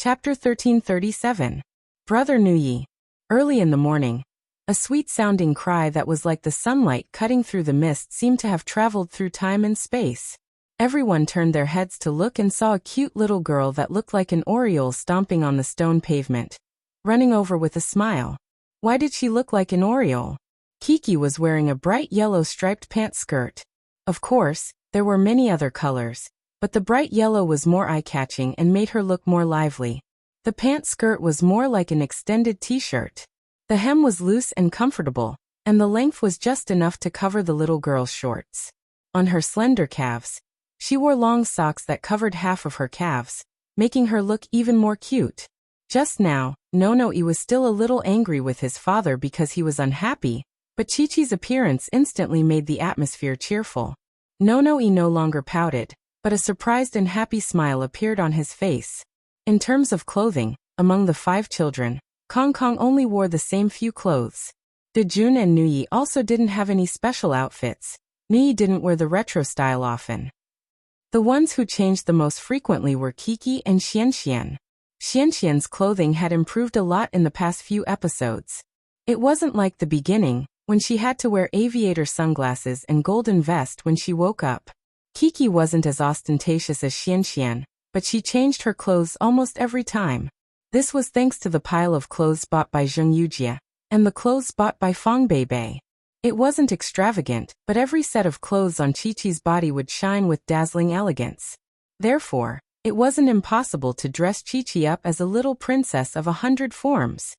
Chapter 1337. Brother Nuyi. Early in the morning, a sweet-sounding cry that was like the sunlight cutting through the mist seemed to have traveled through time and space. Everyone turned their heads to look and saw a cute little girl that looked like an oriole stomping on the stone pavement, running over with a smile. Why did she look like an oriole? Kiki was wearing a bright yellow striped pant skirt. Of course, there were many other colors, but the bright yellow was more eye-catching and made her look more lively. The pant skirt was more like an extended t-shirt. The hem was loose and comfortable, and the length was just enough to cover the little girl's shorts. On her slender calves, she wore long socks that covered half of her calves, making her look even more cute. Just now, Nonoi was still a little angry with his father because he was unhappy, but Chi-Chi's appearance instantly made the atmosphere cheerful. Nonoi no longer pouted, but a surprised and happy smile appeared on his face. In terms of clothing, among the 5 children, Kong Kong only wore the same few clothes. Dejun and Nuyi also didn't have any special outfits. Nuyi didn't wear the retro style often. The ones who changed the most frequently were Kiki and Xianxian. Xianxian's clothing had improved a lot in the past few episodes. It wasn't like the beginning, when she had to wear aviator sunglasses and golden vest when she woke up. Kiki wasn't as ostentatious as Xianxian, but she changed her clothes almost every time. This was thanks to the pile of clothes bought by Zheng Yujie, and the clothes bought by Fang Beibei. It wasn't extravagant, but every set of clothes on Chi-Chi's body would shine with dazzling elegance. Therefore, it wasn't impossible to dress Chi-Chi up as a little princess of 100 forms.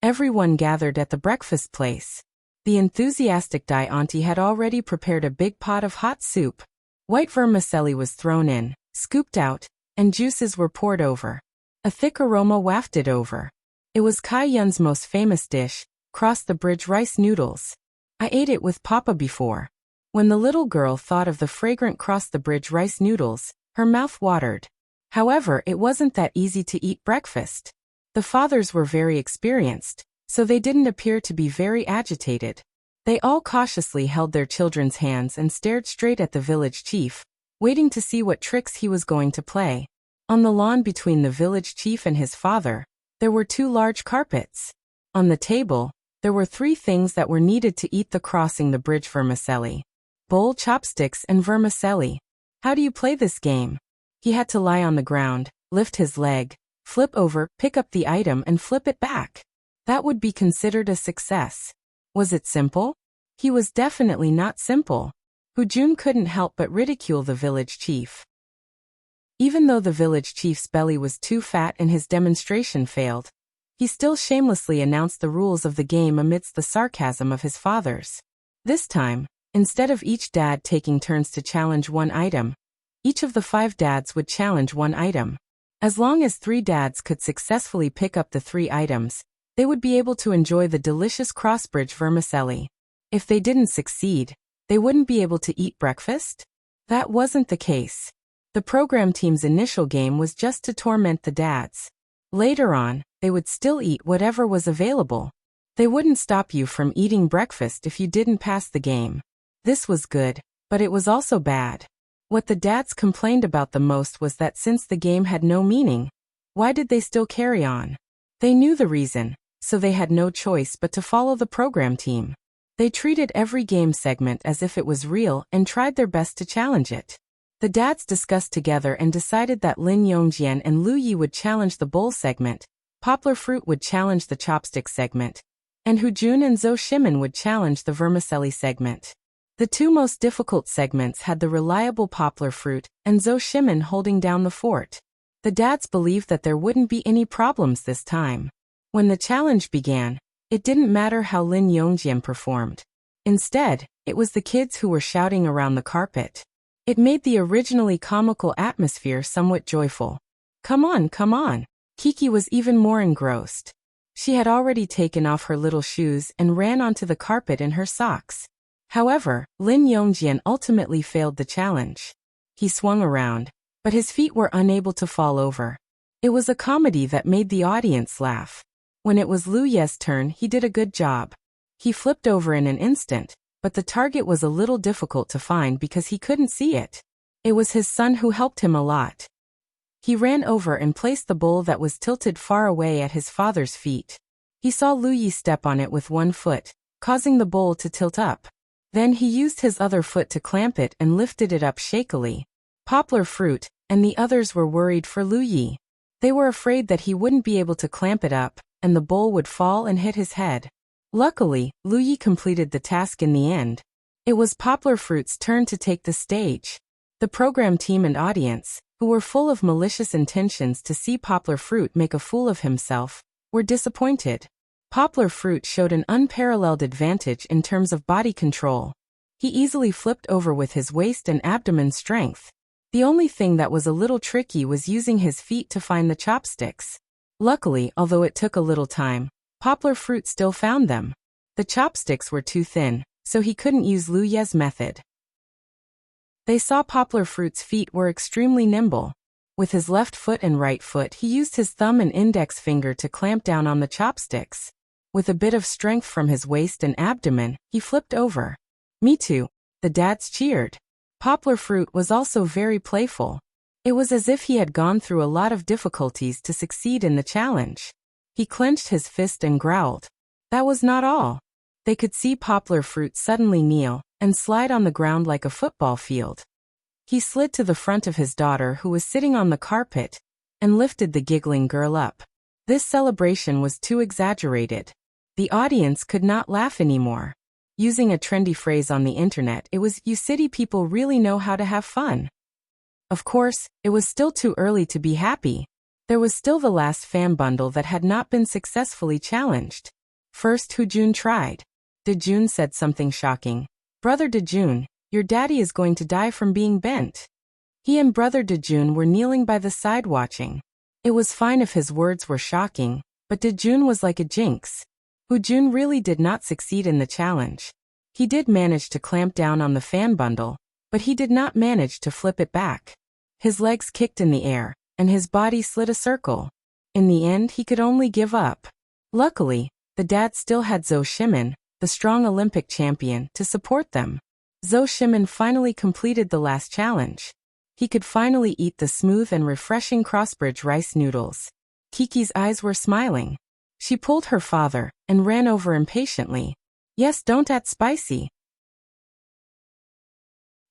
Everyone gathered at the breakfast place. The enthusiastic Dai auntie had already prepared a big pot of hot soup. White vermicelli was thrown in, scooped out, and juices were poured over. A thick aroma wafted over. It was Kai Yun's most famous dish, cross-the-bridge rice noodles. I ate it with Papa before. When the little girl thought of the fragrant cross-the-bridge rice noodles, her mouth watered. However, it wasn't that easy to eat breakfast. The fathers were very experienced, so they didn't appear to be very agitated. They all cautiously held their children's hands and stared straight at the village chief, waiting to see what tricks he was going to play. On the lawn between the village chief and his father, there were 2 large carpets. On the table, there were 3 things that were needed to eat the crossing the bridge vermicelli: bowl, chopsticks, and vermicelli. How do you play this game? He had to lie on the ground, lift his leg, flip over, pick up the item and flip it back. That would be considered a success. Was it simple? He was definitely not simple. Hu Jun couldn't help but ridicule the village chief. Even though the village chief's belly was too fat and his demonstration failed, he still shamelessly announced the rules of the game amidst the sarcasm of his fathers. This time, instead of each dad taking turns to challenge one item, each of the 5 dads would challenge one item. As long as 3 dads could successfully pick up the 3 items, they would be able to enjoy the delicious crossbridge vermicelli. If they didn't succeed, they wouldn't be able to eat breakfast? That wasn't the case. The program team's initial game was just to torment the dads. Later on, they would still eat whatever was available. They wouldn't stop you from eating breakfast if you didn't pass the game. This was good, but it was also bad. What the dads complained about the most was that since the game had no meaning, why did they still carry on? They knew the reason, so they had no choice but to follow the program team. They treated every game segment as if it was real and tried their best to challenge it. The dads discussed together and decided that Lin Yongjian and Lu Yi would challenge the bowl segment, Poplar Fruit would challenge the chopstick segment, and Hu Jun and Zhou Shimin would challenge the vermicelli segment. The 2 most difficult segments had the reliable Poplar Fruit and Zhou Shimin holding down the fort. The dads believed that there wouldn't be any problems this time. When the challenge began, it didn't matter how Lin Yongjian performed. Instead, it was the kids who were shouting around the carpet. It made the originally comical atmosphere somewhat joyful. Come on, come on! Kiki was even more engrossed. She had already taken off her little shoes and ran onto the carpet in her socks. However, Lin Yongjian ultimately failed the challenge. He swung around, but his feet were unable to fall over. It was a comedy that made the audience laugh. When it was Lu Ye's turn, he did a good job. He flipped over in an instant, but the target was a little difficult to find because he couldn't see it. It was his son who helped him a lot. He ran over and placed the bowl that was tilted far away at his father's feet. He saw Lu Yi step on it with one foot, causing the bowl to tilt up. Then he used his other foot to clamp it and lifted it up shakily. Poplar Fruit and the others were worried for Lu Yi. They were afraid that he wouldn't be able to clamp it up, and the bowl would fall and hit his head. Luckily, Lu Yi completed the task in the end. It was Poplar Fruit's turn to take the stage. The program team and audience, who were full of malicious intentions to see Poplar Fruit make a fool of himself, were disappointed. Poplar Fruit showed an unparalleled advantage in terms of body control. He easily flipped over with his waist and abdomen strength. The only thing that was a little tricky was using his feet to find the chopsticks. Luckily, although it took a little time, Poplar Fruit still found them. The chopsticks were too thin, so he couldn't use Lu Ye's method. They saw Poplar Fruit's feet were extremely nimble. With his left foot and right foot, he used his thumb and index finger to clamp down on the chopsticks. With a bit of strength from his waist and abdomen, he flipped over. "Me too," the dads cheered. Poplar Fruit was also very playful. It was as if he had gone through a lot of difficulties to succeed in the challenge. He clenched his fist and growled. That was not all. They could see Poplar Fruit suddenly kneel and slide on the ground like a football field. He slid to the front of his daughter who was sitting on the carpet and lifted the giggling girl up. This celebration was too exaggerated. The audience could not laugh anymore. Using a trendy phrase on the internet, it was, "You city people really know how to have fun." Of course, it was still too early to be happy. There was still the last fan bundle that had not been successfully challenged. First, Jun tried. Jun said something shocking. "Brother Jun, your daddy is going to die from being bent." He and Brother Jun were kneeling by the side watching. It was fine if his words were shocking, but Jun was like a jinx. Jun really did not succeed in the challenge. He did manage to clamp down on the fan bundle, but he did not manage to flip it back. His legs kicked in the air, and his body slid a circle. In the end, he could only give up. Luckily, the dad still had Zhou Shimin, the strong Olympic champion, to support them. Zhou Shimin finally completed the last challenge. He could finally eat the smooth and refreshing crossbridge rice noodles. Kiki's eyes were smiling. She pulled her father and ran over impatiently. "Yes, don't add spicy."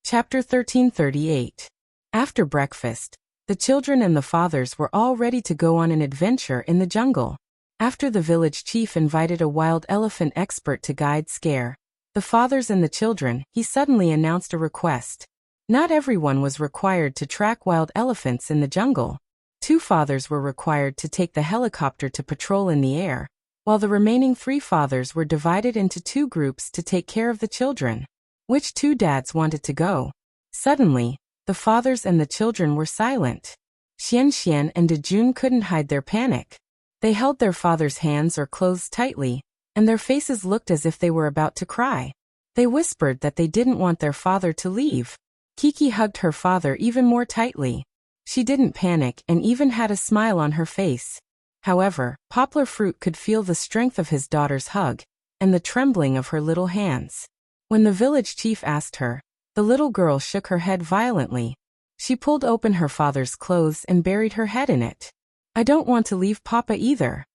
Chapter 1338. After breakfast, the children and the fathers were all ready to go on an adventure in the jungle. After the village chief invited a wild elephant expert to guide Scare the fathers and the children, he suddenly announced a request. Not everyone was required to track wild elephants in the jungle. 2 fathers were required to take the helicopter to patrol in the air, while the remaining 3 fathers were divided into 2 groups to take care of the children. Which 2 dads wanted to go? Suddenly, the fathers and the children were silent. Xian and Jun couldn't hide their panic. They held their father's hands or clothes tightly, and their faces looked as if they were about to cry. They whispered that they didn't want their father to leave. Kiki hugged her father even more tightly. She didn't panic and even had a smile on her face. However, Poplar Fruit could feel the strength of his daughter's hug and the trembling of her little hands. When the village chief asked her, the little girl shook her head violently. She pulled open her father's clothes and buried her head in it. "I don't want to leave Papa either."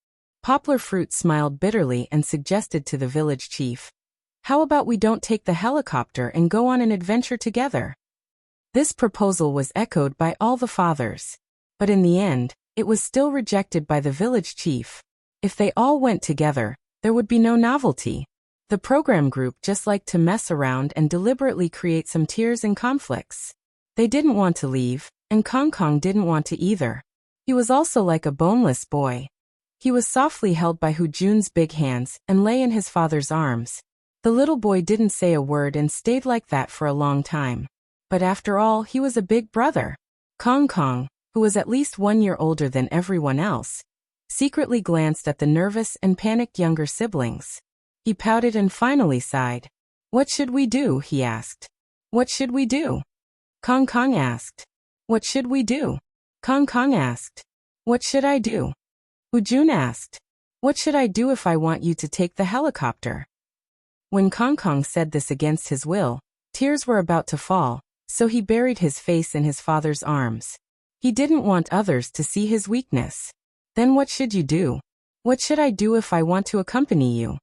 Poplar Fruit smiled bitterly and suggested to the village chief, "How about we don't take the helicopter and go on an adventure together?" This proposal was echoed by all the fathers. But in the end, it was still rejected by the village chief. If they all went together, there would be no novelty. The program group just liked to mess around and deliberately create some tears and conflicts. They didn't want to leave, and Kong Kong didn't want to either. He was also like a boneless boy. He was softly held by Jun's big hands and lay in his father's arms. The little boy didn't say a word and stayed like that for a long time. But after all, he was a big brother. Kong Kong, who was at least 1 year older than everyone else, secretly glanced at the nervous and panicked younger siblings. He pouted and finally sighed. "What should we do?" he asked. "What should we do?" Kong Kong asked. "What should we do?" Kong Kong asked. "What should I do?" Jun asked. "What should I do if I want you to take the helicopter?" When Kong Kong said this against his will, tears were about to fall, so he buried his face in his father's arms. He didn't want others to see his weakness. Then what should you do? What should I do if I want to accompany you?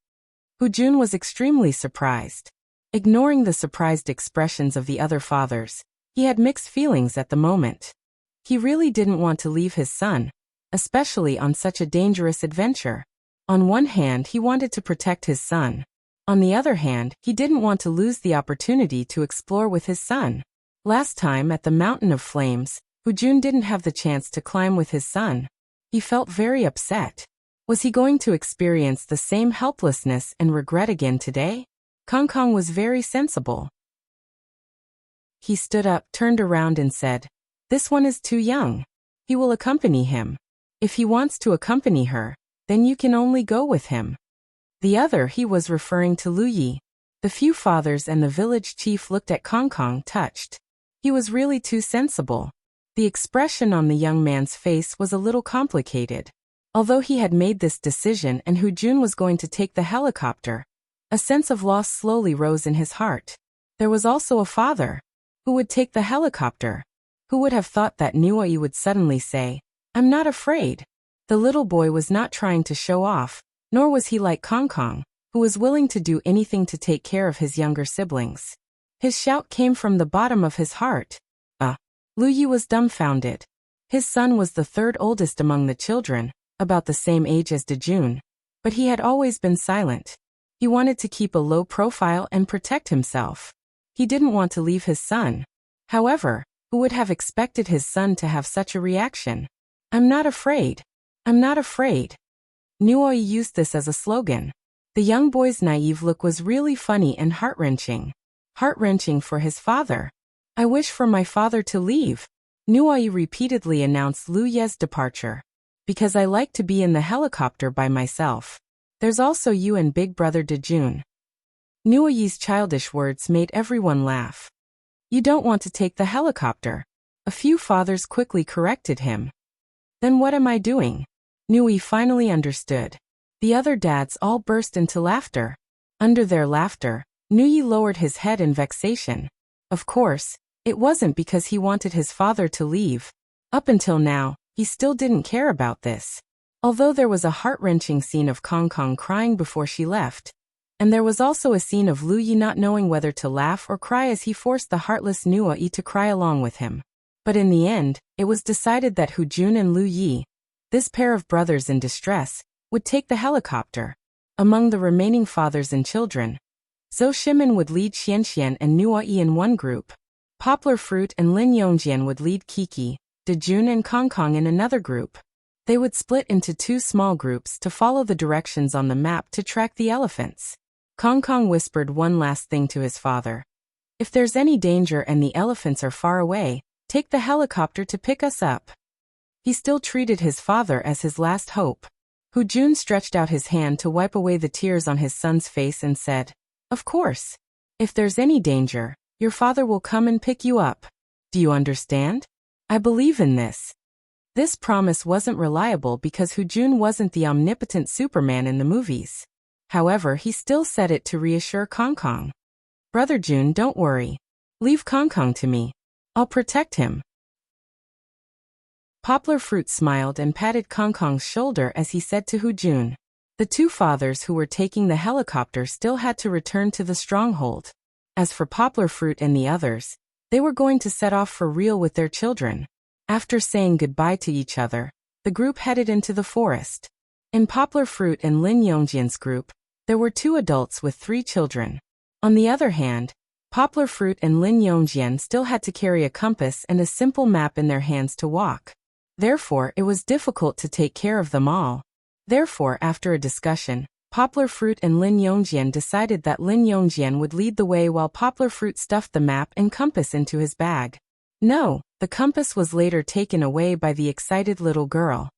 Jun was extremely surprised. Ignoring the surprised expressions of the other fathers, he had mixed feelings at the moment. He really didn't want to leave his son, especially on such a dangerous adventure. On one hand, he wanted to protect his son. On the other hand, he didn't want to lose the opportunity to explore with his son. Last time at the Mountain of Flames, Jun didn't have the chance to climb with his son. He felt very upset. Was he going to experience the same helplessness and regret again today? Kong was very sensible. He stood up, turned around and said, "This one is too young. He will accompany him. If he wants to accompany her, then you can only go with him." The other, he was referring to Lu Yi. The few fathers and the village chief looked at Kong, touched. He was really too sensible. The expression on the young man's face was a little complicated. Although he had made this decision and Jun was going to take the helicopter, a sense of loss slowly rose in his heart. There was also a father. Who would take the helicopter? Who would have thought that Nuoi would suddenly say, "I'm not afraid"? The little boy was not trying to show off, nor was he like Kong, who was willing to do anything to take care of his younger siblings. His shout came from the bottom of his heart. Lu Yi was dumbfounded. His son was the third oldest among the children, about the same age as Jun, but he had always been silent. He wanted to keep a low profile and protect himself. He didn't want to leave his son. However, who would have expected his son to have such a reaction? "I'm not afraid. I'm not afraid." Nuoi used this as a slogan. The young boy's naive look was really funny and heart-wrenching. Heart-wrenching for his father. "I wish for my father to leave." Nuoi repeatedly announced Lu Ye's departure. "Because I like to be in the helicopter by myself. There's also you and big brother Jun." Nuoyi's childish words made everyone laugh. "You don't want to take the helicopter." A few fathers quickly corrected him. "Then what am I doing?" Nuoi finally understood. The other dads all burst into laughter. Under their laughter, Nuoi lowered his head in vexation. Of course, it wasn't because he wanted his father to leave. Up until now, he still didn't care about this. Although there was a heart-wrenching scene of Kong crying before she left, and there was also a scene of Lu Yi not knowing whether to laugh or cry as he forced the heartless Nuoi to cry along with him. But in the end, it was decided that Jun and Lu Yi, this pair of brothers in distress, would take the helicopter. Among the remaining fathers and children, Zhou Shimin would lead Xianxian and Nuoi in one group. Poplar Fruit and Lin Yongjian would lead Kiki, Jun and Kong in another group. They would split into two small groups to follow the directions on the map to track the elephants. Kong whispered one last thing to his father. "If there's any danger and the elephants are far away, take the helicopter to pick us up." He still treated his father as his last hope. Jun stretched out his hand to wipe away the tears on his son's face and said, "Of course. If there's any danger, your father will come and pick you up. Do you understand? I believe in this." This promise wasn't reliable because Jun wasn't the omnipotent Superman in the movies. However, he still said it to reassure Kong. "Brother Jun, don't worry. Leave Kong to me. I'll protect him." Poplar Fruit smiled and patted Kong's shoulder as he said to Jun. The two fathers who were taking the helicopter still had to return to the stronghold. As for Poplar Fruit and the others, they were going to set off for real with their children. After saying goodbye to each other, the group headed into the forest. In Poplar Fruit and Lin Yongjian's group, there were 2 adults with 3 children. On the other hand, Poplar Fruit and Lin Yongjian still had to carry a compass and a simple map in their hands to walk. Therefore, it was difficult to take care of them all. Therefore, after a discussion, Poplar Fruit and Lin Yongjian decided that Lin Yongjian would lead the way while Poplar Fruit stuffed the map and compass into his bag. No, the compass was later taken away by the excited little girl.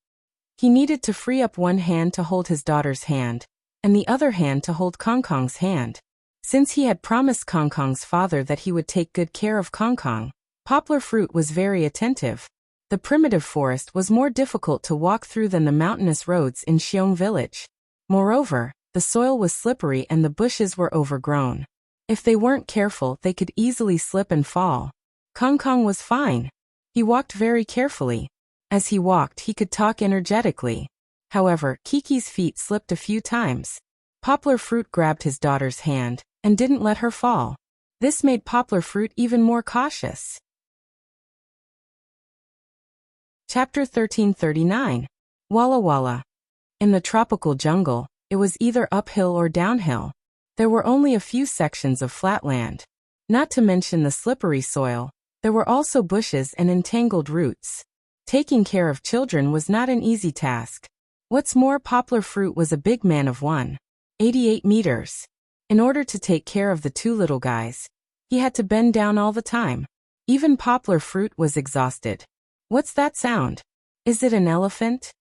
He needed to free up one hand to hold his daughter's hand, and the other hand to hold Kong's hand. Since he had promised Kong's father that he would take good care of Kong, Poplar Fruit was very attentive. The primitive forest was more difficult to walk through than the mountainous roads in Xiong village. Moreover, the soil was slippery and the bushes were overgrown. If they weren't careful, they could easily slip and fall. Kong was fine. He walked very carefully. As he walked, he could talk energetically. However, Kiki's feet slipped a few times. Poplar Fruit grabbed his daughter's hand and didn't let her fall. This made Poplar Fruit even more cautious. Chapter 1339. Walla Walla. In the tropical jungle, it was either uphill or downhill. There were only a few sections of flat land. Not to mention the slippery soil, there were also bushes and entangled roots. Taking care of children was not an easy task. What's more, Poplar Fruit was a big man of 188 meters. In order to take care of the two little guys, he had to bend down all the time. Even Poplar Fruit was exhausted. What's that sound? Is it an elephant?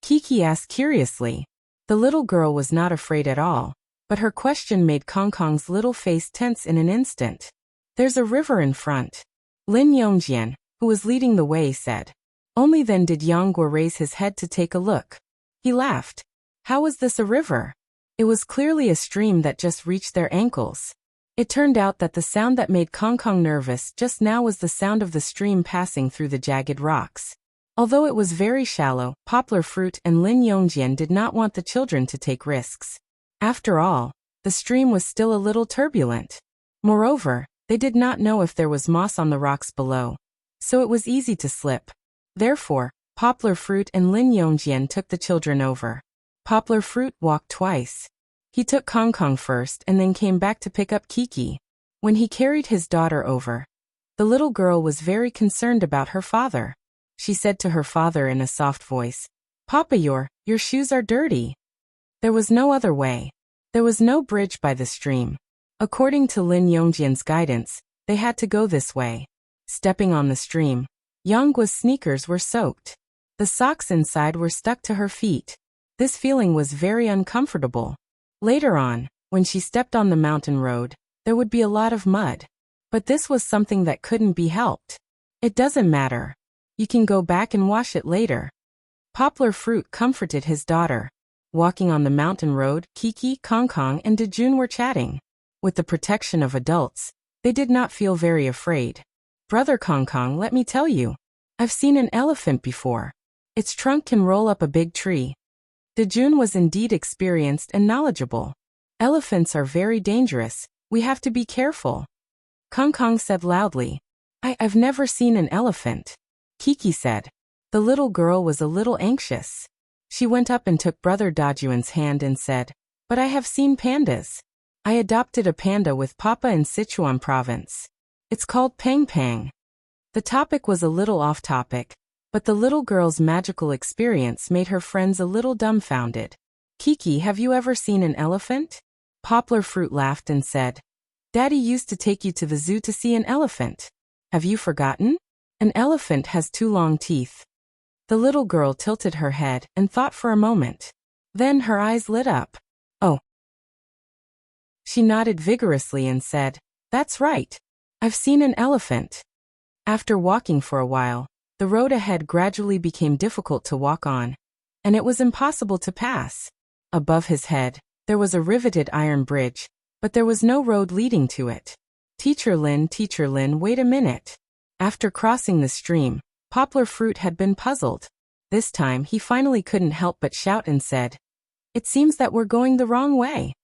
Kiki asked curiously. The little girl was not afraid at all, but her question made Kong Kong's little face tense in an instant. There's a river in front. Lin Yongjian, who was leading the way, said. Only then did Yongguo raise his head to take a look. He laughed. How was this a river? It was clearly a stream that just reached their ankles. It turned out that the sound that made Kong Kong nervous just now was the sound of the stream passing through the jagged rocks. Although it was very shallow, Poplar Fruit and Lin Yongjian did not want the children to take risks. After all, the stream was still a little turbulent. Moreover, they did not know if there was moss on the rocks below, so it was easy to slip. Therefore, Poplar Fruit and Lin Yongjian took the children over. Poplar Fruit walked twice. He took Kong Kong first and then came back to pick up Kiki. When he carried his daughter over, the little girl was very concerned about her father. She said to her father in a soft voice, Papa, your shoes are dirty. There was no other way. There was no bridge by the stream. According to Lin Yongjian's guidance, they had to go this way. Stepping on the stream, Yongguo's sneakers were soaked. The socks inside were stuck to her feet. This feeling was very uncomfortable. Later on, when she stepped on the mountain road, there would be a lot of mud. But this was something that couldn't be helped. It doesn't matter. You can go back and wash it later. Poplar Fruit comforted his daughter. Walking on the mountain road, Kiki, Kong Kong, and Dejun were chatting. With the protection of adults, they did not feel very afraid. Brother Kong Kong, let me tell you. I've seen an elephant before. Its trunk can roll up a big tree. Dejun was indeed experienced and knowledgeable. Elephants are very dangerous. We have to be careful. Kong Kong said loudly. I've never seen an elephant. Kiki said. The little girl was a little anxious. She went up and took Brother Dajuan's hand and said, But I have seen pandas. I adopted a panda with Papa in Sichuan province. It's called Pang Pang. The topic was a little off topic, but the little girl's magical experience made her friends a little dumbfounded. Kiki, have you ever seen an elephant? Poplar Fruit laughed and said, Daddy used to take you to the zoo to see an elephant. Have you forgotten? An elephant has 2 long teeth. The little girl tilted her head and thought for a moment. Then her eyes lit up. Oh. She nodded vigorously and said, That's right. I've seen an elephant. After walking for a while, the road ahead gradually became difficult to walk on, and it was impossible to pass. Above his head, there was a riveted iron bridge, but there was no road leading to it. Teacher Lin, wait a minute. After crossing the stream, Poplar Fruit had been puzzled. This time he finally couldn't help but shout and said, It seems that we're going the wrong way.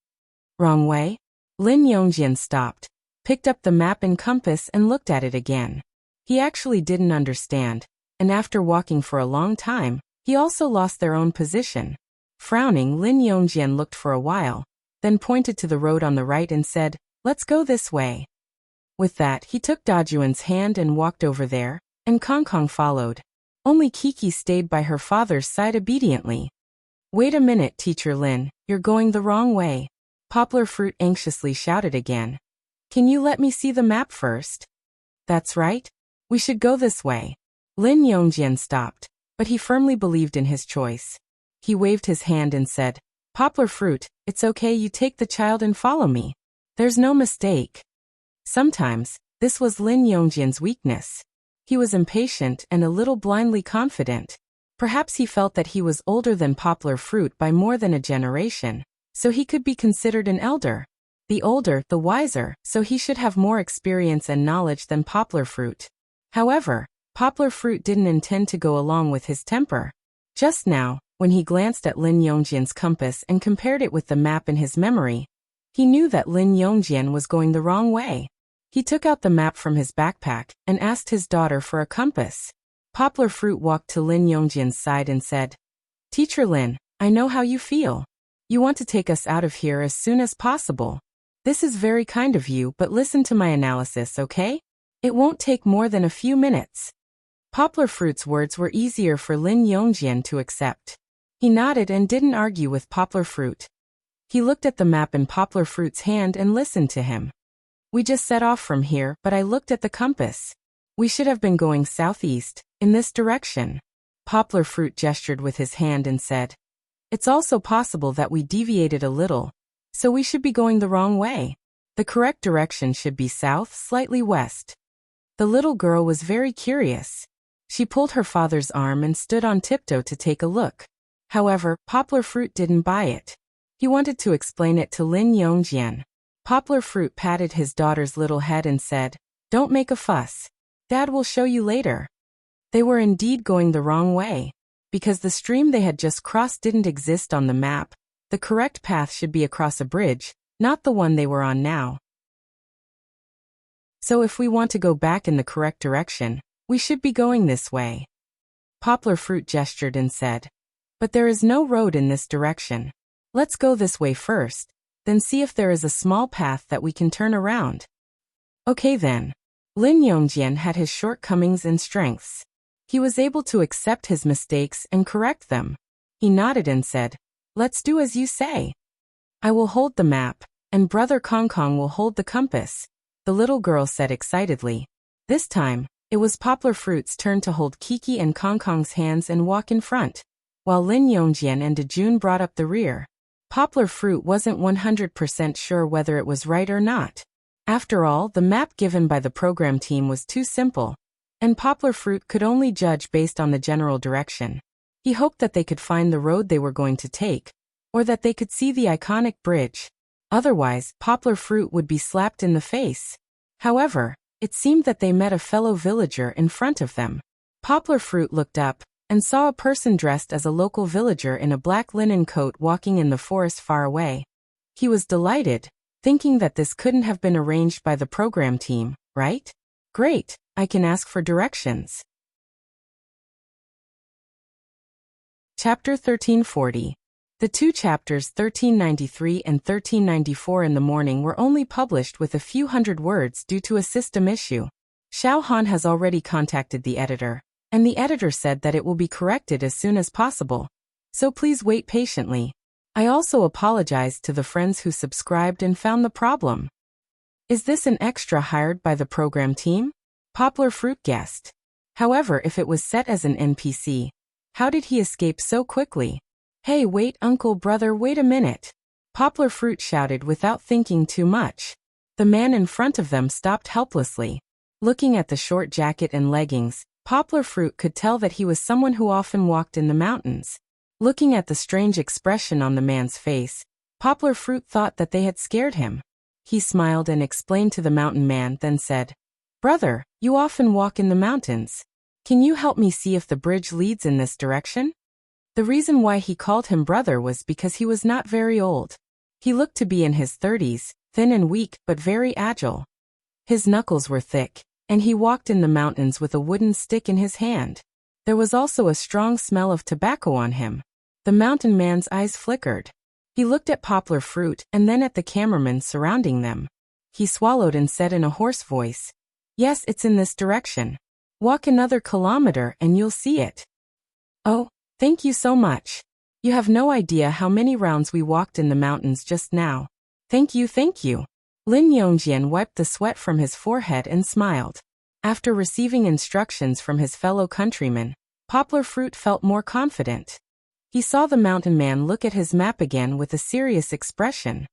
Wrong way? Lin Yongjian stopped, picked up the map and compass and looked at it again. He actually didn't understand, and after walking for a long time, he also lost their own position. Frowning, Lin Yongjian looked for a while, then pointed to the road on the right and said, Let's go this way. With that, he took Dajuan's hand and walked over there, and Kong Kong followed. Only Kiki stayed by her father's side obediently. Wait a minute, Teacher Lin, you're going the wrong way. Poplar Fruit anxiously shouted again. Can you let me see the map first? That's right. We should go this way. Lin Yongjian stopped, but he firmly believed in his choice. He waved his hand and said, Poplar Fruit, it's okay, you take the child and follow me. There's no mistake. Sometimes, this was Lin Yongjian's weakness. He was impatient and a little blindly confident. Perhaps he felt that he was older than Poplar Fruit by more than a generation, so he could be considered an elder. The older, the wiser, so he should have more experience and knowledge than Poplar Fruit. However, Poplar Fruit didn't intend to go along with his temper. Just now, when he glanced at Lin Yongjian's compass and compared it with the map in his memory, he knew that Lin Yongjian was going the wrong way. He took out the map from his backpack and asked his daughter for a compass. Poplar Fruit walked to Lin Yongjian's side and said, "Teacher Lin, I know how you feel. You want to take us out of here as soon as possible. This is very kind of you, but listen to my analysis, okay? It won't take more than a few minutes." Poplar Fruit's words were easier for Lin Yongjian to accept. He nodded and didn't argue with Poplar Fruit. He looked at the map in Poplar Fruit's hand and listened to him. "We just set off from here, but I looked at the compass. We should have been going southeast, in this direction." Poplar Fruit gestured with his hand and said, "It's also possible that we deviated a little, so we should be going the wrong way. The correct direction should be south, slightly west." The little girl was very curious. She pulled her father's arm and stood on tiptoe to take a look. However, Poplar Fruit didn't buy it. He wanted to explain it to Lin Yongjian. Poplar Fruit patted his daughter's little head and said, "Don't make a fuss. Dad will show you later." They were indeed going the wrong way. Because the stream they had just crossed didn't exist on the map, the correct path should be across a bridge, not the one they were on now. So if we want to go back in the correct direction, we should be going this way. Poplar Fruit gestured and said, "But there is no road in this direction. Let's go this way first, then see if there is a small path that we can turn around." Okay then. Lin Yongjian had his shortcomings and strengths. He was able to accept his mistakes and correct them. He nodded and said, "Let's do as you say. I will hold the map, and Brother Kong Kong will hold the compass," the little girl said excitedly. This time, it was Poplar Fruit's turn to hold Kiki and Kong Kong's hands and walk in front, while Lin Yongjian and Dejun brought up the rear. Poplar Fruit wasn't 100% sure whether it was right or not. After all, the map given by the program team was too simple, and Poplar Fruit could only judge based on the general direction. He hoped that they could find the road they were going to take, or that they could see the iconic bridge. Otherwise, Poplar Fruit would be slapped in the face. However, it seemed that they met a fellow villager in front of them. Poplar Fruit looked up and saw a person dressed as a local villager in a black linen coat walking in the forest far away. He was delighted, thinking that this couldn't have been arranged by the program team, right? Great, I can ask for directions. Chapter 1340. The two chapters 1393 and 1394 in the morning were only published with a few hundred words due to a system issue. Xiao Han has already contacted the editor, and the editor said that it will be corrected as soon as possible. So please wait patiently. I also apologize to the friends who subscribed and found the problem. Is this an extra hired by the program team? Poplar Fruit guessed. However, if it was set as an NPC, how did he escape so quickly? Hey, wait, uncle brother, wait a minute. Poplar Fruit shouted without thinking too much. The man in front of them stopped helplessly. Looking at the short jacket and leggings, Poplar Fruit could tell that he was someone who often walked in the mountains. Looking at the strange expression on the man's face, Poplar Fruit thought that they had scared him. He smiled and explained to the mountain man, then said, "Brother, you often walk in the mountains. Can you help me see if the bridge leads in this direction?" The reason why he called him brother was because he was not very old. He looked to be in his 30s, thin and weak but very agile. His knuckles were thick, and he walked in the mountains with a wooden stick in his hand. There was also a strong smell of tobacco on him. The mountain man's eyes flickered. He looked at Poplar Fruit and then at the cameraman surrounding them. He swallowed and said in a hoarse voice, "Yes, it's in this direction. Walk another kilometer and you'll see it." "Oh, thank you so much. You have no idea how many rounds we walked in the mountains just now. Thank you, thank you." Lin Yongjian wiped the sweat from his forehead and smiled. After receiving instructions from his fellow countrymen, Poplar Fruit felt more confident. He saw the mountain man look at his map again with a serious expression.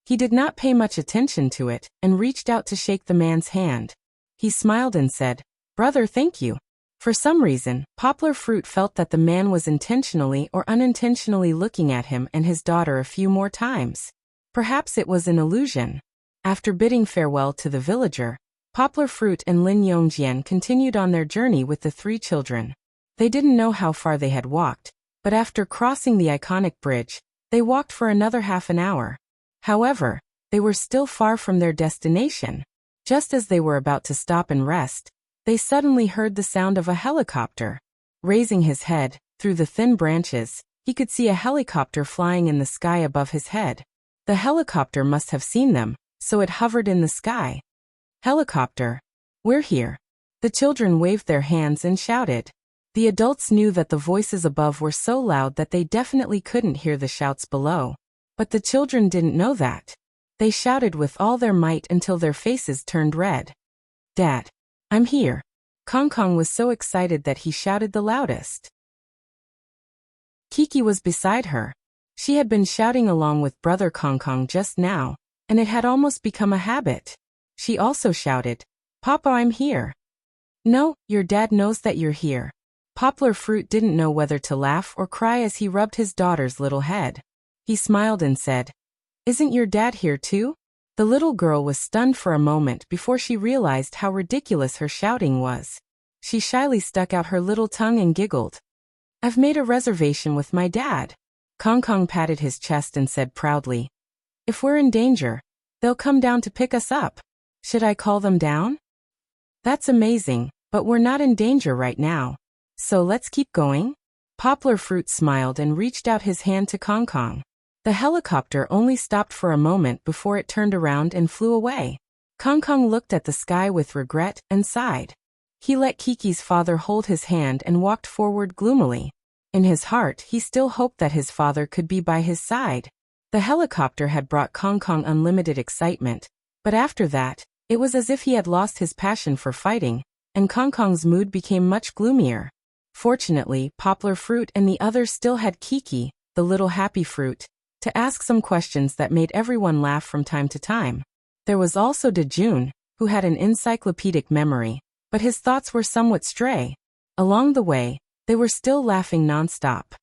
He did not pay much attention to it and reached out to shake the man's hand. He smiled and said, "Brother, thank you." For some reason, Poplar Fruit felt that the man was intentionally or unintentionally looking at him and his daughter a few more times. Perhaps it was an illusion. After bidding farewell to the villager, Poplar Fruit and Lin Yongjian continued on their journey with the three children. They didn't know how far they had walked, but after crossing the iconic bridge, they walked for another half an hour. However, they were still far from their destination. Just as they were about to stop and rest, they suddenly heard the sound of a helicopter. Raising his head, through the thin branches, he could see a helicopter flying in the sky above his head. The helicopter must have seen them, so it hovered in the sky. Helicopter, we're here. The children waved their hands and shouted. The adults knew that the voices above were so loud that they definitely couldn't hear the shouts below. But the children didn't know that. They shouted with all their might until their faces turned red. Dad, I'm here. Kong Kong was so excited that he shouted the loudest. Kiki was beside her. She had been shouting along with brother Kong Kong just now, and it had almost become a habit. She also shouted, Papa, I'm here. No, your dad knows that you're here. Poplar Fruit didn't know whether to laugh or cry as he rubbed his daughter's little head. He smiled and said, Isn't your dad here too? The little girl was stunned for a moment before she realized how ridiculous her shouting was. She shyly stuck out her little tongue and giggled. I've made a reservation with my dad. Kong Kong patted his chest and said proudly, If we're in danger, they'll come down to pick us up. Should I call them down? That's amazing, but we're not in danger right now. So let's keep going. Poplar Fruit smiled and reached out his hand to Kong Kong. The helicopter only stopped for a moment before it turned around and flew away. Kong Kong looked at the sky with regret and sighed. He let Kiki's father hold his hand and walked forward gloomily. In his heart, he still hoped that his father could be by his side. The helicopter had brought Kong Kong unlimited excitement, but after that, it was as if he had lost his passion for fighting, and Kong Kong's mood became much gloomier. Fortunately, Poplar Fruit and the others still had Kiki, the little happy fruit, to ask some questions that made everyone laugh from time to time. There was also Dejun, who had an encyclopedic memory, but his thoughts were somewhat stray. Along the way, they were still laughing non-stop.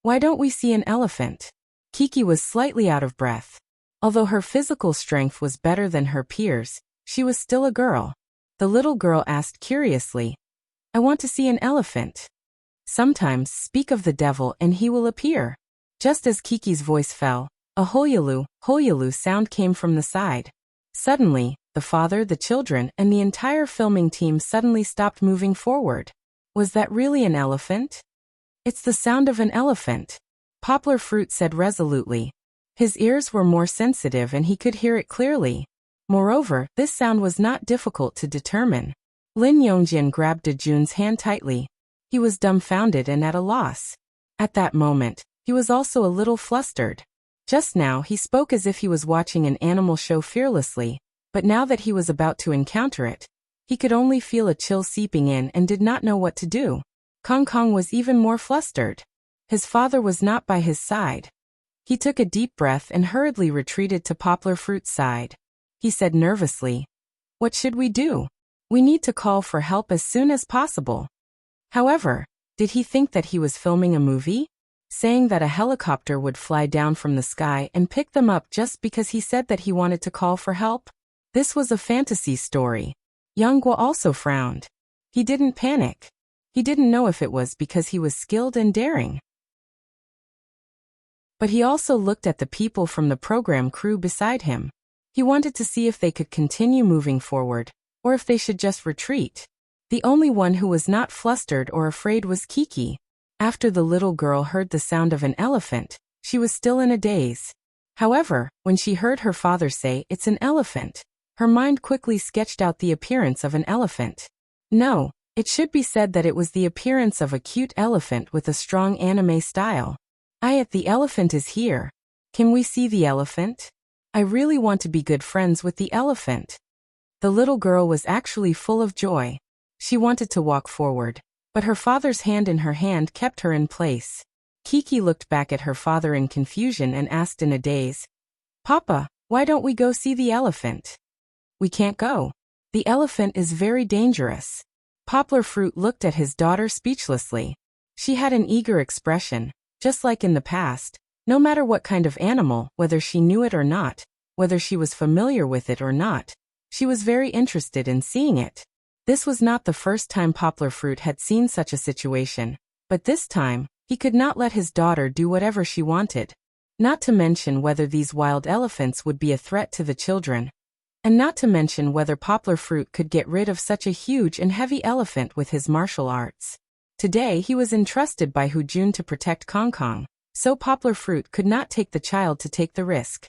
Why don't we see an elephant? Kiki was slightly out of breath. Although her physical strength was better than her peers, she was still a girl. The little girl asked curiously, I want to see an elephant. Sometimes speak of the devil and he will appear. Just as Kiki's voice fell, a hoyalu sound came from the side. Suddenly, the father, the children, and the entire filming team suddenly stopped moving forward. Was that really an elephant? It's the sound of an elephant, Poplar Fruit said resolutely. His ears were more sensitive and he could hear it clearly. Moreover, this sound was not difficult to determine. Lin Yongjian grabbed Dejun's hand tightly. He was dumbfounded and at a loss. At that moment, he was also a little flustered. Just now he spoke as if he was watching an animal show fearlessly, but now that he was about to encounter it, he could only feel a chill seeping in and did not know what to do. Kong Kong was even more flustered. His father was not by his side. He took a deep breath and hurriedly retreated to Poplar Fruit's side. He said nervously, What should we do? We need to call for help as soon as possible. However, did he think that he was filming a movie? Saying that a helicopter would fly down from the sky and pick them up just because he said that he wanted to call for help? This was a fantasy story. Yang Guo also frowned. He didn't panic. He didn't know if it was because he was skilled and daring. But he also looked at the people from the program crew beside him. He wanted to see if they could continue moving forward, or if they should just retreat. The only one who was not flustered or afraid was Kiki. After the little girl heard the sound of an elephant, she was still in a daze. However, when she heard her father say, It's an elephant, her mind quickly sketched out the appearance of an elephant. No, it should be said that it was the appearance of a cute elephant with a strong anime style. The elephant is here. Can we see the elephant? I really want to be good friends with the elephant. The little girl was actually full of joy. She wanted to walk forward, but her father's hand in her hand kept her in place. Kiki looked back at her father in confusion and asked in a daze, Papa, why don't we go see the elephant? We can't go. The elephant is very dangerous. Poplar Fruit looked at his daughter speechlessly. She had an eager expression, just like in the past, no matter what kind of animal, whether she knew it or not, whether she was familiar with it or not. She was very interested in seeing it. This was not the first time Poplar Fruit had seen such a situation, but this time, he could not let his daughter do whatever she wanted. Not to mention whether these wild elephants would be a threat to the children. And not to mention whether Poplar Fruit could get rid of such a huge and heavy elephant with his martial arts. Today he was entrusted by Hu Jun to protect Kong Kong, so Poplar Fruit could not take the child to take the risk.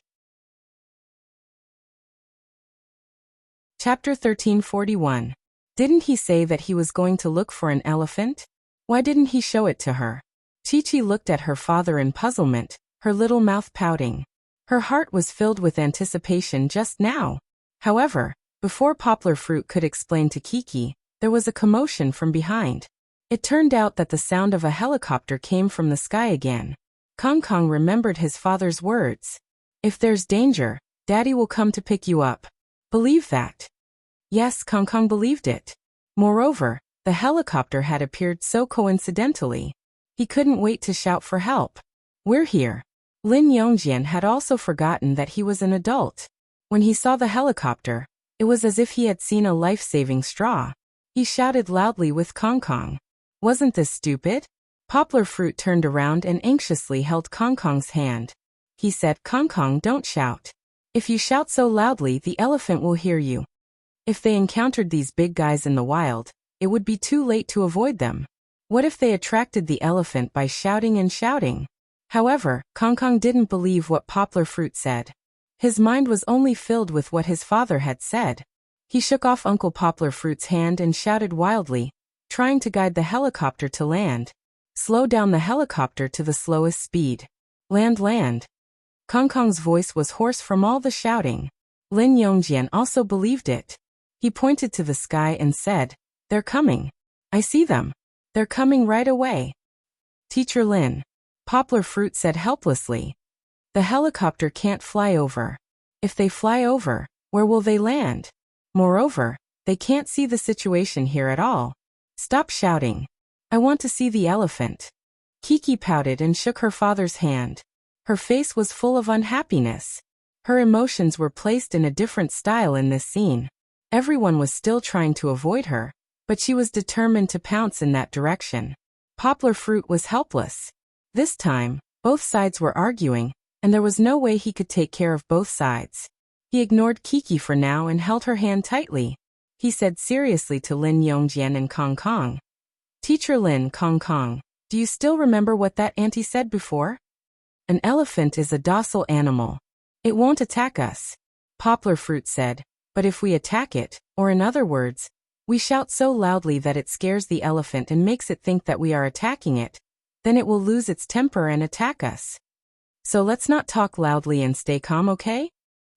Chapter 1341. Didn't he say that he was going to look for an elephant? Why didn't he show it to her? Chi-Chi looked at her father in puzzlement, her little mouth pouting. Her heart was filled with anticipation just now. However, before Poplar Fruit could explain to Kiki, there was a commotion from behind. It turned out that the sound of a helicopter came from the sky again. Kong Kong remembered his father's words. If there's danger, Daddy will come to pick you up. Believe that. Yes, Kong Kong believed it. Moreover, the helicopter had appeared so coincidentally. He couldn't wait to shout for help. We're here. Lin Yongjian had also forgotten that he was an adult. When he saw the helicopter, it was as if he had seen a life-saving straw. He shouted loudly with Kong Kong. Wasn't this stupid? Poplar Fruit turned around and anxiously held Kong Kong's hand. He said, Kong Kong, don't shout. If you shout so loudly, the elephant will hear you. If they encountered these big guys in the wild, it would be too late to avoid them. What if they attracted the elephant by shouting and shouting? However, Kong Kong didn't believe what Poplar Fruit said. His mind was only filled with what his father had said. He shook off Uncle Poplar Fruit's hand and shouted wildly, trying to guide the helicopter to land. Slow down the helicopter to the slowest speed. Land, land. Kong Kong's voice was hoarse from all the shouting. Lin Yongjian also believed it. He pointed to the sky and said, They're coming. I see them. They're coming right away. Teacher Lin. Poplar Fruit said helplessly. The helicopter can't fly over. If they fly over, where will they land? Moreover, they can't see the situation here at all. Stop shouting. I want to see the elephant. Kiki pouted and shook her father's hand. Her face was full of unhappiness. Her emotions were placed in a different style in this scene. Everyone was still trying to avoid her, but she was determined to pounce in that direction. Poplar Fruit was helpless. This time, both sides were arguing, and there was no way he could take care of both sides. He ignored Kiki for now and held her hand tightly. He said seriously to Lin Yongjian and Kong Kong. Teacher Lin, Kong Kong, do you still remember what that auntie said before? An elephant is a docile animal. It won't attack us. Poplar Fruit said, but if we attack it, or in other words, we shout so loudly that it scares the elephant and makes it think that we are attacking it, then it will lose its temper and attack us. So let's not talk loudly and stay calm, okay?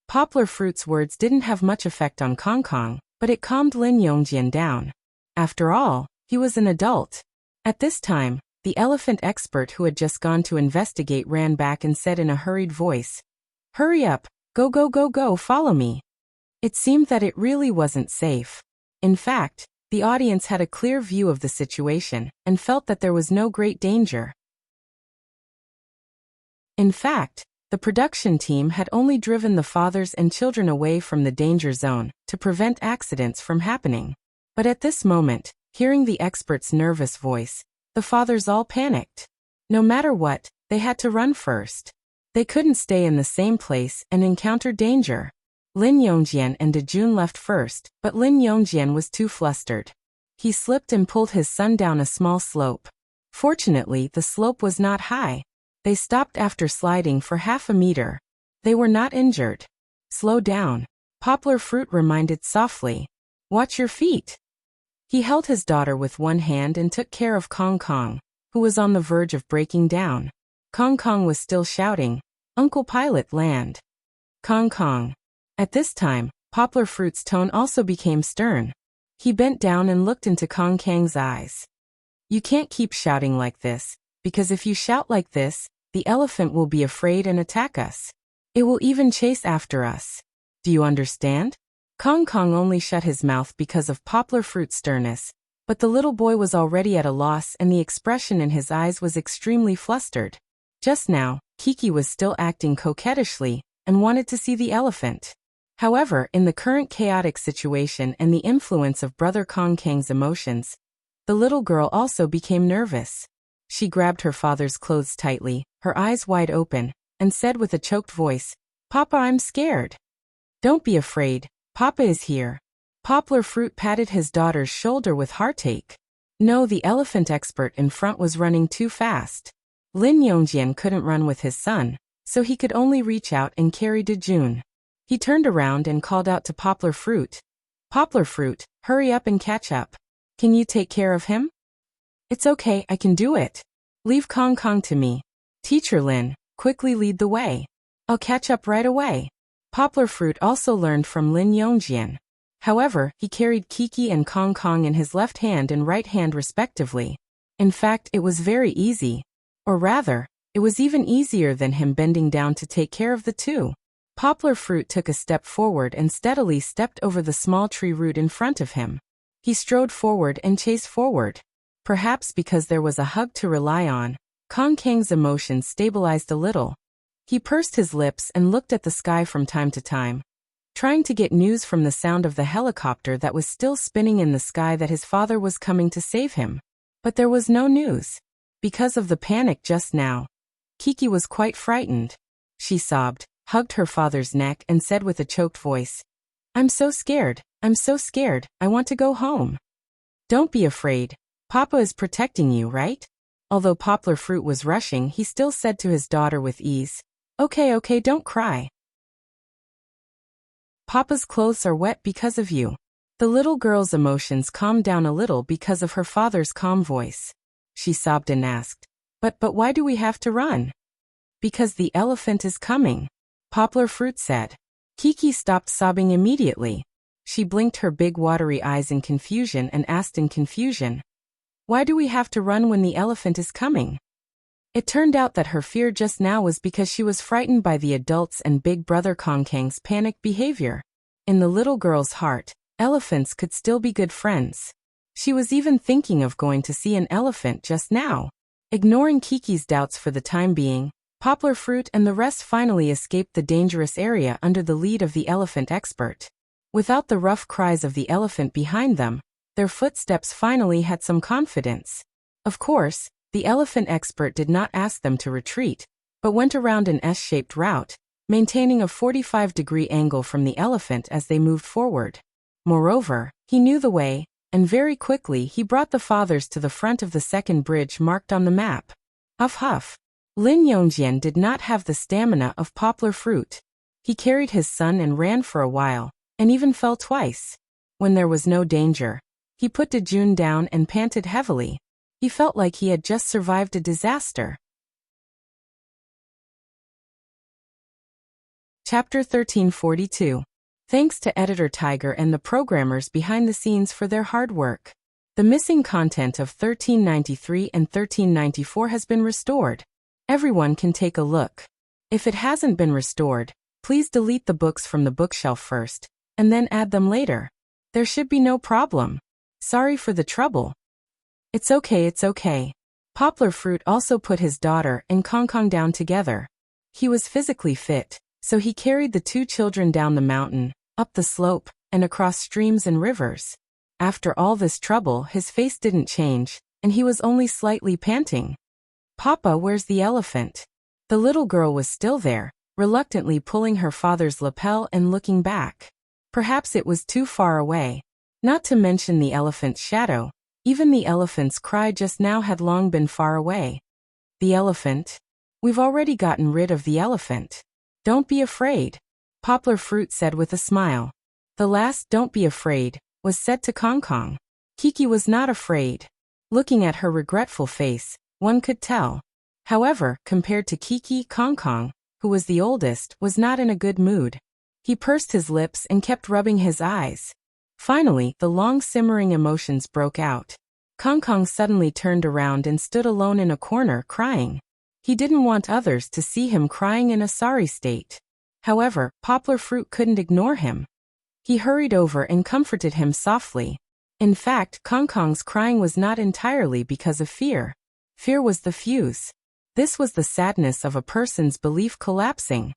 Poplar Fruit's words didn't have much effect on Kong Kong, but it calmed Lin Yongjian down. After all, he was an adult. At this time, the elephant expert who had just gone to investigate ran back and said in a hurried voice, Hurry up, go go go go, follow me. It seemed that it really wasn't safe. In fact, the audience had a clear view of the situation and felt that there was no great danger. In fact, the production team had only driven the fathers and children away from the danger zone to prevent accidents from happening. But at this moment, hearing the expert's nervous voice, the fathers all panicked. No matter what, they had to run first. They couldn't stay in the same place and encounter danger. Lin Yongjian and Dejun left first, but Lin Yongjian was too flustered. He slipped and pulled his son down a small slope. Fortunately, the slope was not high. They stopped after sliding for half a meter. They were not injured. Slow down. Poplar Fruit reminded softly. Watch your feet. He held his daughter with one hand and took care of Kong Kong, who was on the verge of breaking down. Kong Kong was still shouting, Uncle Pilot, land. Kong Kong. At this time, Poplar Fruit's tone also became stern. He bent down and looked into Kong Kang's eyes. You can't keep shouting like this, because if you shout like this, the elephant will be afraid and attack us. It will even chase after us. Do you understand? Kong Kong only shut his mouth because of Poplar Fruit's sternness, but the little boy was already at a loss and the expression in his eyes was extremely flustered. Just now, Kiki was still acting coquettishly and wanted to see the elephant. However, in the current chaotic situation and the influence of Brother Kong Kang's emotions, the little girl also became nervous. She grabbed her father's clothes tightly, her eyes wide open, and said with a choked voice, "Papa, I'm scared." "Don't be afraid. Papa is here." Poplar Fruit patted his daughter's shoulder with heartache. No, the elephant expert in front was running too fast. Lin Yongjian couldn't run with his son, so he could only reach out and carry Dejun. He turned around and called out to Poplar Fruit, "Poplar Fruit, hurry up and catch up. Can you take care of him?" "It's okay, I can do it. Leave Kong Kong to me. Teacher Lin, quickly lead the way. I'll catch up right away." Poplar Fruit also learned from Lin Yongjian. However, he carried Kiki and Kong Kong in his left hand and right hand respectively. In fact, it was very easy. Or rather, it was even easier than him bending down to take care of the two. Poplar Fruit took a step forward and steadily stepped over the small tree root in front of him. He strode forward and chased forward. Perhaps because there was a hug to rely on, Kong Kang's emotions stabilized a little. He pursed his lips and looked at the sky from time to time, trying to get news from the sound of the helicopter that was still spinning in the sky that his father was coming to save him. But there was no news. Because of the panic just now, Kiki was quite frightened. She sobbed, hugged her father's neck and said with a choked voice, I'm so scared, I want to go home." "Don't be afraid. Papa is protecting you, right?" Although Poplar Fruit was rushing, he still said to his daughter with ease, Okay, don't cry. Papa's clothes are wet because of you." The little girl's emotions calmed down a little because of her father's calm voice. She sobbed and asked, But why do we have to run?" "Because the elephant is coming," Poplar Fruit said. Kiki stopped sobbing immediately. She blinked her big watery eyes in confusion and asked in confusion, "Why do we have to run when the elephant is coming?" It turned out that her fear just now was because she was frightened by the adults and Big Brother Kong Kang's panicked behavior. In the little girl's heart, elephants could still be good friends. She was even thinking of going to see an elephant just now. Ignoring Kiki's doubts for the time being, Poplar Fruit and the rest finally escaped the dangerous area under the lead of the elephant expert. Without the rough cries of the elephant behind them, their footsteps finally had some confidence. Of course, the elephant expert did not ask them to retreat, but went around an S-shaped route, maintaining a 45-degree angle from the elephant as they moved forward. Moreover, he knew the way, and very quickly he brought the fathers to the front of the second bridge marked on the map. Huff huff. Lin Yongjian did not have the stamina of Poplar Fruit. He carried his son and ran for a while, and even fell twice. When there was no danger, he put Dejun down and panted heavily. He felt like he had just survived a disaster. Chapter 1342. Thanks to Editor Tiger and the programmers behind the scenes for their hard work. The missing content of 1393 and 1394 has been restored. Everyone can take a look. If it hasn't been restored, please delete the books from the bookshelf first, and then add them later. There should be no problem. Sorry for the trouble. It's okay. Poplar Fruit also put his daughter and Kong Kong down together. He was physically fit, so he carried the two children down the mountain, up the slope, and across streams and rivers. After all this trouble, his face didn't change, and he was only slightly panting. "Papa, where's the elephant?" The little girl was still there, reluctantly pulling her father's lapel and looking back. Perhaps it was too far away. Not to mention the elephant's shadow. Even the elephant's cry just now had long been far away. "The elephant? We've already gotten rid of the elephant. Don't be afraid," Poplar Fruit said with a smile. The last "don't be afraid" was said to Kong Kong. Kiki was not afraid. Looking at her regretful face, one could tell. However, compared to Kiki, Kong Kong, who was the oldest, was not in a good mood. He pursed his lips and kept rubbing his eyes. Finally, the long simmering emotions broke out. Kong Kong suddenly turned around and stood alone in a corner, crying. He didn't want others to see him crying in a sorry state. However, Poplar Fruit couldn't ignore him. He hurried over and comforted him softly. In fact, Kong Kong's crying was not entirely because of fear. Fear was the fuse. This was the sadness of a person's belief collapsing.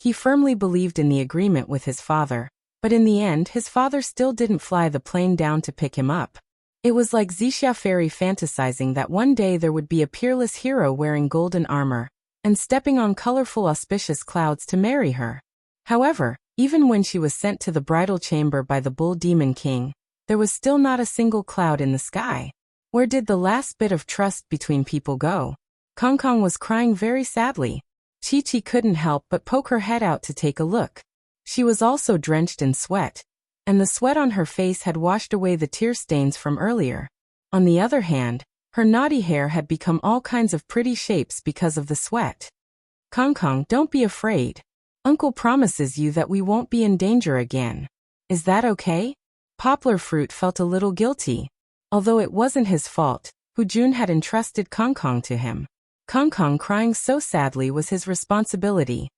He firmly believed in the agreement with his father, but in the end his father still didn't fly the plane down to pick him up. It was like Wuxia fairy fantasizing that one day there would be a peerless hero wearing golden armor and stepping on colorful auspicious clouds to marry her. However, even when she was sent to the bridal chamber by the bull demon king, there was still not a single cloud in the sky. Where did the last bit of trust between people go? Kong Kong was crying very sadly. Chi-Chi couldn't help but poke her head out to take a look. She was also drenched in sweat, and the sweat on her face had washed away the tear stains from earlier. On the other hand, her naughty hair had become all kinds of pretty shapes because of the sweat. Kong Kong, don't be afraid. Uncle promises you that we won't be in danger again. Is that okay? Poplar Fruit felt a little guilty. Although it wasn't his fault, Hu Jun had entrusted Kong Kong to him. Kong Kong crying so sadly was his responsibility.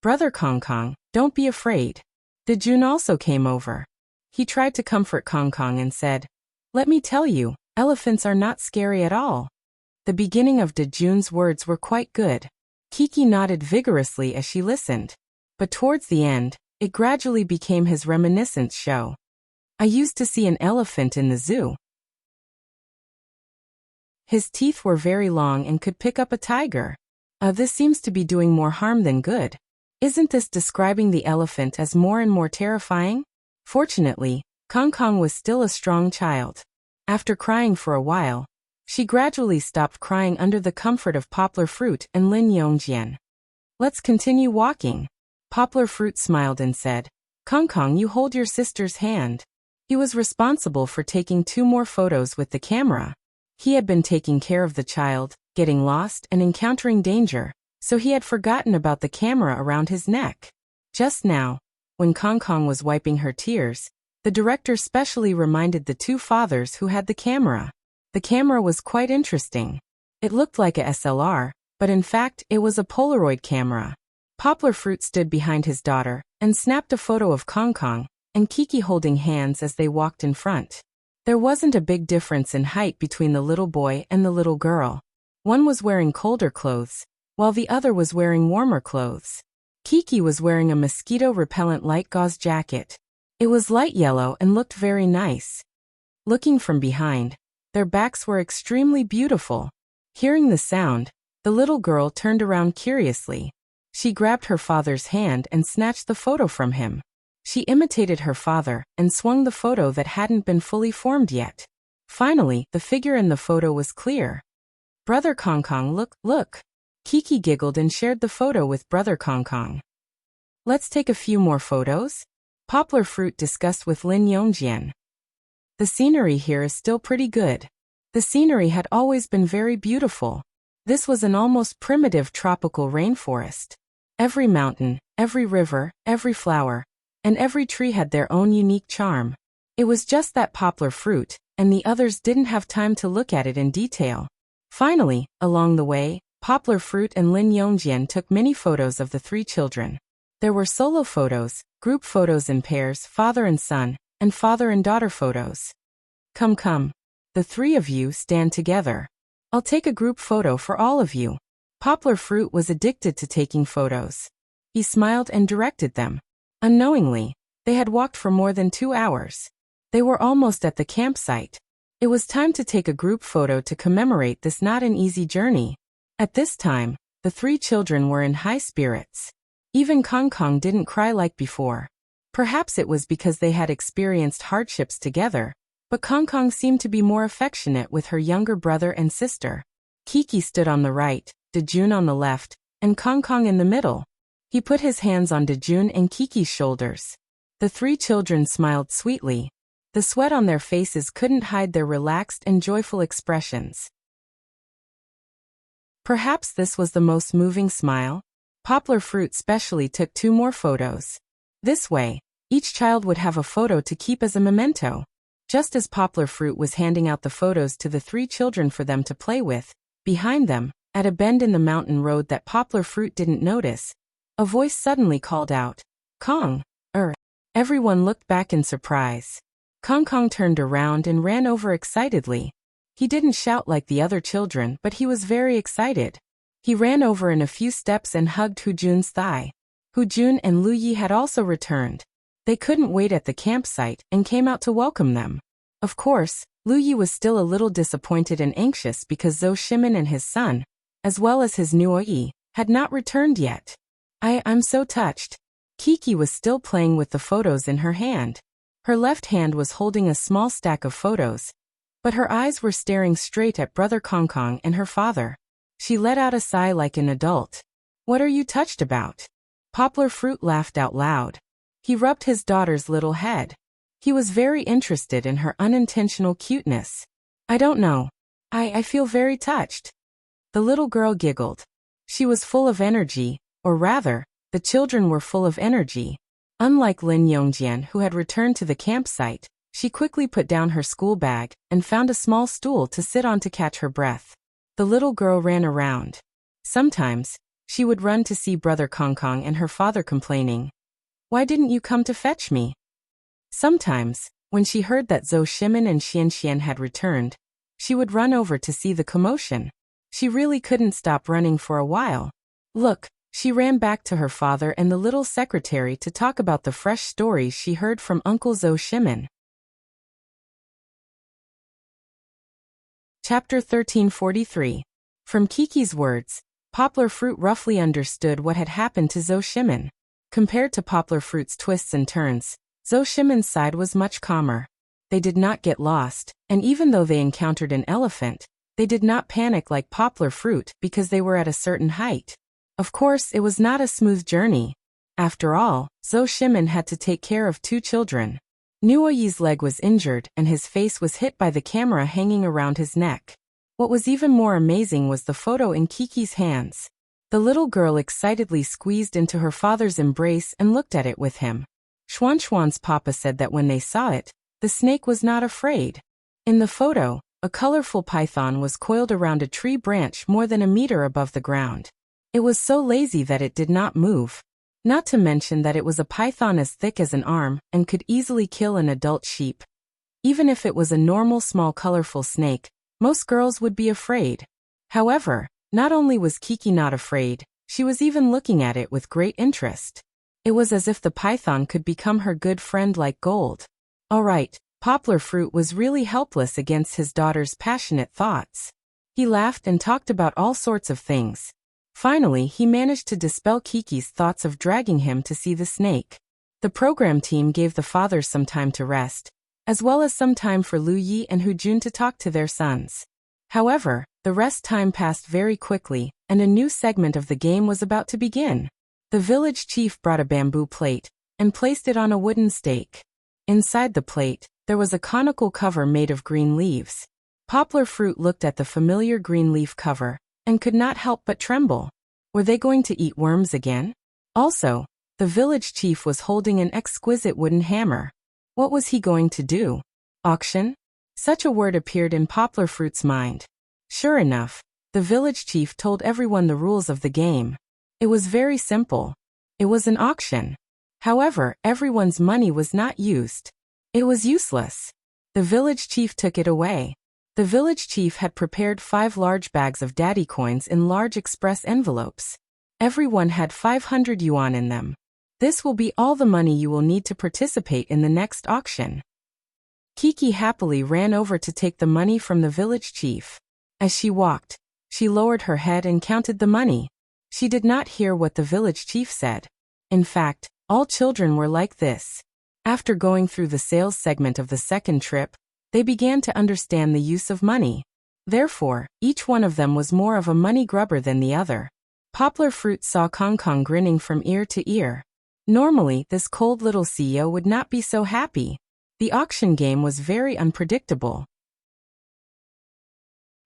Brother Kong Kong, don't be afraid. Jun also came over. He tried to comfort Kong Kong and said, "Let me tell you, elephants are not scary at all." The beginning of Jun's words were quite good. Kiki nodded vigorously as she listened. But towards the end, it gradually became his reminiscence show. I used to see an elephant in the zoo. His teeth were very long and could pick up a tiger. This seems to be doing more harm than good. Isn't this describing the elephant as more and more terrifying? Fortunately, Kong Kong was still a strong child. After crying for a while, she gradually stopped crying under the comfort of Poplar Fruit and Lin Yongjian. Let's continue walking. Poplar Fruit smiled and said, Kong Kong, you hold your sister's hand. He was responsible for taking 2 more photos with the camera. He had been taking care of the child, getting lost and encountering danger, so he had forgotten about the camera around his neck. Just now, when Kong Kong was wiping her tears, the director specially reminded the 2 fathers who had the camera. The camera was quite interesting. It looked like a SLR, but in fact it was a Polaroid camera. Poplar Fruit stood behind his daughter and snapped a photo of Kong Kong and Kiki holding hands as they walked in front. There wasn't a big difference in height between the little boy and the little girl. One was wearing colder clothes, while the other was wearing warmer clothes. Kiki was wearing a mosquito-repellent light gauze jacket. It was light yellow and looked very nice. Looking from behind, their backs were extremely beautiful. Hearing the sound, the little girl turned around curiously. She grabbed her father's hand and snatched the photo from him. She imitated her father and swung the photo that hadn't been fully formed yet. Finally, the figure in the photo was clear. Brother Kong Kong, look. Kiki giggled and shared the photo with Brother Kong Kong. Let's take a few more photos? Poplar Fruit discussed with Lin Yongjian. The scenery here is still pretty good. The scenery had always been very beautiful. This was an almost primitive tropical rainforest. Every mountain, every river, every flower, and every tree had their own unique charm. It was just that Poplar Fruit and the others didn't have time to look at it in detail. Finally, along the way, Poplar Fruit and Lin Yongjian took many photos of the 3 children. There were solo photos, group photos in pairs, father and son, and father and daughter photos. Come. The 3 of you stand together. I'll take a group photo for all of you. Poplar Fruit was addicted to taking photos. He smiled and directed them. Unknowingly, they had walked for more than 2 hours. They were almost at the campsite. It was time to take a group photo to commemorate this not an easy journey. At this time, the 3 children were in high spirits. Even Kong Kong didn't cry like before. Perhaps it was because they had experienced hardships together, but Kong Kong seemed to be more affectionate with her younger brother and sister. Kiki stood on the right, Jun on the left, and Kong Kong in the middle. He put his hands on Jun and Kiki's shoulders. The 3 children smiled sweetly. The sweat on their faces couldn't hide their relaxed and joyful expressions. Perhaps this was the most moving smile. Poplar Fruit specially took 2 more photos. This way, each child would have a photo to keep as a memento. Just as Poplar Fruit was handing out the photos to the 3 children for them to play with, behind them, at a bend in the mountain road that Poplar Fruit didn't notice, a voice suddenly called out, Kong, Everyone looked back in surprise. Kong Kong turned around and ran over excitedly. He didn't shout like the other children, but he was very excited. He ran over in a few steps and hugged Hu Jun's thigh. Hu Jun and Lu Yi had also returned. They couldn't wait at the campsite and came out to welcome them. Of course, Lu Yi was still a little disappointed and anxious because Zhou Shimin and his son, as well as his new Yi, had not returned yet. I'm so touched. Kiki was still playing with the photos in her hand. Her left hand was holding a small stack of photos, but her eyes were staring straight at Brother Kong Kong and her father. She let out a sigh like an adult. What are you touched about? Poplar Fruit laughed out loud. He rubbed his daughter's little head. He was very interested in her unintentional cuteness. I don't know. I feel very touched. The little girl giggled. She was full of energy, or rather, the children were full of energy. Unlike Lin Yongjian, who had returned to the campsite, she quickly put down her school bag and found a small stool to sit on to catch her breath. The little girl ran around. Sometimes, she would run to see Brother Kong Kong and her father complaining, "Why didn't you come to fetch me?" Sometimes, when she heard that Zhou Shimin and Xian Xian had returned, she would run over to see the commotion. She really couldn't stop running for a while. Look, she ran back to her father and the little secretary to talk about the fresh stories she heard from Uncle Zhou Shimin. Chapter 1343. From Kiki's words, Poplar Fruit roughly understood what had happened to Zhou Shimin. Compared to Poplar Fruit's twists and turns, Zhou Shimin's side was much calmer. They did not get lost, and even though they encountered an elephant, they did not panic like Poplar Fruit because they were at a certain height. Of course, it was not a smooth journey. After all, Zhou Shimin had to take care of two children. Nuoyi's leg was injured and his face was hit by the camera hanging around his neck. What was even more amazing was the photo in Kiki's hands. The little girl excitedly squeezed into her father's embrace and looked at it with him. Xuan's papa said that when they saw it, the snake was not afraid. In the photo, a colorful python was coiled around a tree branch more than a meter above the ground. It was so lazy that it did not move. Not to mention that it was a python as thick as an arm and could easily kill an adult sheep. Even if it was a normal small colorful snake, most girls would be afraid. However, not only was Kiki not afraid, she was even looking at it with great interest. It was as if the python could become her good friend like gold. All right, Poplar Fruit was really helpless against his daughter's passionate thoughts. He laughed and talked about all sorts of things. Finally, he managed to dispel Kiki's thoughts of dragging him to see the snake. The program team gave the fathers some time to rest, as well as some time for Lu Yi and Hu Jun to talk to their sons. However, the rest time passed very quickly, and a new segment of the game was about to begin. The village chief brought a bamboo plate and placed it on a wooden stake. Inside the plate, there was a conical cover made of green leaves. Poplar Fruit looked at the familiar green leaf cover and could not help but tremble. Were they going to eat worms again? Also, the village chief was holding an exquisite wooden hammer. What was he going to do? Auction? Such a word appeared in Poplar Fruit's mind. Sure enough, the village chief told everyone the rules of the game. It was very simple. It was an auction. However, everyone's money was not used. It was useless. The village chief took it away. The village chief had prepared 5 large bags of daddy coins in large express envelopes. Everyone had 500 yuan in them. This will be all the money you will need to participate in the next auction. Kiki happily ran over to take the money from the village chief. As she walked, she lowered her head and counted the money. She did not hear what the village chief said. In fact, all children were like this. After going through the sales segment of the second trip, they began to understand the use of money. Therefore, each one of them was more of a money grubber than the other. Poplar Fruit saw Kong Kong grinning from ear to ear. Normally, this cold little CEO would not be so happy. The auction game was very unpredictable.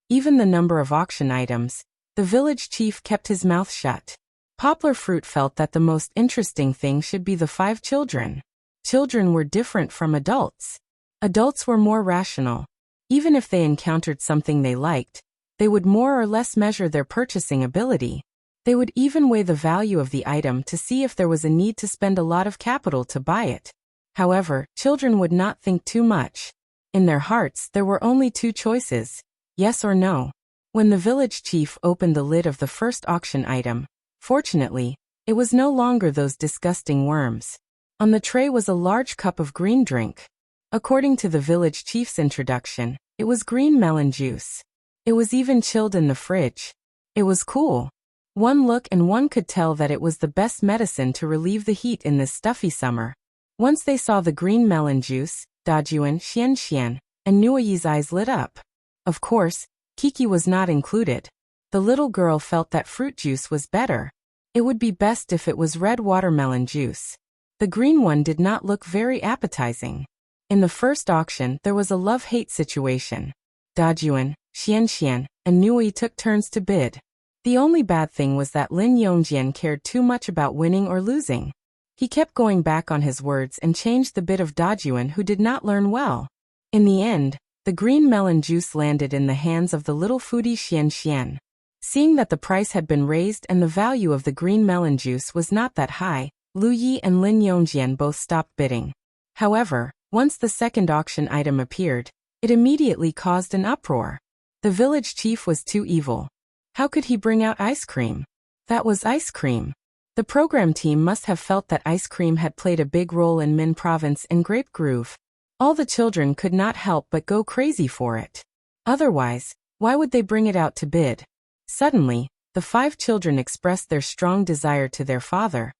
Even the number of auction items, the village chief kept his mouth shut. Poplar Fruit felt that the most interesting thing should be the 5 children. Children were different from adults. Adults were more rational. Even if they encountered something they liked, they would more or less measure their purchasing ability. They would even weigh the value of the item to see if there was a need to spend a lot of capital to buy it. However, children would not think too much. In their hearts, there were only 2 choices, yes or no. When the village chief opened the lid of the first auction item, fortunately, It was no longer those disgusting worms. On the tray was a large cup of green drink. According to the village chief's introduction, it was green melon juice. It was even chilled in the fridge. It was cool. One look and one could tell that it was the best medicine to relieve the heat in this stuffy summer. Once they saw the green melon juice, Dajuan, Xian, and Nuoyi's eyes lit up. Of course, Kiki was not included. The little girl felt that fruit juice was better. It would be best if it was red watermelon juice. The green one did not look very appetizing. In the first auction, there was a love-hate situation. Dajuan, Xian, and Nuoyi took turns to bid. The only bad thing was that Lin Yongjian cared too much about winning or losing. He kept going back on his words and changed the bid of Dajuan, who did not learn well. In the end, the green melon juice landed in the hands of the little foodie Xian. Seeing that the price had been raised and the value of the green melon juice was not that high, Lu Yi and Lin Yongjian both stopped bidding. However, once the second auction item appeared, it immediately caused an uproar. The village chief was too evil. How could he bring out ice cream? That was ice cream. The program team must have felt that ice cream had played a big role in Min Province and Grape Groove. All the children could not help but go crazy for it. Otherwise, why would they bring it out to bid? Suddenly, the 5 children expressed their strong desire to their father.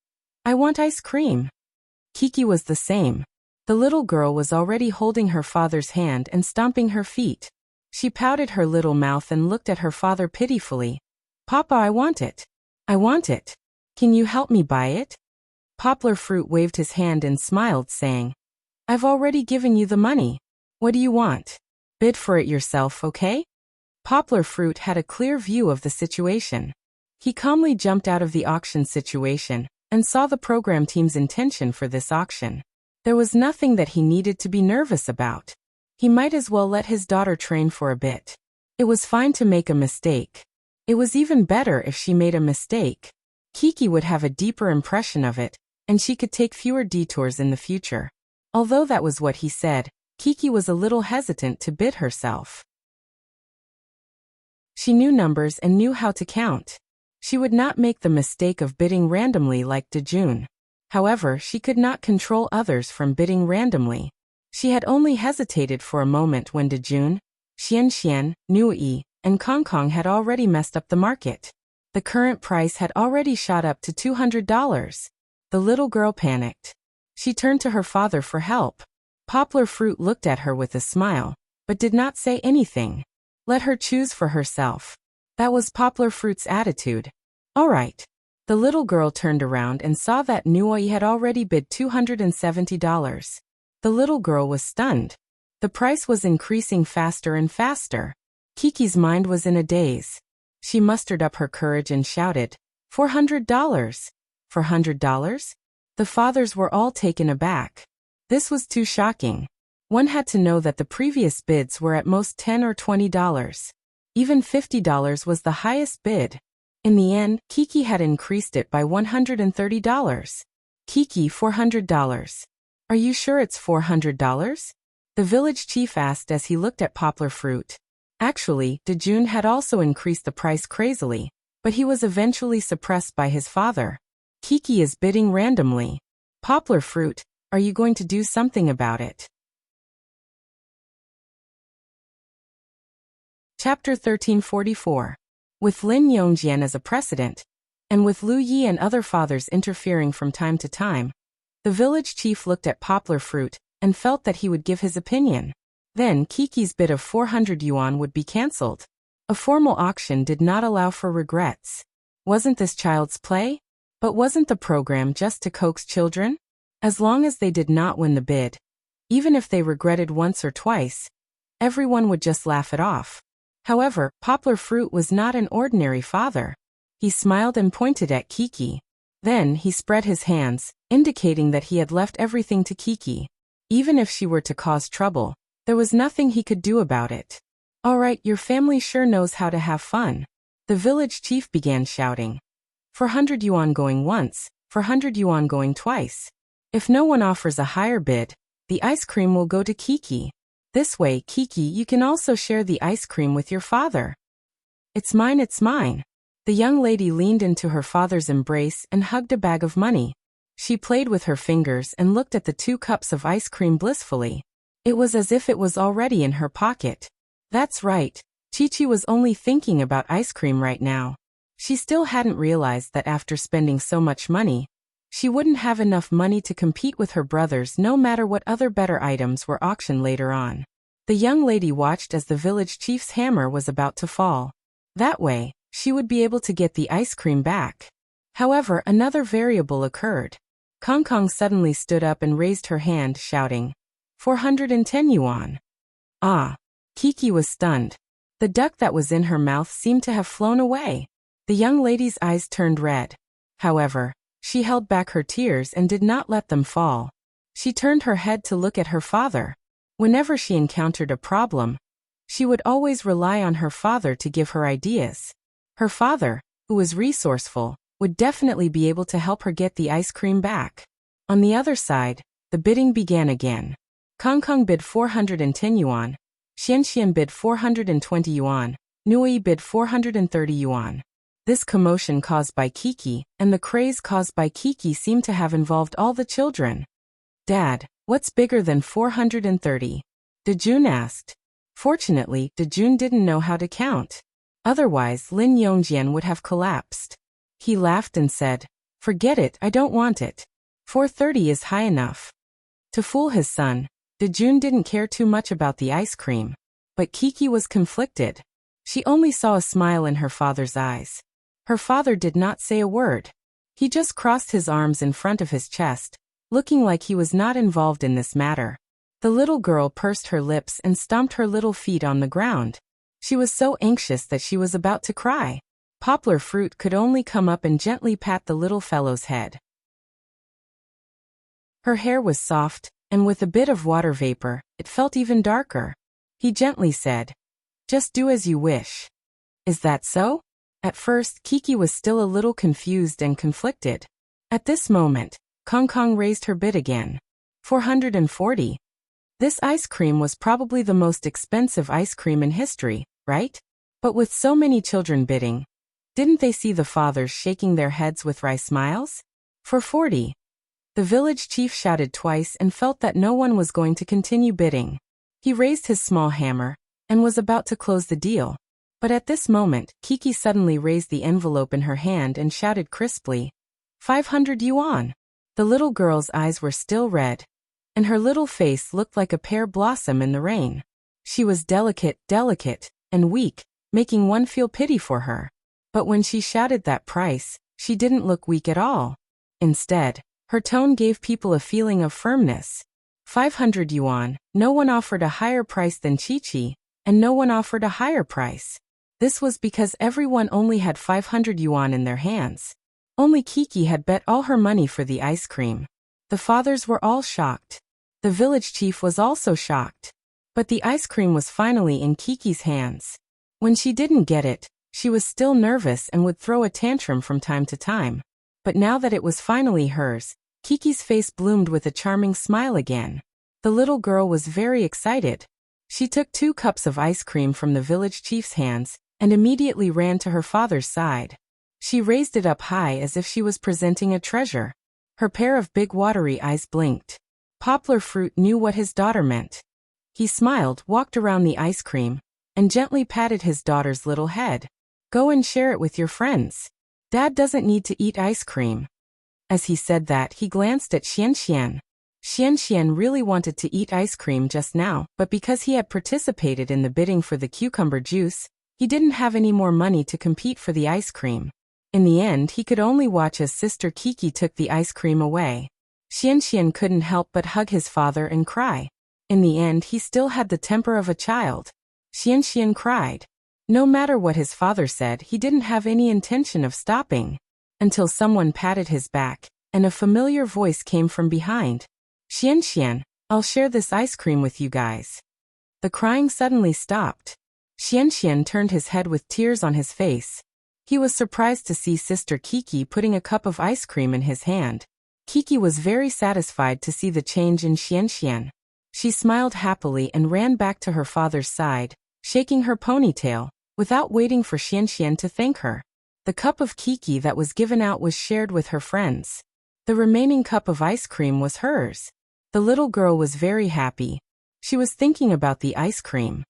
I want ice cream. Kiki was the same. The little girl was already holding her father's hand and stomping her feet. She pouted her little mouth and looked at her father pitifully. Papa, I want it. I want it. Can you help me buy it? Poplar Fruit waved his hand and smiled, saying, I've already given you the money. What do you want? Bid for it yourself, okay? Poplar Fruit had a clear view of the situation. He calmly jumped out of the auction situation and saw the program team's intention for this auction. There was nothing that he needed to be nervous about. He might as well let his daughter train for a bit. It was fine to make a mistake. It was even better if she made a mistake. Kiki would have a deeper impression of it, and she could take fewer detours in the future. Although that was what he said, Kiki was a little hesitant to bid herself. She knew numbers and knew how to count. She would not make the mistake of bidding randomly like Dejun. However, she could not control others from bidding randomly. She had only hesitated for a moment when Dejun, Xian, Nuoyi, and Kong had already messed up the market. The current price had already shot up to $200. The little girl panicked. She turned to her father for help. Poplar Fruit looked at her with a smile, but did not say anything. Let her choose for herself. That was Poplar Fruit's attitude. All right. The little girl turned around and saw that Nuoyi had already bid $270. The little girl was stunned. The price was increasing faster and faster. Kiki's mind was in a daze. She mustered up her courage and shouted, $400. $400? The fathers were all taken aback. This was too shocking. One had to know that the previous bids were at most $10 or $20. Even $50 was the highest bid. In the end, Kiki had increased it by $130. Kiki, $400. Are you sure it's $400? The village chief asked as he looked at Poplar Fruit. Actually, Dejun had also increased the price crazily, but he was eventually suppressed by his father. Kiki is bidding randomly. Poplar Fruit, are you going to do something about it? Chapter 1344. With Lin Yongjian as a precedent, and with Lu Yi and other fathers interfering from time to time, the village chief looked at Poplar Fruit and felt that he would give his opinion. Then Kiki's bid of 400 yuan would be cancelled. A formal auction did not allow for regrets. Wasn't this child's play? But wasn't the program just to coax children? As long as they did not win the bid, even if they regretted once or twice, everyone would just laugh it off. However, Poplar Fruit was not an ordinary father. He smiled and pointed at Kiki. Then he spread his hands, indicating that he had left everything to Kiki. Even if she were to cause trouble, there was nothing he could do about it. All right, your family sure knows how to have fun. The village chief began shouting. 400 yuan going once, 400 yuan going twice. If no one offers a higher bid, the ice cream will go to Kiki. This way, Kiki, you can also share the ice cream with your father. It's mine, it's mine. The young lady leaned into her father's embrace and hugged a bag of money. She played with her fingers and looked at the 2 cups of ice cream blissfully. It was as if it was already in her pocket. That's right, Chi-Chi was only thinking about ice cream right now. She still hadn't realized that after spending so much money, she wouldn't have enough money to compete with her brothers no matter what other better items were auctioned later on. The young lady watched as the village chief's hammer was about to fall. That way, she would be able to get the ice cream back. However, another variable occurred. Kong Kong suddenly stood up and raised her hand, shouting, 410 yuan. Ah! Kiki was stunned. The duck that was in her mouth seemed to have flown away. The young lady's eyes turned red. However, she held back her tears and did not let them fall. She turned her head to look at her father. Whenever she encountered a problem, she would always rely on her father to give her ideas. Her father, who was resourceful, would definitely be able to help her get the ice cream back. On the other side, the bidding began again. Kong Kong bid 410 yuan. Xian bid 420 yuan. Nui bid 430 yuan. This commotion caused by Kiki, and the craze caused by Kiki seemed to have involved all the children. Dad, what's bigger than 430? Dejun asked. Fortunately, Dejun didn't know how to count. Otherwise, Lin Yongjian would have collapsed. He laughed and said, forget it, I don't want it. 430 is high enough. To fool his son, Dejun didn't care too much about the ice cream. But Kiki was conflicted. She only saw a smile in her father's eyes. Her father did not say a word. He just crossed his arms in front of his chest, looking like he was not involved in this matter. The little girl pursed her lips and stomped her little feet on the ground. She was so anxious that she was about to cry. Poplar Fruit could only come up and gently pat the little fellow's head. Her hair was soft, and with a bit of water vapor, it felt even darker. He gently said, just do as you wish. Is that so? At first, Kiki was still a little confused and conflicted. At this moment, Kong Kong raised her bid again. 440. This ice cream was probably the most expensive ice cream in history, right? But with so many children bidding, didn't they see the fathers shaking their heads with wry smiles? For 40. The village chief shouted twice and felt that no one was going to continue bidding. He raised his small hammer and was about to close the deal. But at this moment, Kiki suddenly raised the envelope in her hand and shouted crisply, 500 yuan. The little girl's eyes were still red, and her little face looked like a pear blossom in the rain. She was delicate, and weak, making one feel pity for her. But when she shouted that price, she didn't look weak at all. Instead, her tone gave people a feeling of firmness. 500 yuan, no one offered a higher price than Chi-Chi, and no one offered a higher price. This was because everyone only had 500 yuan in their hands. Only Kiki had bet all her money for the ice cream. The fathers were all shocked. The village chief was also shocked. But the ice cream was finally in Kiki's hands. When she didn't get it, she was still nervous and would throw a tantrum from time to time. But now that it was finally hers, Kiki's face bloomed with a charming smile again. The little girl was very excited. She took 2 cups of ice cream from the village chief's hands and immediately ran to her father's side. She raised it up high as if she was presenting a treasure. Her pair of big watery eyes blinked. Poplar Fruit knew what his daughter meant. He smiled, walked around the ice cream, and gently patted his daughter's little head. Go and share it with your friends. Dad doesn't need to eat ice cream. As he said that, he glanced at Xian. Xian really wanted to eat ice cream just now, but because he had participated in the bidding for the cucumber juice, he didn't have any more money to compete for the ice cream. In the end, he could only watch as Sister Kiki took the ice cream away. Xian couldn't help but hug his father and cry. In the end, he still had the temper of a child. Xian cried. No matter what his father said, he didn't have any intention of stopping. Until someone patted his back, and a familiar voice came from behind. Xian, I'll share this ice cream with you guys. The crying suddenly stopped. Xian turned his head with tears on his face. He was surprised to see Sister Kiki putting a cup of ice cream in his hand. Kiki was very satisfied to see the change in Xian. She smiled happily and ran back to her father's side, shaking her ponytail, without waiting for Xian to thank her. The cup of Kiki that was given out was shared with her friends. The remaining cup of ice cream was hers. The little girl was very happy. She was thinking about the ice cream.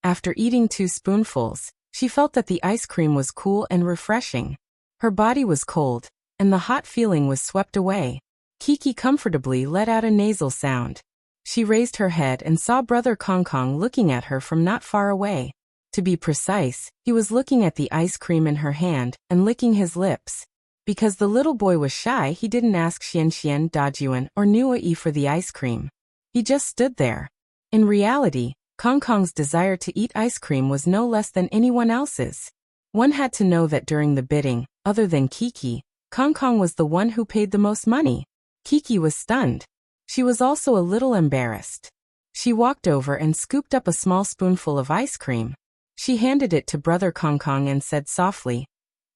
After eating 2 spoonfuls, she felt that the ice cream was cool and refreshing. Her body was cold, and the hot feeling was swept away. Kiki comfortably let out a nasal sound. She raised her head and saw Brother Kong Kong looking at her from not far away. To be precise, he was looking at the ice cream in her hand and licking his lips. Because the little boy was shy, he didn't ask Xian Xian, Dajuan, or Nuai for the ice cream. He just stood there. In reality, Kong Kong's desire to eat ice cream was no less than anyone else's. One had to know that during the bidding, other than Kiki, Kong Kong was the one who paid the most money. Kiki was stunned. She was also a little embarrassed. She walked over and scooped up a small spoonful of ice cream. She handed it to Brother Kong Kong and said softly,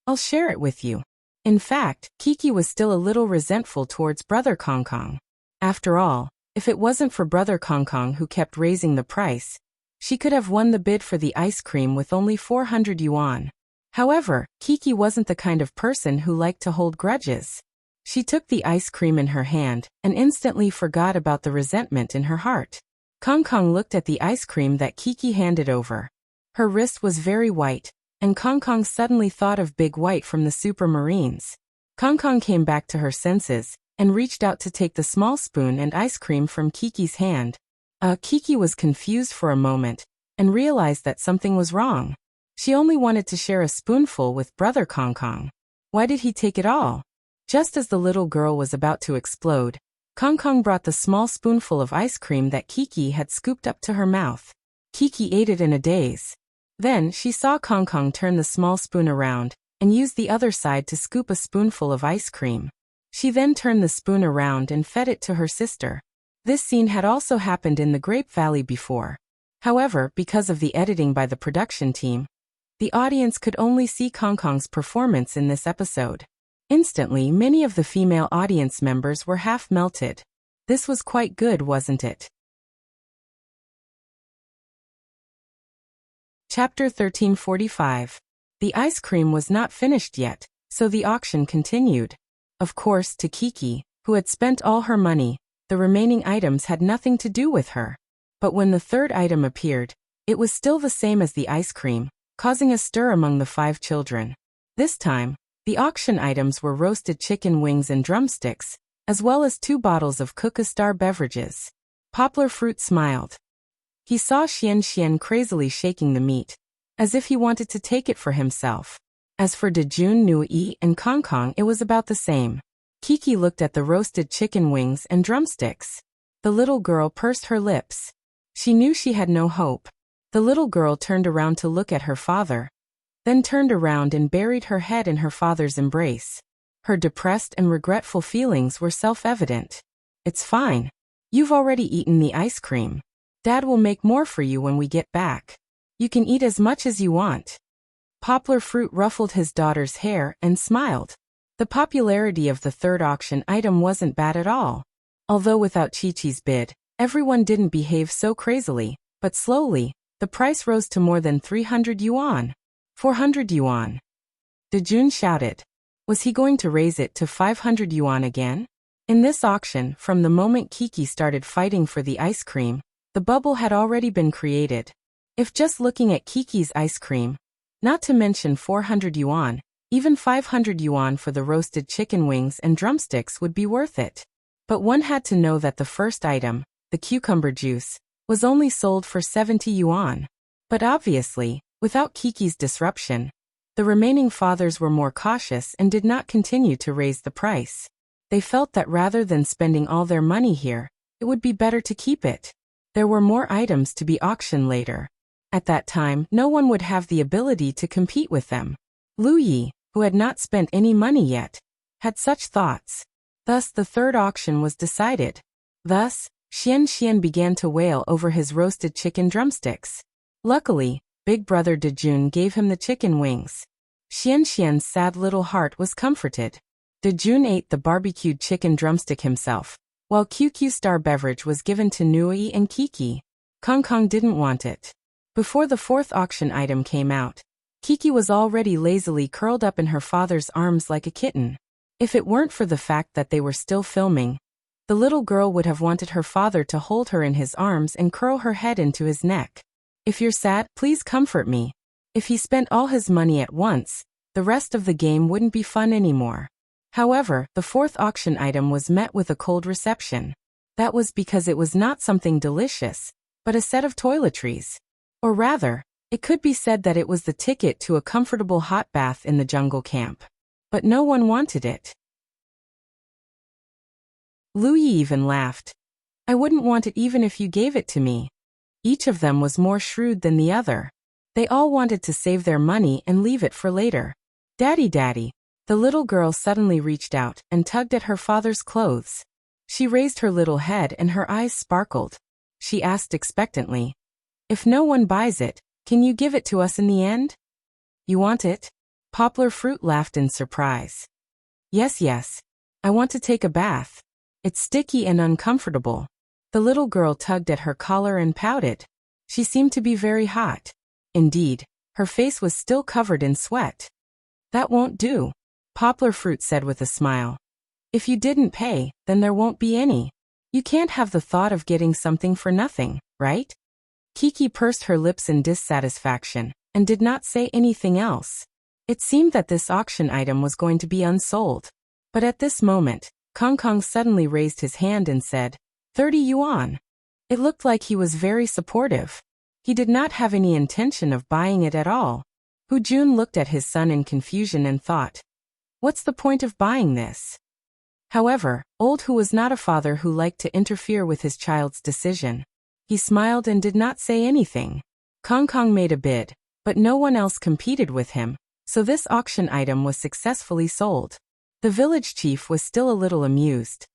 "I'll share it with you." In fact, Kiki was still a little resentful towards Brother Kong Kong. After all, if it wasn't for Brother Kong Kong who kept raising the price, she could have won the bid for the ice cream with only 400 yuan. However, Kiki wasn't the kind of person who liked to hold grudges. She took the ice cream in her hand and instantly forgot about the resentment in her heart. Kong Kong looked at the ice cream that Kiki handed over. Her wrist was very white, and Kong Kong suddenly thought of Big White from the Supermarines. Kong Kong came back to her senses and reached out to take the small spoon and ice cream from Kiki's hand. Kiki was confused for a moment and realized that something was wrong. She only wanted to share a spoonful with Brother Kong Kong. Why did he take it all? Just as the little girl was about to explode, Kong Kong brought the small spoonful of ice cream that Kiki had scooped up to her mouth. Kiki ate it in a daze. Then she saw Kong Kong turn the small spoon around and use the other side to scoop a spoonful of ice cream. She then turned the spoon around and fed it to her sister. This scene had also happened in the Grape Valley before. However, because of the editing by the production team, the audience could only see Kong Kong's performance in this episode. Instantly, many of the female audience members were half melted. This was quite good, wasn't it? Chapter 1345. The ice cream was not finished yet, so the auction continued. Of course, to Kiki, who had spent all her money, the remaining items had nothing to do with her. But when the third item appeared, it was still the same as the ice cream, causing a stir among the 5 children. This time, the auction items were roasted chicken wings and drumsticks, as well as 2 bottles of Coca-Star beverages. Poplar Fruit smiled. He saw Xian Xian crazily shaking the meat, as if he wanted to take it for himself. As for Dejun, Nui, and Kong Kong, it was about the same. Kiki looked at the roasted chicken wings and drumsticks. The little girl pursed her lips. She knew she had no hope. The little girl turned around to look at her father, then turned around and buried her head in her father's embrace. Her depressed and regretful feelings were self-evident. "It's fine. You've already eaten the ice cream. Dad will make more for you when we get back. You can eat as much as you want." Poplar Fruit ruffled his daughter's hair and smiled. The popularity of the third auction item wasn't bad at all. Although without Chi-Chi's bid, everyone didn't behave so crazily, but slowly, the price rose to more than 300 yuan. 400 yuan. Dejun shouted. Was he going to raise it to 500 yuan again? In this auction, from the moment Kiki started fighting for the ice cream, the bubble had already been created. If just looking at Kiki's ice cream, not to mention 400 yuan, even 500 yuan for the roasted chicken wings and drumsticks would be worth it. But one had to know that the first item, the cucumber juice, was only sold for 70 yuan. But obviously, without Kiki's disruption, the remaining fathers were more cautious and did not continue to raise the price. They felt that rather than spending all their money here, it would be better to keep it. There were more items to be auctioned later. At that time, no one would have the ability to compete with them. Lu Yi, who had not spent any money yet, had such thoughts. Thus the third auction was decided. Thus, Xian Xian began to wail over his roasted chicken drumsticks. Luckily, Big Brother Dejun gave him the chicken wings. Xian Xian's sad little heart was comforted. Dejun ate the barbecued chicken drumstick himself, while QQ Star beverage was given to Nui and Kiki. Kong Kong didn't want it. Before the fourth auction item came out, Kiki was already lazily curled up in her father's arms like a kitten. If it weren't for the fact that they were still filming, the little girl would have wanted her father to hold her in his arms and curl her head into his neck. If you're sad, please comfort me. If he spent all his money at once, the rest of the game wouldn't be fun anymore. However, the fourth auction item was met with a cold reception. That was because it was not something delicious, but a set of toiletries. Or rather, it could be said that it was the ticket to a comfortable hot bath in the jungle camp. But no one wanted it. Louis even laughed. I wouldn't want it even if you gave it to me. Each of them was more shrewd than the other. They all wanted to save their money and leave it for later. Daddy, Daddy. The little girl suddenly reached out and tugged at her father's clothes. She raised her little head and her eyes sparkled. She asked expectantly, if no one buys it, can you give it to us in the end? You want it? Poplar Fruit laughed in surprise. Yes, yes. I want to take a bath. It's sticky and uncomfortable. The little girl tugged at her collar and pouted. She seemed to be very hot. Indeed, her face was still covered in sweat. That won't do, Poplar Fruit said with a smile. If you didn't pay, then there won't be any. You can't have the thought of getting something for nothing, right? Kiki pursed her lips in dissatisfaction and did not say anything else. It seemed that this auction item was going to be unsold. But at this moment, Kong Kong suddenly raised his hand and said, 30 yuan. It looked like he was very supportive. He did not have any intention of buying it at all. Hu Jun looked at his son in confusion and thought, what's the point of buying this? However, old Hu was not a father who liked to interfere with his child's decision. He smiled and did not say anything. Kong Kong made a bid, but no one else competed with him, so this auction item was successfully sold. The village chief was still a little amused.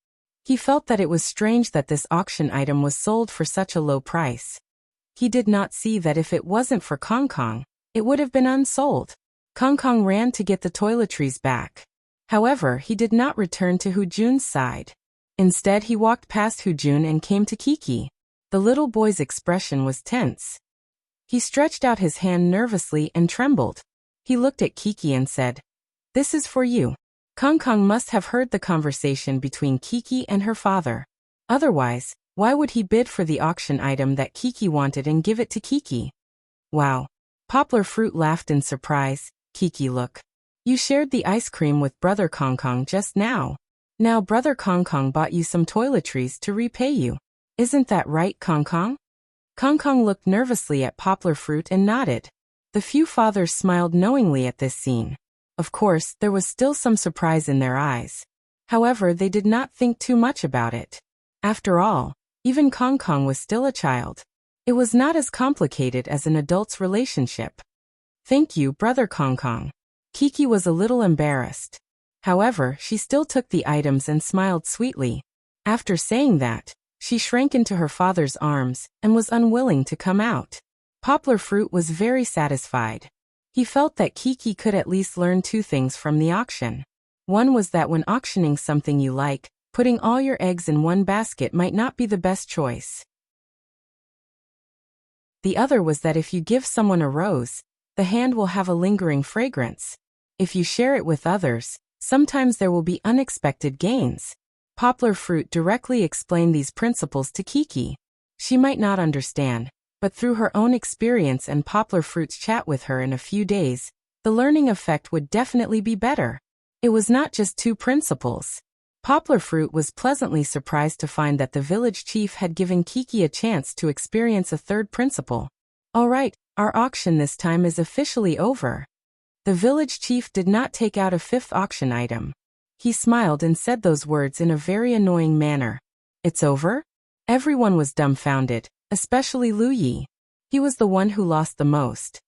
He felt that it was strange that this auction item was sold for such a low price. He did not see that if it wasn't for Kong Kong, it would have been unsold. Kong Kong ran to get the toiletries back. However, he did not return to Hu Jun's side. Instead, he walked past Hu Jun and came to Kiki. The little boy's expression was tense. He stretched out his hand nervously and trembled. He looked at Kiki and said, this is for you. Kong Kong must have heard the conversation between Kiki and her father. Otherwise, why would he bid for the auction item that Kiki wanted and give it to Kiki? Wow. Poplar Fruit laughed in surprise. Kiki, look. You shared the ice cream with Brother Kong Kong just now. Now Brother Kong Kong bought you some toiletries to repay you. Isn't that right, Kong Kong? Kong Kong looked nervously at Poplar Fruit and nodded. The few fathers smiled knowingly at this scene. Of course, there was still some surprise in their eyes. However, they did not think too much about it. After all, even Kong Kong was still a child. It was not as complicated as an adult's relationship. Thank you, Brother Kong Kong. Kiki was a little embarrassed. However, she still took the items and smiled sweetly. After saying that, she shrank into her father's arms and was unwilling to come out. Poplar Fruit was very satisfied. He felt that Kiki could at least learn two things from the auction. One was that when auctioning something you like, putting all your eggs in one basket might not be the best choice. The other was that if you give someone a rose, the hand will have a lingering fragrance. If you share it with others, sometimes there will be unexpected gains. Poplar Fruit directly explained these principles to Kiki. She might not understand, but through her own experience and Poplar Fruit's chat with her in a few days, the learning effect would definitely be better. It was not just two principles. Poplar Fruit was pleasantly surprised to find that the village chief had given Kiki a chance to experience a third principle. All right, our auction this time is officially over. The village chief did not take out a fifth auction item. He smiled and said those words in a very annoying manner. It's over? Everyone was dumbfounded, especially Lu Yi. He was the one who lost the most.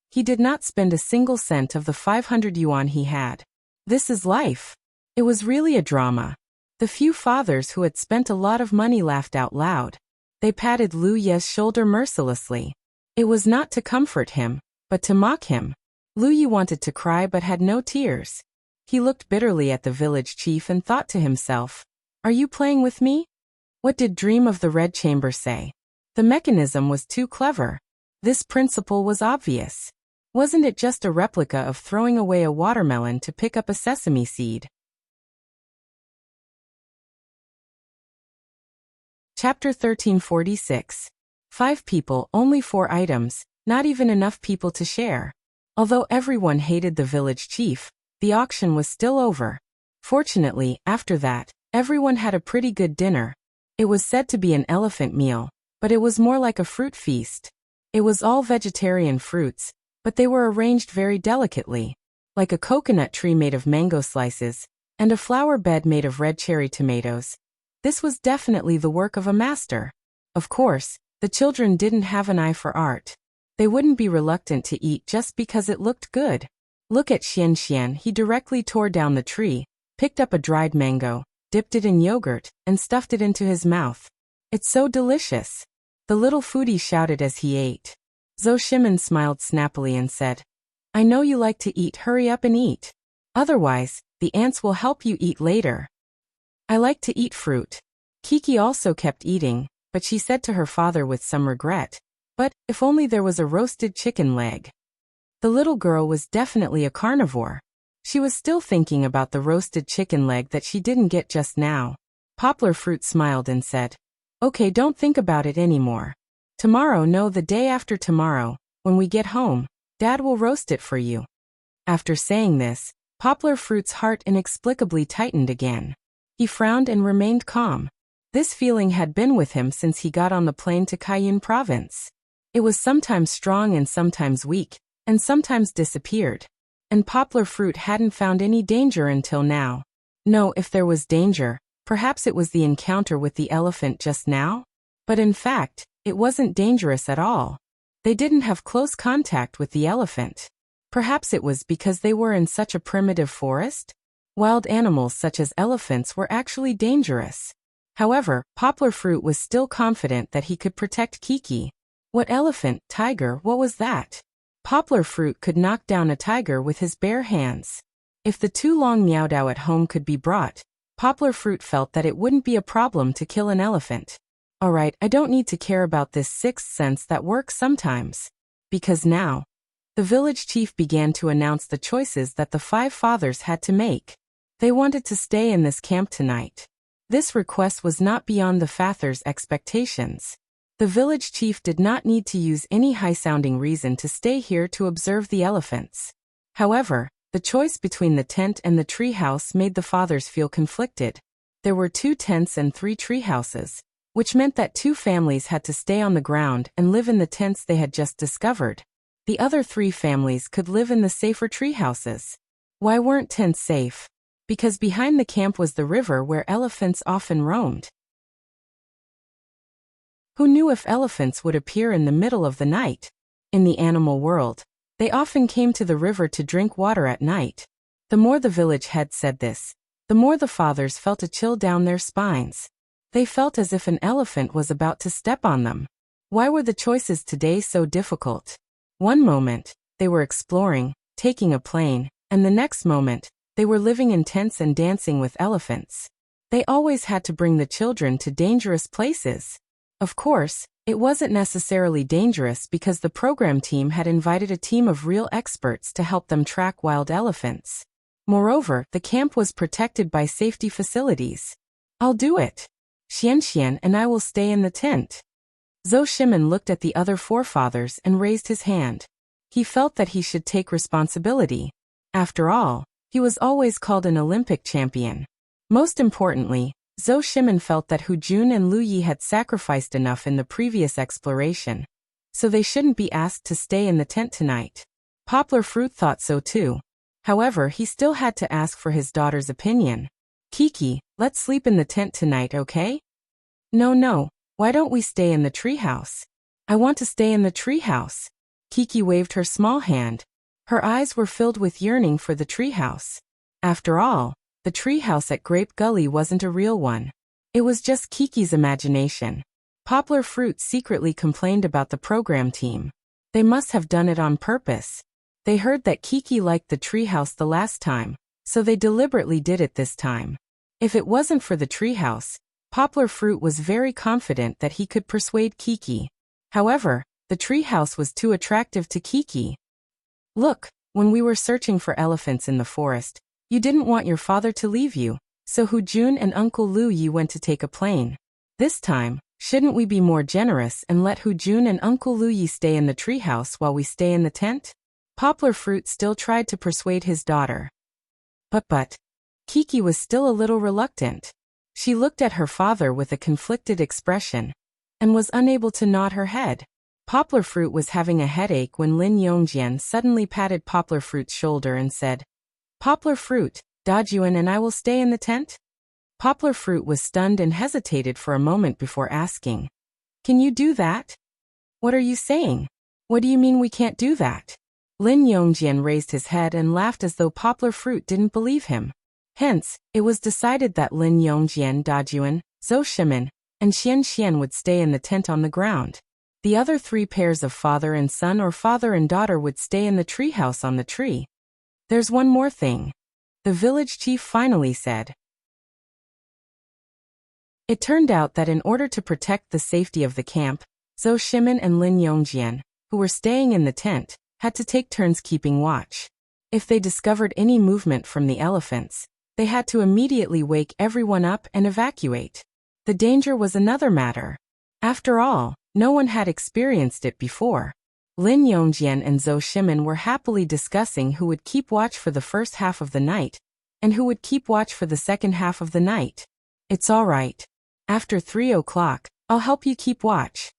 He did not spend a single cent of the 500 yuan he had. This is life. It was really a drama. The few fathers who had spent a lot of money laughed out loud. They patted Lu Yi's shoulder mercilessly. It was not to comfort him, but to mock him. Lu Yi wanted to cry but had no tears. He looked bitterly at the village chief and thought to himself, are you playing with me? What did Dream of the Red Chamber say? The mechanism was too clever. This principle was obvious. Wasn't it just a replica of throwing away a watermelon to pick up a sesame seed? Chapter 1346. 5 people, only 4 items, not even enough people to share. Although everyone hated the village chief, the auction was still over. Fortunately, after that, everyone had a pretty good dinner. It was said to be an elephant meal, but it was more like a fruit feast. It was all vegetarian fruits, but they were arranged very delicately, like a coconut tree made of mango slices, and a flower bed made of red cherry tomatoes. This was definitely the work of a master. Of course, the children didn't have an eye for art. They wouldn't be reluctant to eat just because it looked good. Look at Xian Xian. He directly tore down the tree, picked up a dried mango, dipped it in yogurt, and stuffed it into his mouth. It's so delicious. The little foodie shouted as he ate. Zhou Shimin smiled snappily and said, I know you like to eat, hurry up and eat. Otherwise, the ants will help you eat later. I like to eat fruit. Kiki also kept eating, but she said to her father with some regret, but if only there was a roasted chicken leg. The little girl was definitely a carnivore. She was still thinking about the roasted chicken leg that she didn't get just now. Poplar Fruit smiled and said, Okay, don't think about it anymore. Tomorrow, no, the day after tomorrow, when we get home, Dad will roast it for you. After saying this, Poplar Fruit's heart inexplicably tightened again. He frowned and remained calm. This feeling had been with him since he got on the plane to Cayenne province. It was sometimes strong and sometimes weak, and sometimes disappeared. And Poplar Fruit hadn't found any danger until now. No, if there was danger, perhaps it was the encounter with the elephant just now? But in fact, it wasn't dangerous at all. They didn't have close contact with the elephant. Perhaps it was because they were in such a primitive forest? Wild animals such as elephants were actually dangerous. However, Poplar Fruit was still confident that he could protect Kiki. What elephant, tiger, what was that? Poplar Fruit could knock down a tiger with his bare hands. If the too long Meow Dao at home could be brought, Poplar Fruit felt that it wouldn't be a problem to kill an elephant. Alright, I don't need to care about this sixth sense that works sometimes. Because now, the village chief began to announce the choices that the 5 fathers had to make. They wanted to stay in this camp tonight. This request was not beyond the fathers' expectations. The village chief did not need to use any high-sounding reason to stay here to observe the elephants. However, the choice between the tent and the treehouse made the fathers feel conflicted. There were 2 tents and 3 treehouses, which meant that 2 families had to stay on the ground and live in the tents they had just discovered. The other 3 families could live in the safer treehouses. Why weren't tents safe? Because behind the camp was the river where elephants often roamed. Who knew if elephants would appear in the middle of the night? In the animal world, they often came to the river to drink water at night. The more the village head said this, the more the fathers felt a chill down their spines. They felt as if an elephant was about to step on them. Why were the choices today so difficult? One moment, they were exploring, taking a plane, and the next moment, they were living in tents and dancing with elephants. They always had to bring the children to dangerous places. Of course, it wasn't necessarily dangerous because the program team had invited a team of real experts to help them track wild elephants. Moreover, the camp was protected by safety facilities. I'll do it. Xian Xian and I will stay in the tent. Zhou Shimin looked at the other forefathers and raised his hand. He felt that he should take responsibility. After all, he was always called an Olympic champion. Most importantly, Zhou Shimin felt that Hu Jun and Lu Yi had sacrificed enough in the previous exploration, so they shouldn't be asked to stay in the tent tonight. Poplar Fruit thought so too. However, he still had to ask for his daughter's opinion. Kiki, let's sleep in the tent tonight, okay? No, why don't we stay in the treehouse? I want to stay in the treehouse. Kiki waved her small hand. Her eyes were filled with yearning for the treehouse. After all, the treehouse at Grape Gully wasn't a real one. It was just Kiki's imagination. Poplar Fruit secretly complained about the program team. They must have done it on purpose. They heard that Kiki liked the treehouse the last time, so they deliberately did it this time. If it wasn't for the treehouse, Poplar Fruit was very confident that he could persuade Kiki. However, the treehouse was too attractive to Kiki. Look, when we were searching for elephants in the forest, you didn't want your father to leave you, so Hu Jun and Uncle Lu Yi went to take a plane. This time, shouldn't we be more generous and let Hu Jun and Uncle Lu Yi stay in the treehouse while we stay in the tent? Poplar Fruit still tried to persuade his daughter. But, Kiki was still a little reluctant. She looked at her father with a conflicted expression, and was unable to nod her head. Poplar Fruit was having a headache when Lin Yongjian suddenly patted Poplar Fruit's shoulder and said, "Poplar Fruit, Dajuan and I will stay in the tent?" Poplar Fruit was stunned and hesitated for a moment before asking, "Can you do that?" "What are you saying? What do you mean we can't do that?" Lin Yongjian raised his head and laughed as though Poplar Fruit didn't believe him. Hence, it was decided that Lin Yongjian, Dajuan, Zhou Shimin, and Xian Xian would stay in the tent on the ground. The other 3 pairs of father and son or father and daughter would stay in the treehouse on the tree. "There's one more thing," the village chief finally said. It turned out that in order to protect the safety of the camp, Zhou Shimin and Lin Yongjian, who were staying in the tent, had to take turns keeping watch. If they discovered any movement from the elephants, they had to immediately wake everyone up and evacuate. The danger was another matter. After all, no one had experienced it before. Lin Yongjian and Zhou Shimin were happily discussing who would keep watch for the first half of the night, and who would keep watch for the second half of the night. "It's all right. After 3 o'clock, I'll help you keep watch,"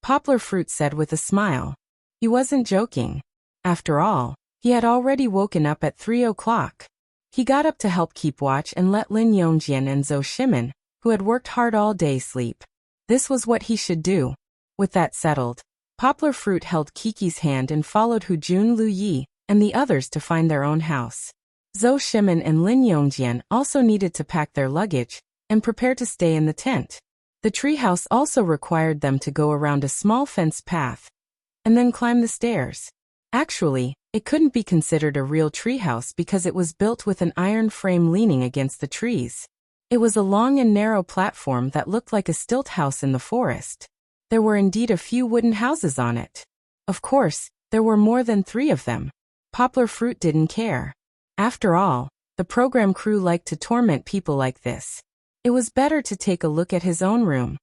Poplar Fruit said with a smile. He wasn't joking. After all, he had already woken up at 3 o'clock. He got up to help keep watch and let Lin Yongjian and Zhou Shimin, who had worked hard all day, sleep. This was what he should do. With that settled, Poplar Fruit held Kiki's hand and followed Hu Jun, Lu Yi, and the others to find their own house. Zhou Shimin and Lin Yongjian also needed to pack their luggage and prepare to stay in the tent. The treehouse also required them to go around a small fenced path and then climb the stairs. Actually, it couldn't be considered a real treehouse because it was built with an iron frame leaning against the trees. It was a long and narrow platform that looked like a stilt house in the forest. There were indeed a few wooden houses on it. Of course, there were more than 3 of them. Poplar Fruit didn't care. After all, the program crew liked to torment people like this. It was better to take a look at his own room.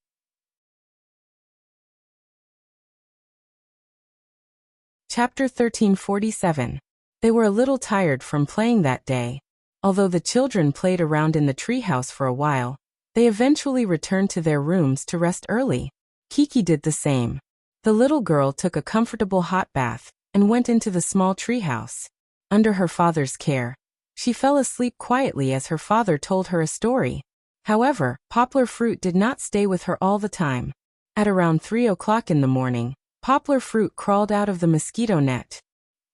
Chapter 1347. They were a little tired from playing that day. Although the children played around in the treehouse for a while, they eventually returned to their rooms to rest early. Kiki did the same. The little girl took a comfortable hot bath and went into the small treehouse. Under her father's care, she fell asleep quietly as her father told her a story. However, Poplar Fruit did not stay with her all the time. At around 3 o'clock in the morning, Poplar Fruit crawled out of the mosquito net.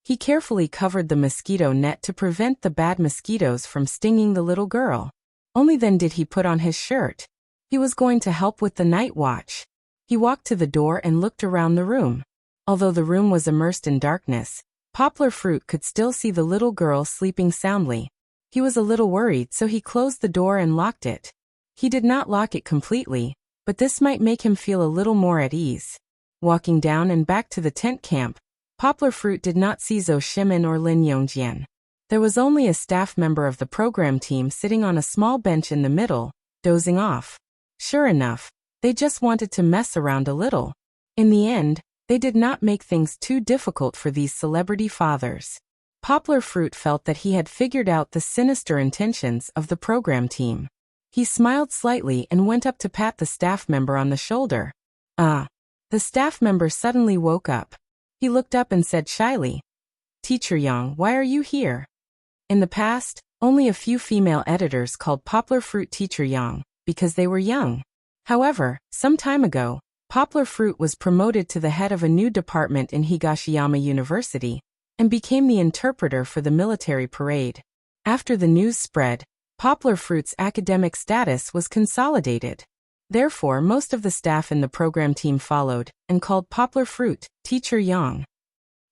He carefully covered the mosquito net to prevent the bad mosquitoes from stinging the little girl. Only then did he put on his shirt. He was going to help with the night watch. He walked to the door and looked around the room. Although the room was immersed in darkness, Poplar Fruit could still see the little girl sleeping soundly. He was a little worried, so he closed the door and locked it. He did not lock it completely, but this might make him feel a little more at ease. Walking down and back to the tent camp, Poplar Fruit did not see Zhou Shimin or Lin Yongjian. There was only a staff member of the program team sitting on a small bench in the middle, dozing off. Sure enough, they just wanted to mess around a little. In the end, they did not make things too difficult for these celebrity fathers. Poplar Fruit felt that he had figured out the sinister intentions of the program team. He smiled slightly and went up to pat the staff member on the shoulder. "Ah." The staff member suddenly woke up. He looked up and said shyly, "Teacher Yang, why are you here?" In the past, only a few female editors called Poplar Fruit Teacher Yang, because they were young. However, some time ago, Poplar Fruit was promoted to the head of a new department in Higashiyama University, and became the interpreter for the military parade. After the news spread, Poplar Fruit's academic status was consolidated. Therefore, most of the staff in the program team followed, and called Poplar Fruit Teacher Yang.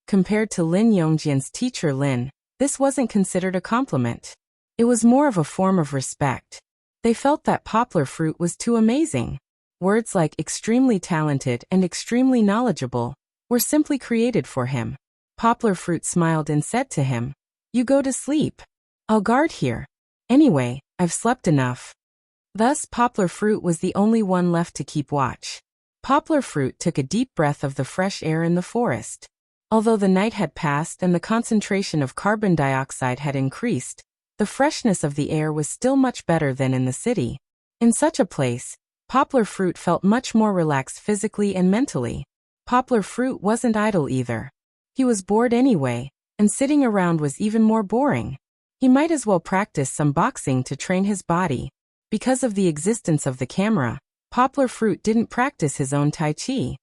Compared to Lin Yongjian's Teacher Lin, this wasn't considered a compliment. It was more of a form of respect. They felt that Poplar Fruit was too amazing. Words like extremely talented and extremely knowledgeable were simply created for him. Poplar Fruit smiled and said to him, "You go to sleep. I'll guard here. Anyway, I've slept enough." Thus Poplar Fruit was the only one left to keep watch. Poplar Fruit took a deep breath of the fresh air in the forest. Although the night had passed and the concentration of carbon dioxide had increased, the freshness of the air was still much better than in the city. In such a place, Poplar Fruit felt much more relaxed physically and mentally. Poplar Fruit wasn't idle either. He was bored anyway, and sitting around was even more boring. He might as well practice some boxing to train his body. Because of the existence of the camera, Poplar Fruit didn't practice his own Tai Chi.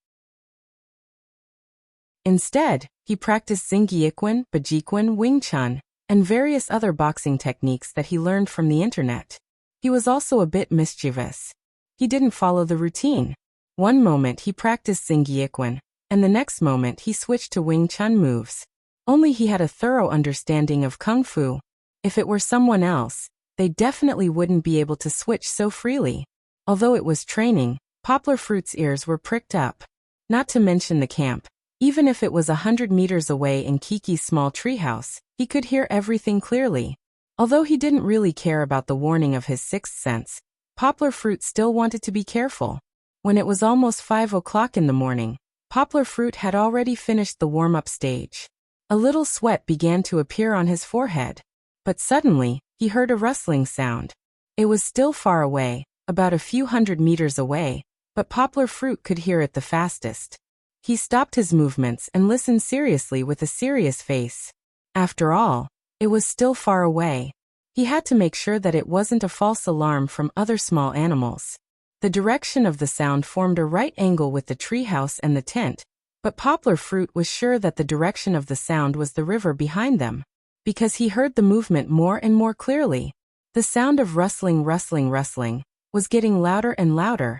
Instead, he practiced Xingyiquan, Bajiquan, Wing Chun, and various other boxing techniques that he learned from the internet. He was also a bit mischievous. He didn't follow the routine. One moment he practiced Xingyiquan, and the next moment he switched to Wing Chun moves. Only he had a thorough understanding of Kung Fu. If it were someone else, they definitely wouldn't be able to switch so freely. Although it was training, Poplar Fruit's ears were pricked up. Not to mention the camp. Even if it was 100 meters away in Kiki's small treehouse, he could hear everything clearly. Although he didn't really care about the warning of his sixth sense, Poplar Fruit still wanted to be careful. When it was almost 5 o'clock in the morning, Poplar Fruit had already finished the warm-up stage. A little sweat began to appear on his forehead. But suddenly, he heard a rustling sound. It was still far away, about a few hundred meters away, but Poplar Fruit could hear it the fastest. He stopped his movements and listened seriously with a serious face. After all, it was still far away. He had to make sure that it wasn't a false alarm from other small animals. The direction of the sound formed a right angle with the treehouse and the tent, but Poplar Fruit was sure that the direction of the sound was the river behind them, because he heard the movement more and more clearly. The sound of rustling was getting louder and louder,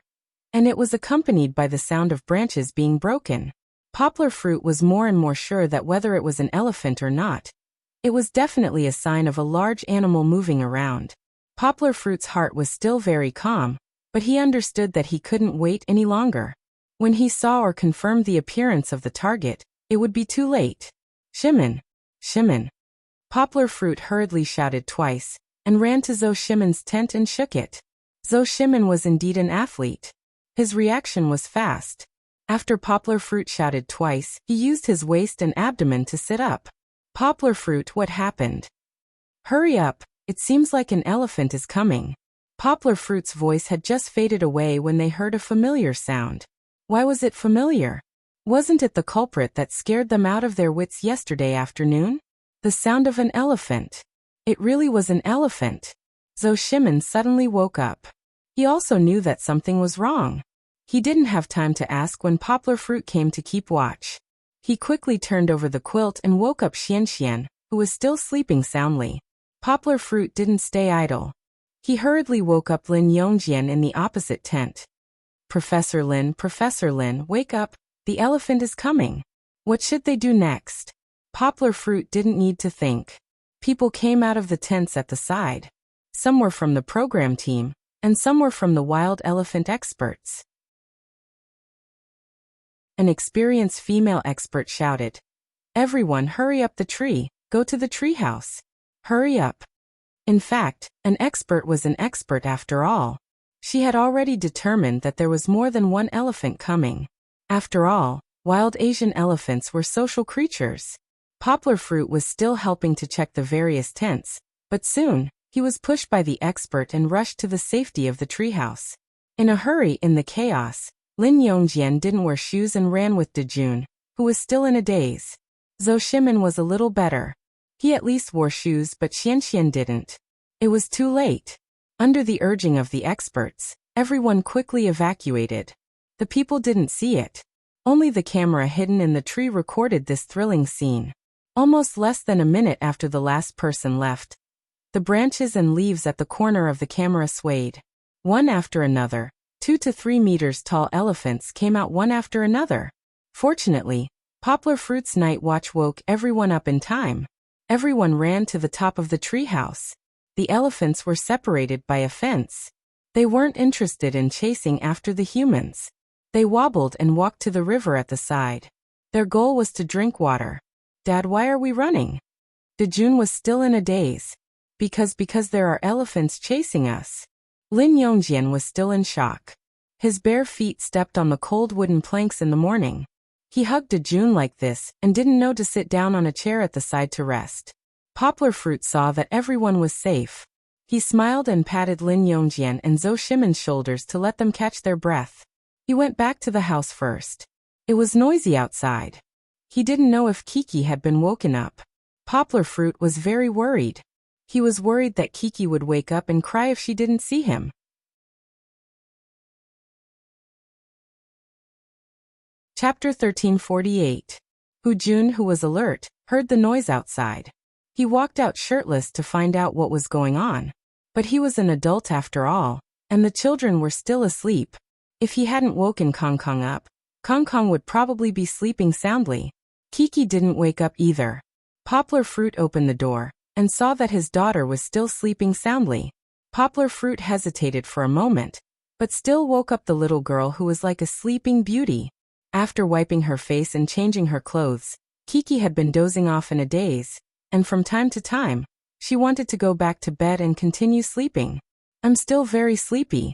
and it was accompanied by the sound of branches being broken. Poplar Fruit was more and more sure that whether it was an elephant or not, it was definitely a sign of a large animal moving around. Poplar Fruit's heart was still very calm, but he understood that he couldn't wait any longer. When he saw or confirmed the appearance of the target, it would be too late. "Shimin! Shimin!" Poplar Fruit hurriedly shouted twice, and ran to Zhou Shimin's tent and shook it. Zhou Shimin was indeed an athlete. His reaction was fast. After Poplar Fruit shouted twice, he used his waist and abdomen to sit up. "Poplar Fruit, what happened?" "Hurry up, it seems like an elephant is coming." Poplar Fruit's voice had just faded away when they heard a familiar sound. Why was it familiar? Wasn't it the culprit that scared them out of their wits yesterday afternoon? The sound of an elephant. It really was an elephant. Zhou Shimin suddenly woke up. He also knew that something was wrong. He didn't have time to ask when Poplar Fruit came to keep watch. He quickly turned over the quilt and woke up Xian, who was still sleeping soundly. Poplar Fruit didn't stay idle. He hurriedly woke up Lin Yongjian in the opposite tent. Professor Lin, wake up, the elephant is coming." What should they do next? Poplar Fruit didn't need to think. People came out of the tents at the side. Some were from the program team, and some were from the wild elephant experts. An experienced female expert shouted, "Everyone hurry up the tree, go to the treehouse. Hurry up." In fact, an expert was an expert after all. She had already determined that there was more than one elephant coming. After all, wild Asian elephants were social creatures. Poplar Fruit was still helping to check the various tents, but soon, he was pushed by the expert and rushed to the safety of the treehouse. In a hurry in the chaos, Lin Yongjian didn't wear shoes and ran with Dejun, who was still in a daze. Zhou Shimin was a little better. He at least wore shoes, but Xian didn't. It was too late. Under the urging of the experts, everyone quickly evacuated. The people didn't see it. Only the camera hidden in the tree recorded this thrilling scene. Almost less than a minute after the last person left, the branches and leaves at the corner of the camera swayed. One after another, 2 to 3 meters tall elephants came out one after another. Fortunately, Poplar Fruit's night watch woke everyone up in time. Everyone ran to the top of the treehouse. The elephants were separated by a fence. They weren't interested in chasing after the humans. They wobbled and walked to the river at the side. Their goal was to drink water. Dad, why are we running? Dejun was still in a daze. Because there are elephants chasing us. Lin Yongjian was still in shock. His bare feet stepped on the cold wooden planks in the morning. He hugged Dejun like this and didn't know to sit down on a chair at the side to rest. Poplar Fruit saw that everyone was safe. He smiled and patted Lin Yongjian and Zhou Shimon's shoulders to let them catch their breath. He went back to the house first. It was noisy outside. He didn't know if Kiki had been woken up. Poplar Fruit was very worried. He was worried that Kiki would wake up and cry if she didn't see him. Chapter 1348. Hu Jun, who was alert, heard the noise outside. He walked out shirtless to find out what was going on. But he was an adult after all, and the children were still asleep. If he hadn't woken Kong Kong up, Kong Kong would probably be sleeping soundly. Kiki didn't wake up either. Poplar Fruit opened the door and saw that his daughter was still sleeping soundly. Poplar Fruit hesitated for a moment, but still woke up the little girl who was like a sleeping beauty. After wiping her face and changing her clothes, Kiki had been dozing off in a daze, and from time to time, she wanted to go back to bed and continue sleeping. I'm still very sleepy.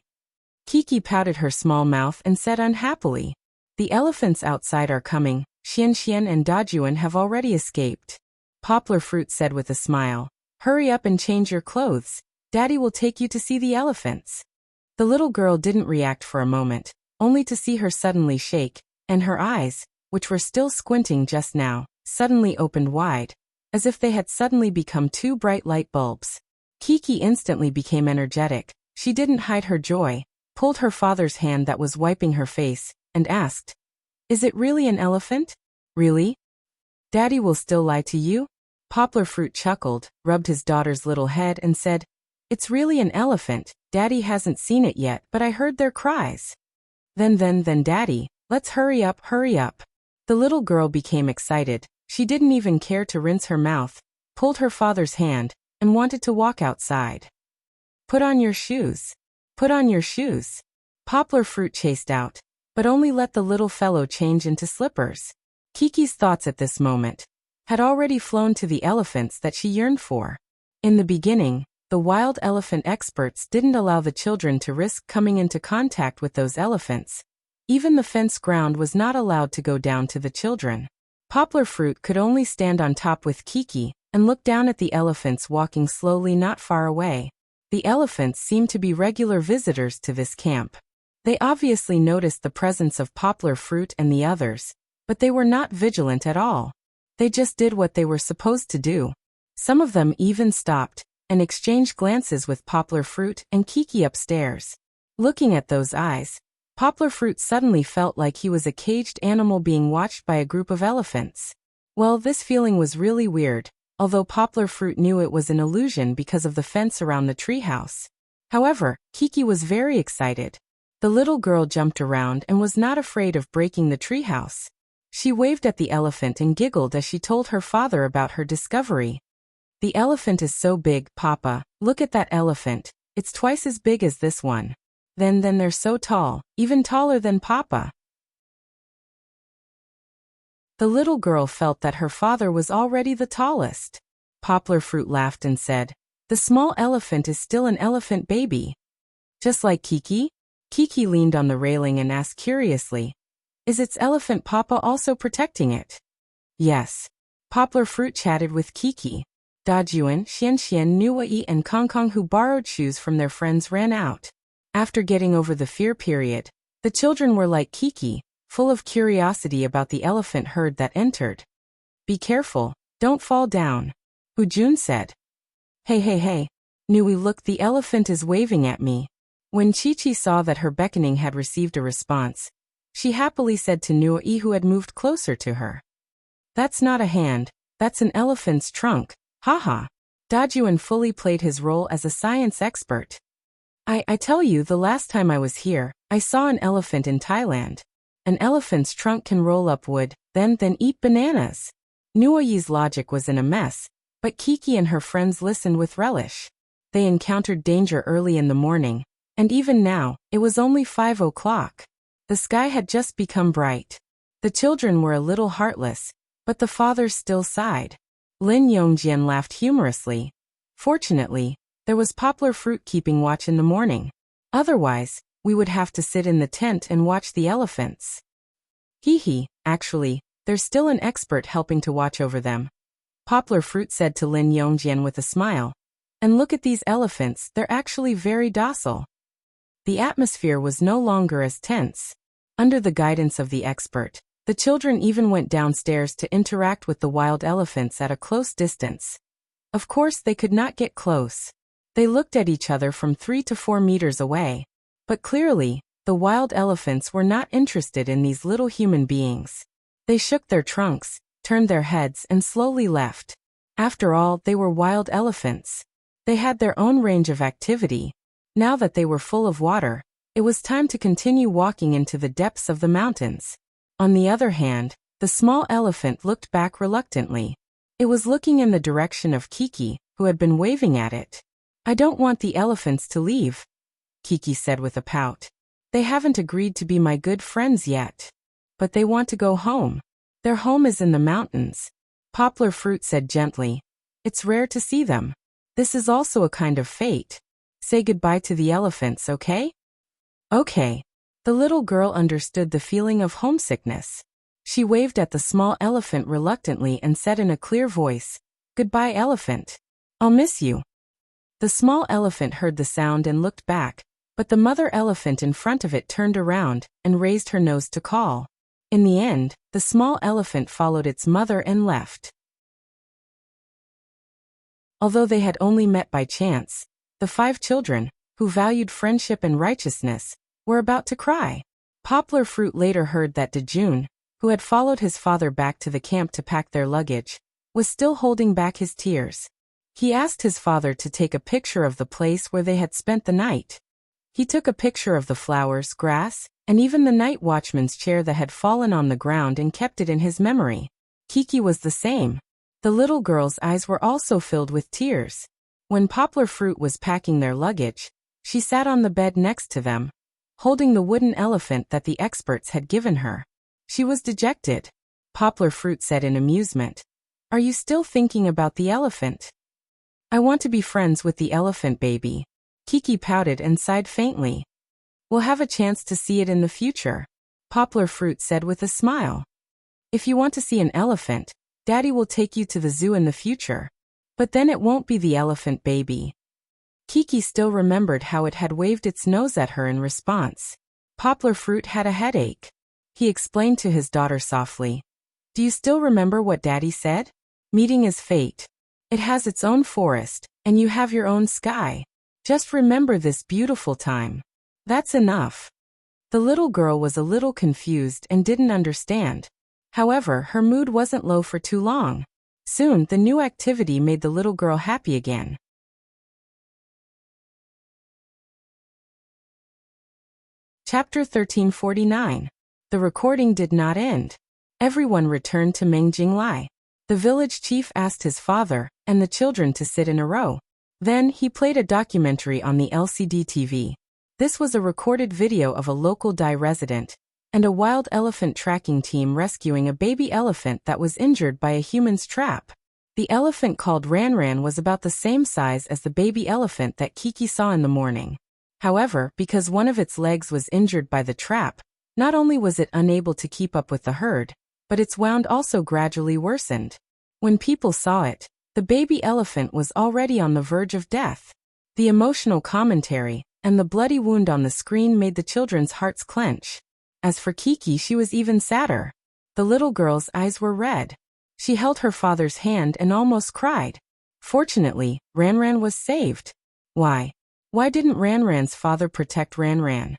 Kiki pouted her small mouth and said unhappily. The elephants outside are coming. Xian and Dajuan have already escaped. Poplar Fruit said with a smile. Hurry up and change your clothes. Daddy will take you to see the elephants. The little girl didn't react for a moment, only to see her suddenly shake, and her eyes, which were still squinting just now, suddenly opened wide, as if they had suddenly become two bright light bulbs. Kiki instantly became energetic. She didn't hide her joy, pulled her father's hand that was wiping her face, and asked, Is it really an elephant? Really? Daddy will still lie to you? Poplar Fruit chuckled, rubbed his daughter's little head and said, It's really an elephant. Daddy hasn't seen it yet, but I heard their cries. Then Daddy, let's hurry up. The little girl became excited. She didn't even care to rinse her mouth, pulled her father's hand, and wanted to walk outside. Put on your shoes. Put on your shoes. Poplar Fruit chased out, but only let the little fellow change into slippers. Kiki's thoughts at this moment had already flown to the elephants that she yearned for. In the beginning, the wild elephant experts didn't allow the children to risk coming into contact with those elephants. Even the fence ground was not allowed to go down to the children. Poplar Fruit could only stand on top with Kiki and look down at the elephants walking slowly not far away. The elephants seemed to be regular visitors to this camp. They obviously noticed the presence of Poplar Fruit and the others, but they were not vigilant at all. They just did what they were supposed to do. Some of them even stopped and exchanged glances with Poplar Fruit and Kiki upstairs. Looking at those eyes, Poplar Fruit suddenly felt like he was a caged animal being watched by a group of elephants. Well, this feeling was really weird, although Poplar Fruit knew it was an illusion because of the fence around the treehouse. However, Kiki was very excited. The little girl jumped around and was not afraid of breaking the treehouse. She waved at the elephant and giggled as she told her father about her discovery. The elephant is so big, Papa. Look at that elephant. It's twice as big as this one. Then they're so tall, even taller than Papa. The little girl felt that her father was already the tallest. Poplar Fruit laughed and said, The small elephant is still an elephant baby. Just like Kiki? Kiki leaned on the railing and asked curiously, Is its elephant Papa also protecting it? Yes. Poplar Fruit chatted with Kiki. Dajuan, Xian, Nuai and Kong Kong, who borrowed shoes from their friends, ran out. After getting over the fear period, the children were like Kiki, full of curiosity about the elephant herd that entered. Be careful, don't fall down, Hu Jun said. Hey. Nui, look, the elephant is waving at me. When Chi-Chi saw that her beckoning had received a response, she happily said to Nui, who had moved closer to her. That's not a hand, that's an elephant's trunk, haha. Dajuan fully played his role as a science expert. I tell you, the last time I was here, I saw an elephant in Thailand. An elephant's trunk can roll up wood, then eat bananas. Nuoyi's logic was in a mess, but Kiki and her friends listened with relish. They encountered danger early in the morning, and even now, it was only 5 o'clock. The sky had just become bright. The children were a little heartless. But the father still sighed. Lin Yongjian laughed humorously. Fortunately, there was poplar fruit keeping watch in the morning. Otherwise, we would have to sit in the tent and watch the elephants. Hee, actually, there's still an expert helping to watch over them. Poplar Fruit said to Lin Yongjian with a smile. And look at these elephants, they're actually very docile. The atmosphere was no longer as tense. Under the guidance of the expert, the children even went downstairs to interact with the wild elephants at a close distance. Of course, they could not get close. They looked at each other from 3 to 4 meters away. But clearly, the wild elephants were not interested in these little human beings. They shook their trunks, turned their heads and slowly left. After all, they were wild elephants. They had their own range of activity. Now that they were full of water, it was time to continue walking into the depths of the mountains. On the other hand, the small elephant looked back reluctantly. It was looking in the direction of Kiki, who had been waving at it. I don't want the elephants to leave, Kiki said with a pout. They haven't agreed to be my good friends yet. But they want to go home. Their home is in the mountains. Poplar Fruit said gently. It's rare to see them. This is also a kind of fate. Say goodbye to the elephants, okay? Okay. The little girl understood the feeling of homesickness. She waved at the small elephant reluctantly and said in a clear voice, Goodbye, elephant. I'll miss you. The small elephant heard the sound and looked back, but the mother elephant in front of it turned around and raised her nose to call. In the end, the small elephant followed its mother and left. Although they had only met by chance, the 5 children, who valued friendship and righteousness, were about to cry. Poplar Fruit later heard that Dejun, who had followed his father back to the camp to pack their luggage, was still holding back his tears. He asked his father to take a picture of the place where they had spent the night. He took a picture of the flowers, grass, and even the night watchman's chair that had fallen on the ground and kept it in his memory. Kiki was the same. The little girl's eyes were also filled with tears. When Poplar Fruit was packing their luggage, she sat on the bed next to them, holding the wooden elephant that the experts had given her. She was dejected. Poplar Fruit said in amusement, Are you still thinking about the elephant? I want to be friends with the elephant baby. Kiki pouted and sighed faintly. We'll have a chance to see it in the future, Poplar Fruit said with a smile. If you want to see an elephant, Daddy will take you to the zoo in the future. But then it won't be the elephant baby. Kiki still remembered how it had waved its nose at her in response. Poplar Fruit had a headache. He explained to his daughter softly. Do you still remember what Daddy said? Meeting is fate. It has its own forest, and you have your own sky. Just remember this beautiful time. That's enough. The little girl was a little confused and didn't understand. However, her mood wasn't low for too long. Soon, the new activity made the little girl happy again. Chapter 1349. The recording did not end. Everyone returned to Mengjinglai. The village chief asked his father and the children to sit in a row. Then, he played a documentary on the LCD TV. This was a recorded video of a local Dai resident and a wild elephant tracking team rescuing a baby elephant that was injured by a human's trap. The elephant called Ranran was about the same size as the baby elephant that Kiki saw in the morning. However, because one of its legs was injured by the trap, not only was it unable to keep up with the herd, but its wound also gradually worsened. When people saw it, the baby elephant was already on the verge of death. The emotional commentary and the bloody wound on the screen made the children's hearts clench. As for Kiki, she was even sadder. The little girl's eyes were red. She held her father's hand and almost cried. Fortunately, Ranran was saved. Why? Why didn't Ranran's father protect Ranran?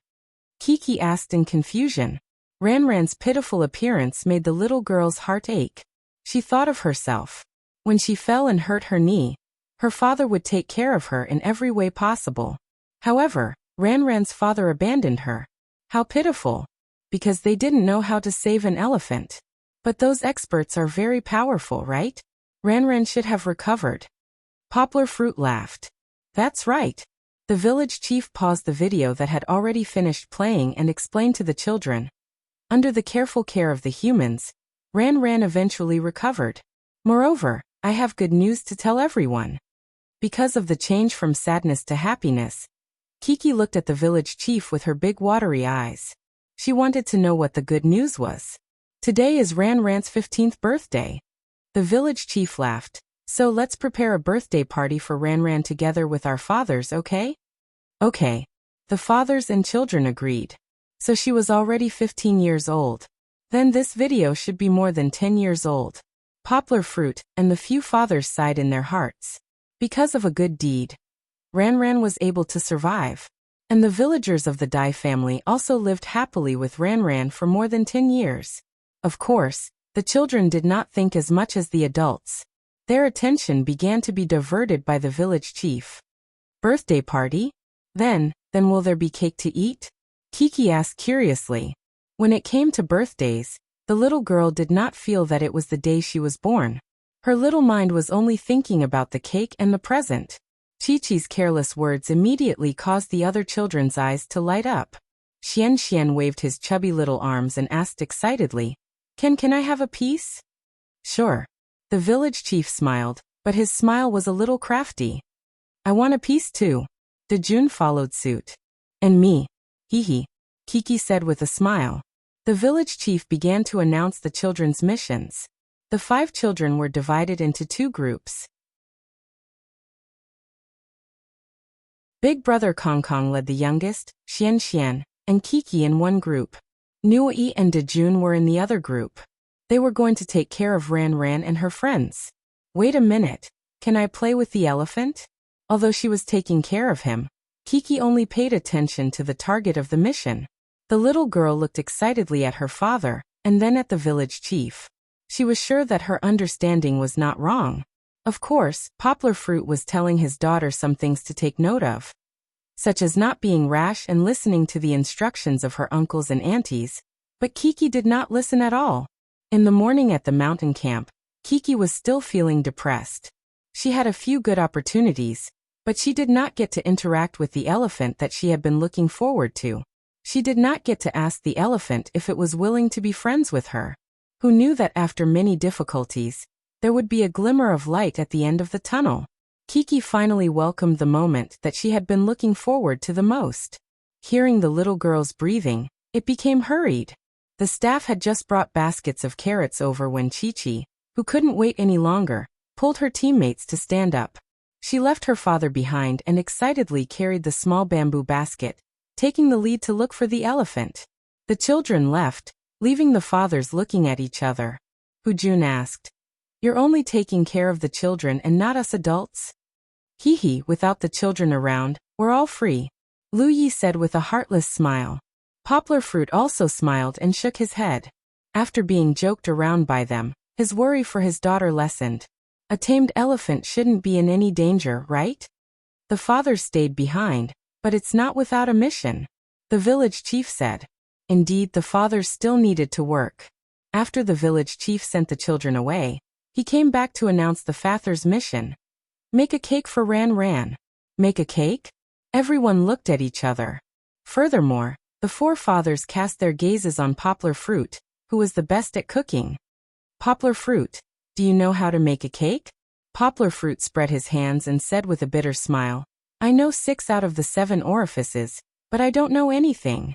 Kiki asked in confusion. Ranran's pitiful appearance made the little girl's heart ache. She thought of herself. When she fell and hurt her knee, her father would take care of her in every way possible. However, Ranran's father abandoned her. How pitiful. Because they didn't know how to save an elephant. But those experts are very powerful, right? Ranran should have recovered. Poplar Fruit laughed. That's right. The village chief paused the video that had already finished playing and explained to the children. Under the careful care of the humans, Ran Ran eventually recovered. Moreover, I have good news to tell everyone. Because of the change from sadness to happiness, Kiki looked at the village chief with her big watery eyes. She wanted to know what the good news was. Today is Ran Ran's 15th birthday. The village chief laughed. So let's prepare a birthday party for Ran Ran together with our fathers, okay? Okay. The fathers and children agreed. So she was already 15 years old. Then this video should be more than 10 years old. Poplar fruit, and the few fathers sighed in their hearts. Because of a good deed, Ran Ran was able to survive. And the villagers of the Dai family also lived happily with Ran Ran for more than 10 years. Of course, the children did not think as much as the adults. Their attention began to be diverted by the village chief. Birthday party? Then will there be cake to eat? Kiki asked curiously. When it came to birthdays, the little girl did not feel that it was the day she was born. Her little mind was only thinking about the cake and the present. Chi-Chi's careless words immediately caused the other children's eyes to light up. Xian waved his chubby little arms and asked excitedly, Can I have a piece? Sure. The village chief smiled, but his smile was a little crafty. I want a piece too. Dejun followed suit. And me. Hee, Kiki said with a smile. The village chief began to announce the children's missions. The 5 children were divided into 2 groups. Big brother Kong Kong led the youngest, Xian, and Kiki in one group. Nui and Dejun were in the other group. They were going to take care of Ran Ran and her friends. Wait a minute, can I play with the elephant? Although she was taking care of him, Kiki only paid attention to the target of the mission. The little girl looked excitedly at her father, and then at the village chief. She was sure that her understanding was not wrong. Of course, Poplar Fruit was telling his daughter some things to take note of, such as not being rash and listening to the instructions of her uncles and aunties, but Kiki did not listen at all. In the morning at the mountain camp, Kiki was still feeling depressed. She had a few good opportunities, but she did not get to interact with the elephant that she had been looking forward to. She did not get to ask the elephant if it was willing to be friends with her. Who knew that after many difficulties, there would be a glimmer of light at the end of the tunnel? Kiki finally welcomed the moment that she had been looking forward to the most. Hearing the little girl's breathing, it became hurried. The staff had just brought baskets of carrots over when Chi-Chi, who couldn't wait any longer, pulled her teammates to stand up. She left her father behind and excitedly carried the small bamboo basket, taking the lead to look for the elephant. The children left, leaving the fathers looking at each other. Jun asked, You're only taking care of the children and not us adults? Hee, without the children around, we're all free. Lu Yi said with a heartless smile. Poplar Fruit also smiled and shook his head. After being joked around by them, his worry for his daughter lessened. A tamed elephant shouldn't be in any danger, right? The fathers stayed behind, but it's not without a mission, the village chief said. Indeed, the fathers still needed to work. After the village chief sent the children away, he came back to announce the fathers' mission. Make a cake for Ran Ran. Make a cake? Everyone looked at each other. Furthermore, the 4 fathers cast their gazes on Poplar Fruit, who was the best at cooking. Poplar Fruit, do you know how to make a cake? Poplar Fruit spread his hands and said with a bitter smile, I know 6 out of the 7 orifices, but I don't know anything.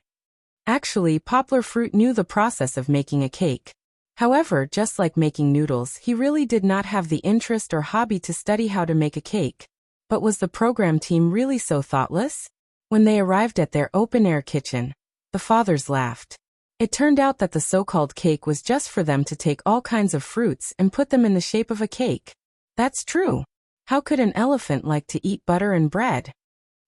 Actually, Poplar Fruit knew the process of making a cake. However, just like making noodles, he really did not have the interest or hobby to study how to make a cake. But was the program team really so thoughtless? When they arrived at their open-air kitchen, the fathers laughed. It turned out that the so-called cake was just for them to take all kinds of fruits and put them in the shape of a cake. That's true. How could an elephant like to eat butter and bread?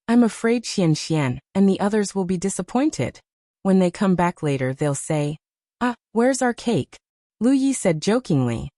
I'm afraid Xian and the others will be disappointed. When they come back later, they'll say, where's our cake? Lu Yi said jokingly.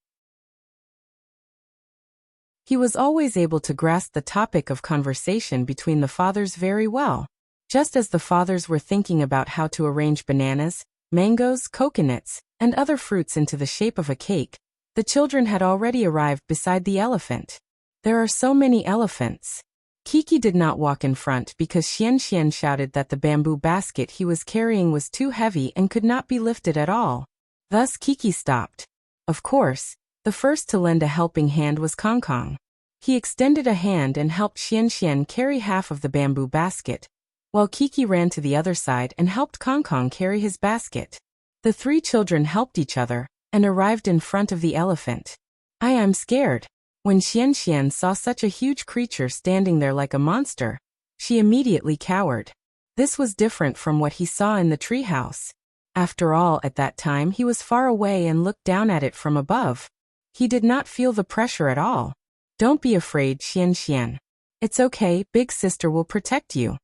He was always able to grasp the topic of conversation between the fathers very well. Just as the fathers were thinking about how to arrange bananas, mangoes, coconuts, and other fruits into the shape of a cake, the children had already arrived beside the elephant. There are so many elephants. Kiki did not walk in front because Xian shouted that the bamboo basket he was carrying was too heavy and could not be lifted at all. Thus Kiki stopped. Of course, the first to lend a helping hand was Kong Kong. He extended a hand and helped Xian Xian carry half of the bamboo basket, while Kiki ran to the other side and helped Kong Kong carry his basket. The three children helped each other and arrived in front of the elephant. I'm scared. When Xian Xian saw such a huge creature standing there like a monster, she immediately cowered. This was different from what he saw in the treehouse. After all, at that time he was far away and looked down at it from above. He did not feel the pressure at all. Don't be afraid, Xian Xian. It's okay, big sister will protect you.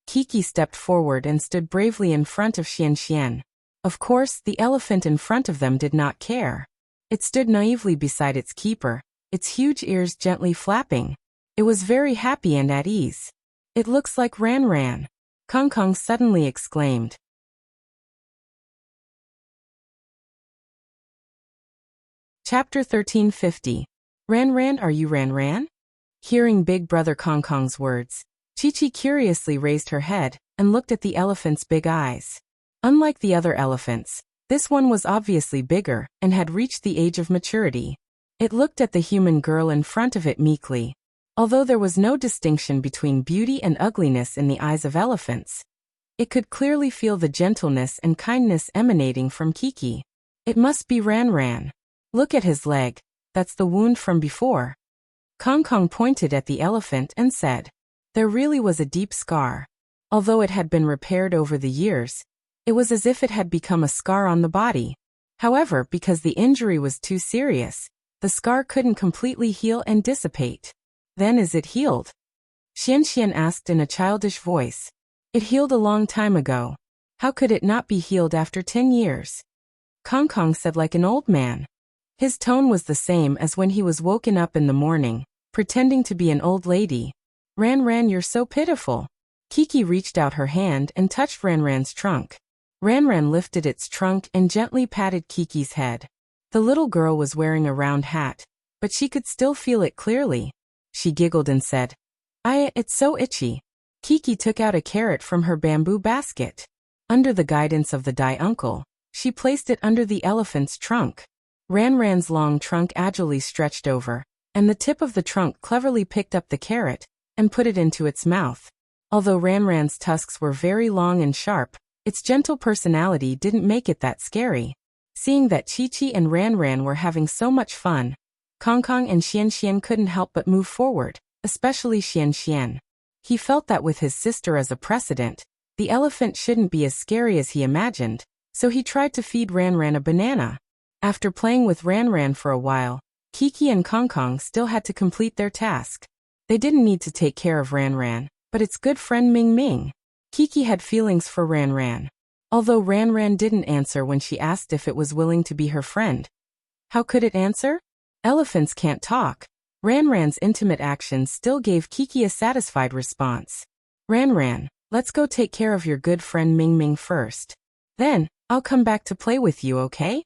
Kiki stepped forward and stood bravely in front of Xian Xian. Of course, the elephant in front of them did not care. It stood naively beside its keeper, its huge ears gently flapping. It was very happy and at ease. It looks like Ran Ran, Kong Kong suddenly exclaimed. Chapter 1350. Ran Ran, are you Ran Ran? Hearing Big Brother Kong Kong's words, Chi-Chi curiously raised her head and looked at the elephant's big eyes. Unlike the other elephants, this one was obviously bigger and had reached the age of maturity. It looked at the human girl in front of it meekly. Although there was no distinction between beauty and ugliness in the eyes of elephants, it could clearly feel the gentleness and kindness emanating from Kiki. It must be Ran Ran. Look at his leg. That's the wound from before. Kong Kong pointed at the elephant and said, there really was a deep scar. Although it had been repaired over the years, it was as if it had become a scar on the body. However, because the injury was too serious, the scar couldn't completely heal and dissipate. Then is it healed? Xian Xian asked in a childish voice. It healed a long time ago. How could it not be healed after 10 years? Kong Kong said like an old man. His tone was the same as when he was woken up in the morning, pretending to be an old lady. Ran Ran, you're so pitiful. Kiki reached out her hand and touched Ran Ran's trunk. Ran Ran lifted its trunk and gently patted Kiki's head. The little girl was wearing a round hat, but she could still feel it clearly. She giggled and said, it's so itchy. Kiki took out a carrot from her bamboo basket. Under the guidance of the Dai uncle, she placed it under the elephant's trunk. Ran Ran's long trunk agilely stretched over, and the tip of the trunk cleverly picked up the carrot and put it into its mouth. Although Ran Ran's tusks were very long and sharp, its gentle personality didn't make it that scary. Seeing that Chi-Chi and Ran Ran were having so much fun, Kong Kong and Xian Xian couldn't help but move forward, especially Xian Xian. He felt that with his sister as a precedent, the elephant shouldn't be as scary as he imagined, so he tried to feed Ran Ran a banana. After playing with Ran Ran for a while, Kiki and Kong Kong still had to complete their task. They didn't need to take care of Ran Ran, but its good friend Ming Ming. Kiki had feelings for Ran Ran. Although Ran Ran didn't answer when she asked if it was willing to be her friend. How could it answer? Elephants can't talk. Ran Ran's intimate actions still gave Kiki a satisfied response. Ran Ran, let's go take care of your good friend Ming Ming first. Then, I'll come back to play with you, okay?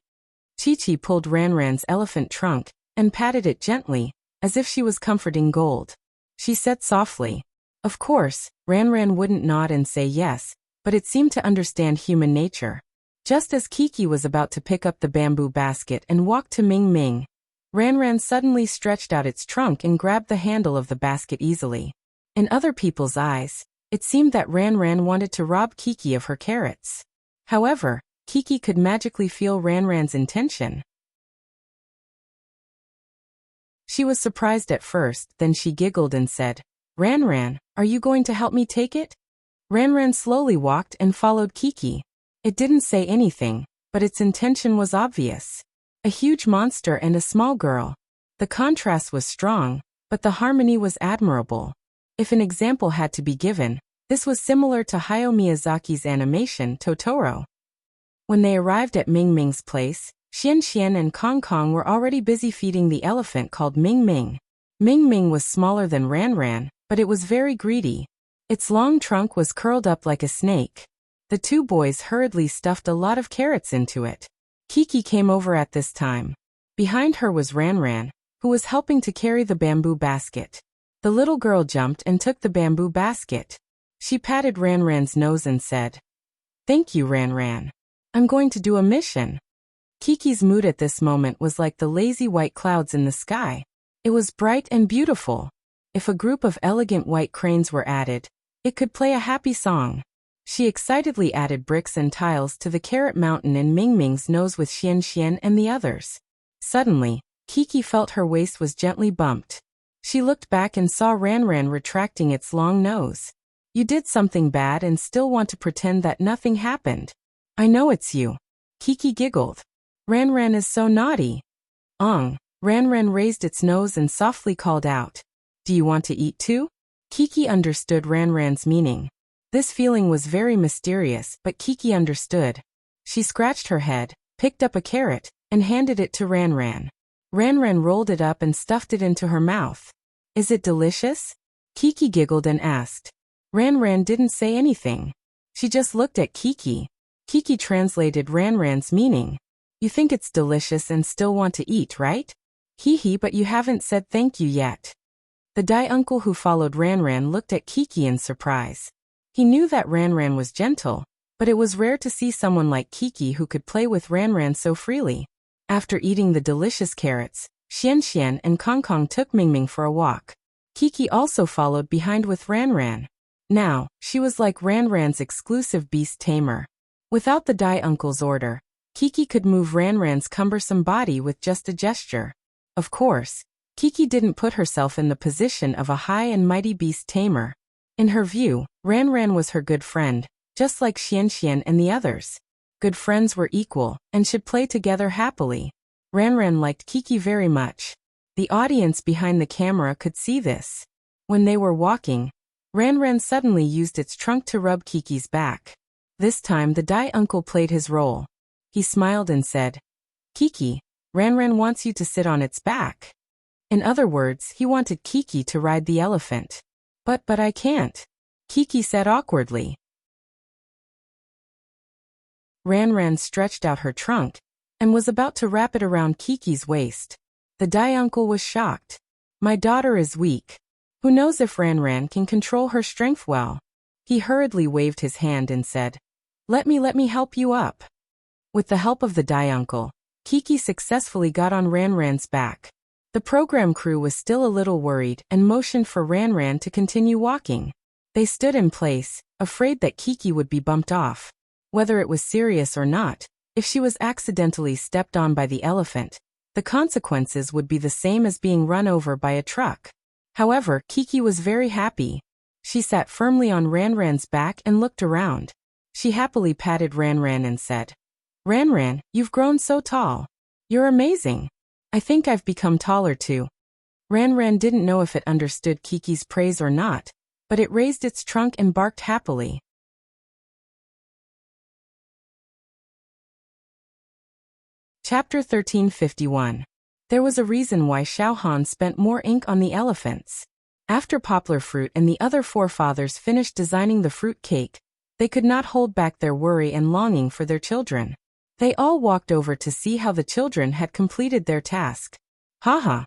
Chi-Chi pulled Ran Ran's elephant trunk and patted it gently, as if she was comforting Gold. She said softly. Of course, Ran Ran wouldn't nod and say yes, but it seemed to understand human nature. Just as Kiki was about to pick up the bamboo basket and walk to Ming Ming, Ran Ran suddenly stretched out its trunk and grabbed the handle of the basket easily. In other people's eyes, it seemed that Ran Ran wanted to rob Kiki of her carrots. However, Kiki could magically feel Ran Ran's intention. She was surprised at first, then she giggled and said, Ran Ran, are you going to help me take it? Ran Ran slowly walked and followed Kiki. It didn't say anything, but its intention was obvious. A huge monster and a small girl. The contrast was strong, but the harmony was admirable. If an example had to be given, this was similar to Hayao Miyazaki's animation Totoro. When they arrived at Ming Ming's place, Xian Xian and Kong Kong were already busy feeding the elephant called Ming Ming. Ming Ming was smaller than Ran Ran, but it was very greedy. Its long trunk was curled up like a snake. The two boys hurriedly stuffed a lot of carrots into it. Kiki came over at this time. Behind her was Ran Ran, who was helping to carry the bamboo basket. The little girl jumped and took the bamboo basket. She patted Ran Ran's nose and said, Thank you, Ran Ran. I'm going to do a mission. Kiki's mood at this moment was like the lazy white clouds in the sky. It was bright and beautiful. If a group of elegant white cranes were added, it could play a happy song. She excitedly added bricks and tiles to the carrot mountain in Mingming's nose with Xian and the others. Suddenly, Kiki felt her waist was gently bumped. She looked back and saw Ranran retracting its long nose. You did something bad and still want to pretend that nothing happened. I know it's you. Kiki giggled. Ranran is so naughty. Ranran raised its nose and softly called out. Do you want to eat too? Kiki understood Ranran's meaning. This feeling was very mysterious, but Kiki understood. She scratched her head, picked up a carrot, and handed it to Ranran. Ranran rolled it up and stuffed it into her mouth. Is it delicious? Kiki giggled and asked. Ranran didn't say anything. She just looked at Kiki. Kiki translated Ranran's meaning. You think it's delicious and still want to eat, right? Hee, but you haven't said thank you yet. The Dai uncle who followed Ranran looked at Kiki in surprise. He knew that Ranran was gentle, but it was rare to see someone like Kiki who could play with Ranran so freely. After eating the delicious carrots, Xian and Kong took Mingming for a walk. Kiki also followed behind with Ranran. Now, she was like Ranran's exclusive beast tamer. Without the Dai uncle's order, Kiki could move Ranran's cumbersome body with just a gesture. Of course, Kiki didn't put herself in the position of a high and mighty beast tamer. In her view, Ranran was her good friend, just like Xian and the others. Good friends were equal, and should play together happily. Ranran liked Kiki very much. The audience behind the camera could see this. When they were walking, Ranran suddenly used its trunk to rub Kiki's back. This time the Dai uncle played his role. He smiled and said, Kiki, Ranran wants you to sit on its back. In other words, he wanted Kiki to ride the elephant. But I can't, Kiki said awkwardly. Ranran stretched out her trunk and was about to wrap it around Kiki's waist. The Dai uncle was shocked. My daughter is weak. Who knows if Ranran can control her strength well? He hurriedly waved his hand and said, Let me help you up. With the help of the Dai uncle, Kiki successfully got on Ranran's back. The program crew was still a little worried and motioned for Ranran to continue walking. They stood in place, afraid that Kiki would be bumped off. Whether it was serious or not, if she was accidentally stepped on by the elephant, the consequences would be the same as being run over by a truck. However, Kiki was very happy. She sat firmly on Ranran's back and looked around. She happily patted Ranran and said, Ranran, you've grown so tall. You're amazing. I think I've become taller too. Ranran didn't know if it understood Kiki's praise or not, but it raised its trunk and barked happily. Chapter 1351. There was a reason why Xiaohan spent more ink on the elephants. After Poplar Fruit and the other forefathers finished designing the fruit cake, they could not hold back their worry and longing for their children. They all walked over to see how the children had completed their task. Ha.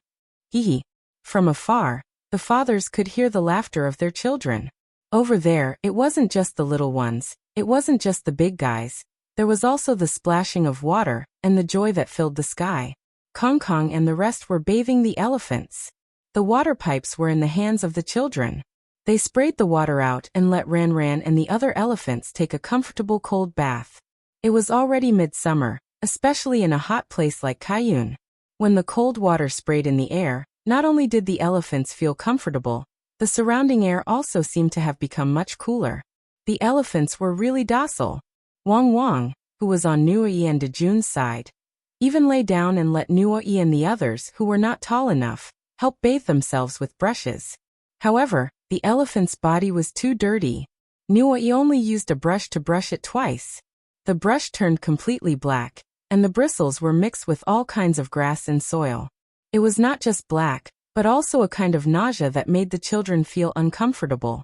Hee. From afar, the fathers could hear the laughter of their children. Over there, it wasn't just the little ones, it wasn't just the big guys. There was also the splashing of water and the joy that filled the sky. Kong and the rest were bathing the elephants. The water pipes were in the hands of the children. They sprayed the water out and let Ranran and the other elephants take a comfortable cold bath. It was already midsummer, especially in a hot place like Kaiyun. When the cold water sprayed in the air, not only did the elephants feel comfortable, the surrounding air also seemed to have become much cooler. The elephants were really docile. Wang, who was on Nuoi and Dejun's side, even lay down and let Nuoi and the others who were not tall enough help bathe themselves with brushes. However, the elephant's body was too dirty. Nuoi only used a brush to brush it twice. The brush turned completely black, and the bristles were mixed with all kinds of grass and soil. It was not just black, but also a kind of nausea that made the children feel uncomfortable.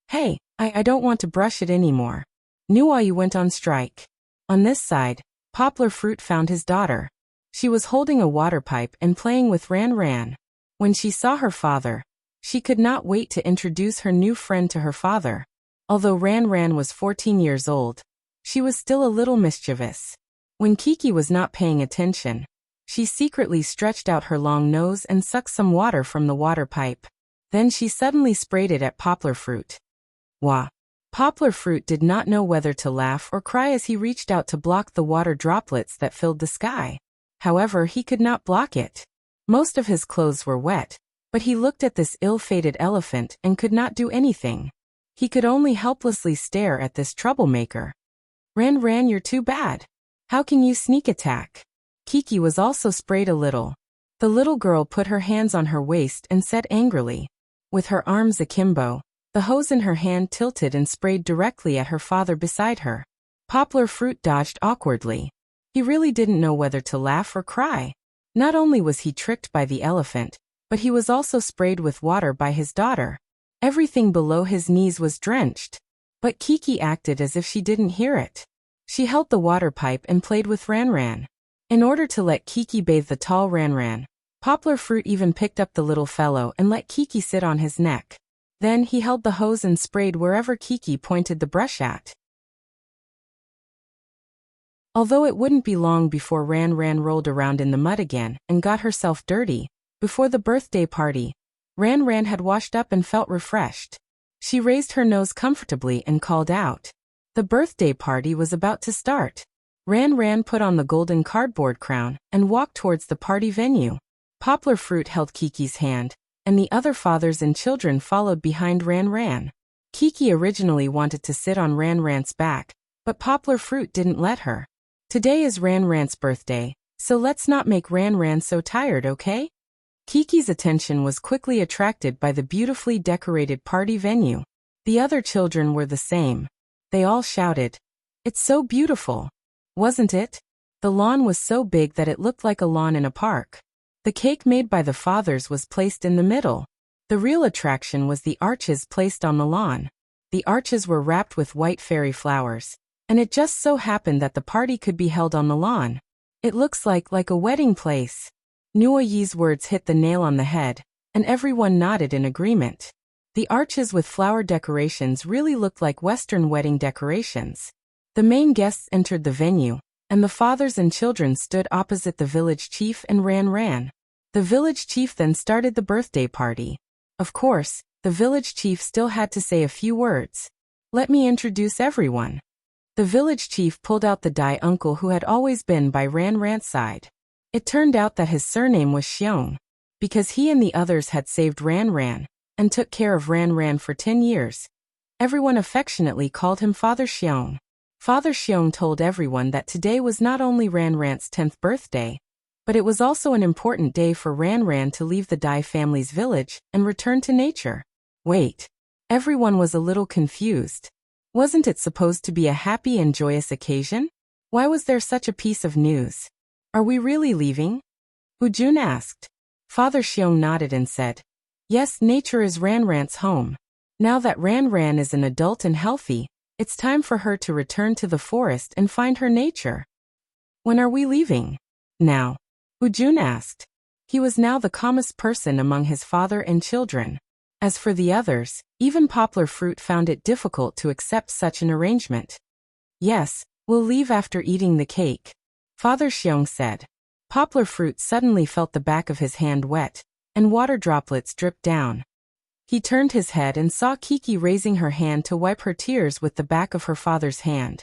Hey, I don't want to brush it anymore. Nuoi went on strike. On this side, Poplar Fruit found his daughter. She was holding a water pipe and playing with Ranran. When she saw her father, she could not wait to introduce her new friend to her father. Although Ranran was 14 years old, she was still a little mischievous. When Kiki was not paying attention, she secretly stretched out her long nose and sucked some water from the water pipe. Then she suddenly sprayed it at Poplar Fruit. Wah! Poplar Fruit did not know whether to laugh or cry as he reached out to block the water droplets that filled the sky. However, he could not block it. Most of his clothes were wet, but he looked at this ill-fated elephant and could not do anything. He could only helplessly stare at this troublemaker. Ran, you're too bad. How can you sneak attack? Kiki was also sprayed a little. The little girl put her hands on her waist and said angrily. With her arms akimbo, the hose in her hand tilted and sprayed directly at her father beside her. Poplar Fruit dodged awkwardly. He really didn't know whether to laugh or cry. Not only was he tricked by the elephant, but he was also sprayed with water by his daughter. Everything below his knees was drenched. But Kiki acted as if she didn't hear it. She held the water pipe and played with Ran. In order to let Kiki bathe the tall Ran, Poplar Fruit even picked up the little fellow and let Kiki sit on his neck. Then he held the hose and sprayed wherever Kiki pointed the brush at. Although it wouldn't be long before Ran rolled around in the mud again and got herself dirty, before the birthday party, Ran had washed up and felt refreshed. She raised her nose comfortably and called out. The birthday party was about to start. Ran put on the golden cardboard crown and walked towards the party venue. Poplar Fruit held Kiki's hand, and the other fathers and children followed behind Ran. Kiki originally wanted to sit on Ran's back, but Poplar Fruit didn't let her. Today is Ran's birthday, so let's not make Ran so tired, okay? Kiki's attention was quickly attracted by the beautifully decorated party venue. The other children were the same. They all shouted, "It's so beautiful!" Wasn't it? The lawn was so big that it looked like a lawn in a park. The cake made by the fathers was placed in the middle. The real attraction was the arches placed on the lawn. The arches were wrapped with white fairy flowers, and it just so happened that the party could be held on the lawn. It looks like a wedding place. Nuoyi's words hit the nail on the head, and everyone nodded in agreement. The arches with flower decorations really looked like Western wedding decorations. The main guests entered the venue, and the fathers and children stood opposite the village chief and Ran. The village chief then started the birthday party. Of course, the village chief still had to say a few words. Let me introduce everyone. The village chief pulled out the Dai uncle who had always been by Ran's side. It turned out that his surname was Xiong, because he and the others had saved Ran and took care of Ran for 10 years. Everyone affectionately called him Father Xiong. Father Xiong told everyone that today was not only Ran's 10th birthday, but it was also an important day for Ran to leave the Dai family's village and return to nature. Wait. Everyone was a little confused. Wasn't it supposed to be a happy and joyous occasion? Why was there such a piece of news? Are we really leaving? Hu Jun asked. Father Xiong nodded and said, yes, nature is Ran's home. Now that Ran is an adult and healthy, it's time for her to return to the forest and find her nature. When are we leaving? Now. Hu Jun asked. He was now the calmest person among his father and children. As for the others, even Poplar Fruit found it difficult to accept such an arrangement. Yes, we'll leave after eating the cake, Father Xiong said. Poplar Fruit suddenly felt the back of his hand wet, and water droplets dripped down. He turned his head and saw Kiki raising her hand to wipe her tears with the back of her father's hand.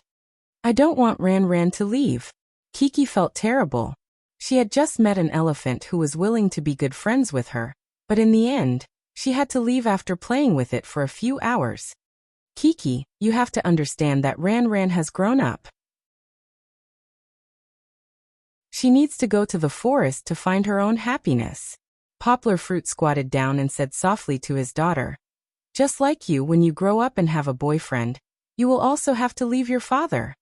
I don't want Ran to leave. Kiki felt terrible. She had just met an elephant who was willing to be good friends with her, but in the end, she had to leave after playing with it for a few hours. Kiki, you have to understand that Ran has grown up. She needs to go to the forest to find her own happiness. Poplar Fruit squatted down and said softly to his daughter, just like you, when you grow up and have a boyfriend, you will also have to leave your father.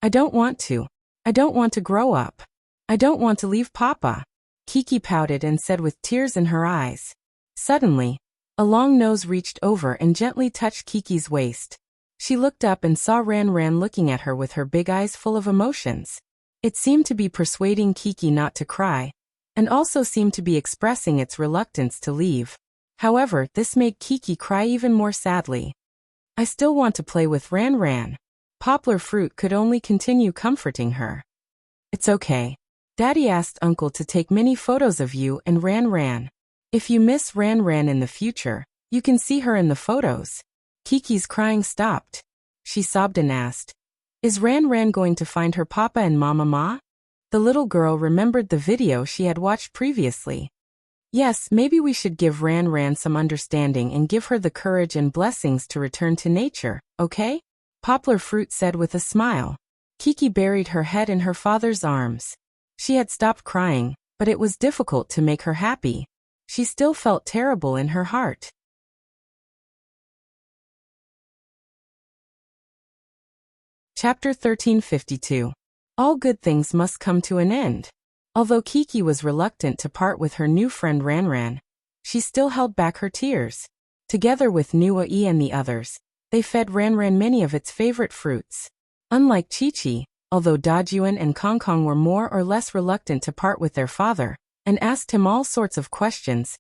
I don't want to. I don't want to grow up. I don't want to leave Papa. Kiki pouted and said with tears in her eyes. Suddenly, a long nose reached over and gently touched Kiki's waist. She looked up and saw Ran looking at her with her big eyes full of emotions. It seemed to be persuading Kiki not to cry, and also seemed to be expressing its reluctance to leave. However, this made Kiki cry even more sadly. I still want to play with Ran. Poplar Fruit could only continue comforting her. It's okay. Daddy asked Uncle to take many photos of you and Ran. If you miss Ran in the future, you can see her in the photos. Kiki's crying stopped. She sobbed and asked, Is Ran going to find her papa and mama? The little girl remembered the video she had watched previously. Yes, maybe we should give Ran some understanding and give her the courage and blessings to return to nature, okay? Poplar Fruit said with a smile. Kiki buried her head in her father's arms. She had stopped crying, but it was difficult to make her happy. She still felt terrible in her heart. Chapter 1352. All good things must come to an end. Although Kiki was reluctant to part with her new friend Ran, she still held back her tears. Together with Nui and the others, they fed Ran many of its favorite fruits. Unlike Chi-Chi, although Dajuan and Kong were more or less reluctant to part with their father, and asked him all sorts of questions,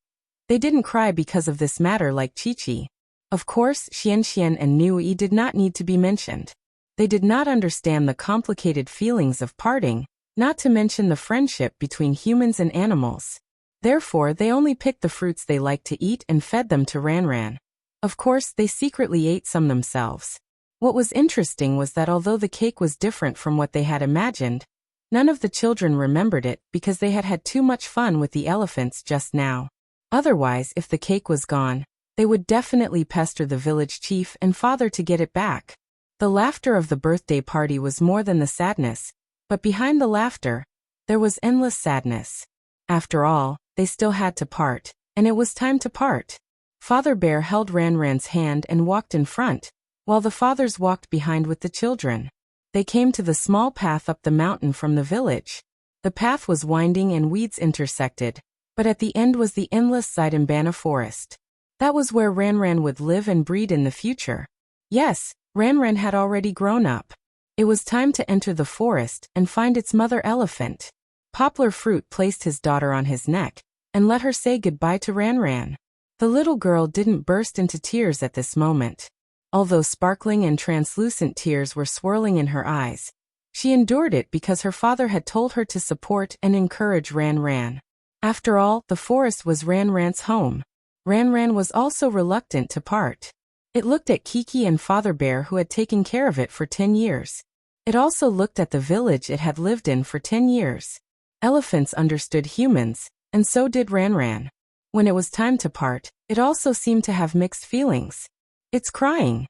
they didn't cry because of this matter like Chi-Chi. Of course, Xian and Nui did not need to be mentioned. They did not understand the complicated feelings of parting, not to mention the friendship between humans and animals. Therefore, they only picked the fruits they liked to eat and fed them to Ran. Of course, they secretly ate some themselves. What was interesting was that although the cake was different from what they had imagined, none of the children remembered it because they had had too much fun with the elephants just now. Otherwise, if the cake was gone, they would definitely pester the village chief and father to get it back. The laughter of the birthday party was more than the sadness, but behind the laughter, there was endless sadness. After all, they still had to part, and it was time to part. Father Bear held Ran's hand and walked in front, while the fathers walked behind with the children. They came to the small path up the mountain from the village. The path was winding and weeds intersected, but at the end was the endless Saidambana forest. That was where Ran would live and breed in the future. Yes, Ran had already grown up. It was time to enter the forest and find its mother elephant. Poplar Fruit placed his daughter on his neck and let her say goodbye to Ran. The little girl didn't burst into tears at this moment. Although sparkling and translucent tears were swirling in her eyes, she endured it because her father had told her to support and encourage Ran. After all, the forest was Ran's home. Ran was also reluctant to part. It looked at Kiki and Father Bear who had taken care of it for 10 years. It also looked at the village it had lived in for 10 years. Elephants understood humans, and so did Ran. When it was time to part, it also seemed to have mixed feelings. It's crying,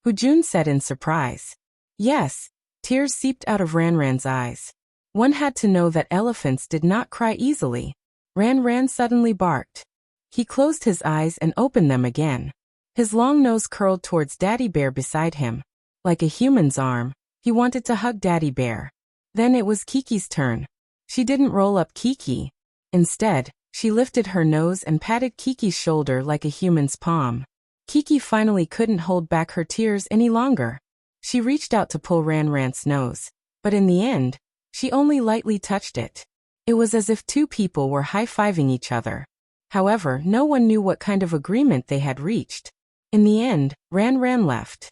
Hujun said in surprise. Yes, tears seeped out of Ran's eyes. One had to know that elephants did not cry easily. Ran suddenly barked. He closed his eyes and opened them again. His long nose curled towards Daddy Bear beside him. Like a human's arm, he wanted to hug Daddy Bear. Then it was Kiki's turn. She didn't roll up Kiki. Instead, she lifted her nose and patted Kiki's shoulder like a human's palm. Kiki finally couldn't hold back her tears any longer. She reached out to pull Ran's nose, but in the end, she only lightly touched it. It was as if two people were high-fiving each other. However, no one knew what kind of agreement they had reached. In the end, Ran left.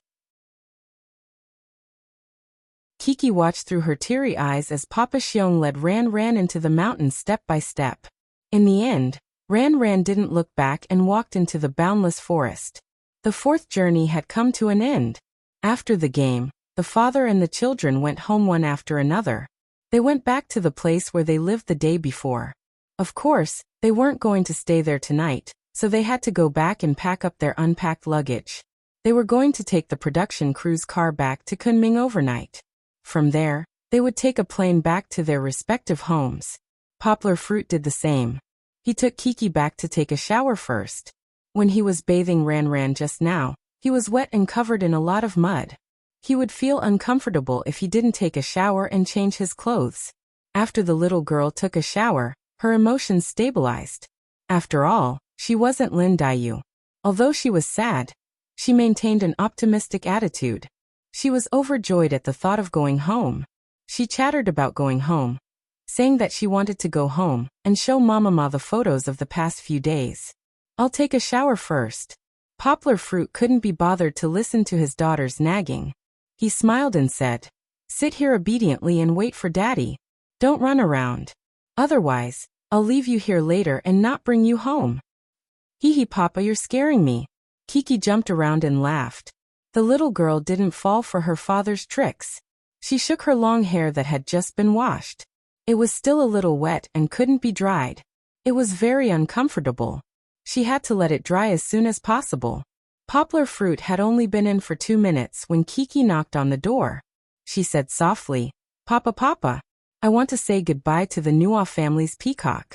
Kiki watched through her teary eyes as Papa Xiong led Ran into the mountains step by step. In the end, Ran didn't look back and walked into the boundless forest. The fourth journey had come to an end. After the game, the father and the children went home one after another. They went back to the place where they lived the day before. Of course, they weren't going to stay there tonight, so they had to go back and pack up their unpacked luggage. They were going to take the production crew's car back to Kunming overnight. From there, they would take a plane back to their respective homes. Poplar Fruit did the same. He took Kiki back to take a shower first. When he was bathing Ran just now, he was wet and covered in a lot of mud. He would feel uncomfortable if he didn't take a shower and change his clothes. After the little girl took a shower, her emotions stabilized. After all, she wasn't Lin Dayu. Although she was sad, she maintained an optimistic attitude. She was overjoyed at the thought of going home. She chattered about going home, saying that she wanted to go home and show Mama the photos of the past few days. I'll take a shower first. Poplar Fruit couldn't be bothered to listen to his daughter's nagging. He smiled and said, "Sit here obediently and wait for Daddy." Don't run around. Otherwise, I'll leave you here later and not bring you home. Hee hee Papa, you're scaring me. Kiki jumped around and laughed. The little girl didn't fall for her father's tricks. She shook her long hair that had just been washed. It was still a little wet and couldn't be dried. It was very uncomfortable. She had to let it dry as soon as possible. Poplar Fruit had only been in for 2 minutes when Kiki knocked on the door. She said softly, "Papa, Papa, I want to say goodbye to the Nuo family's peacock."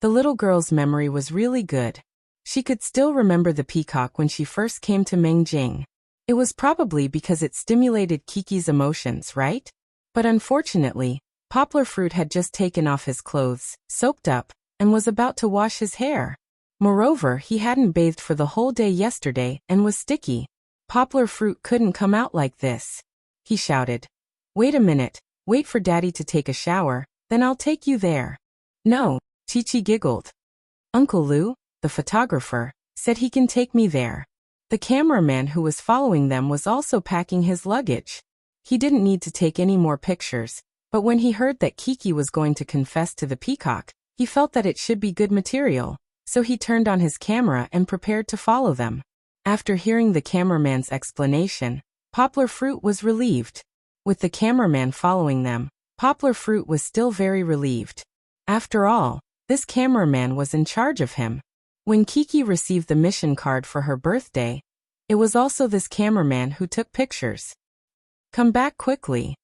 The little girl's memory was really good. She could still remember the peacock when she first came to Mengjing. It was probably because it stimulated Kiki's emotions, right? But unfortunately, Poplar Fruit had just taken off his clothes, soaked up, and was about to wash his hair. Moreover, he hadn't bathed for the whole day yesterday and was sticky. Poplar Fruit couldn't come out like this. He shouted, "Wait a minute, wait for Daddy to take a shower, then I'll take you there." "No," Chi-Chi giggled. "Uncle Lu, the photographer, said he can take me there." The cameraman who was following them was also packing his luggage. He didn't need to take any more pictures, but when he heard that Kiki was going to confess to the peacock, he felt that it should be good material, so he turned on his camera and prepared to follow them. After hearing the cameraman's explanation, Poplar Fruit was relieved. With the cameraman following them, Poplar Fruit was still very relieved. After all, this cameraman was in charge of him. When Kiki received the mission card for her birthday, it was also this cameraman who took pictures. "Come back quickly.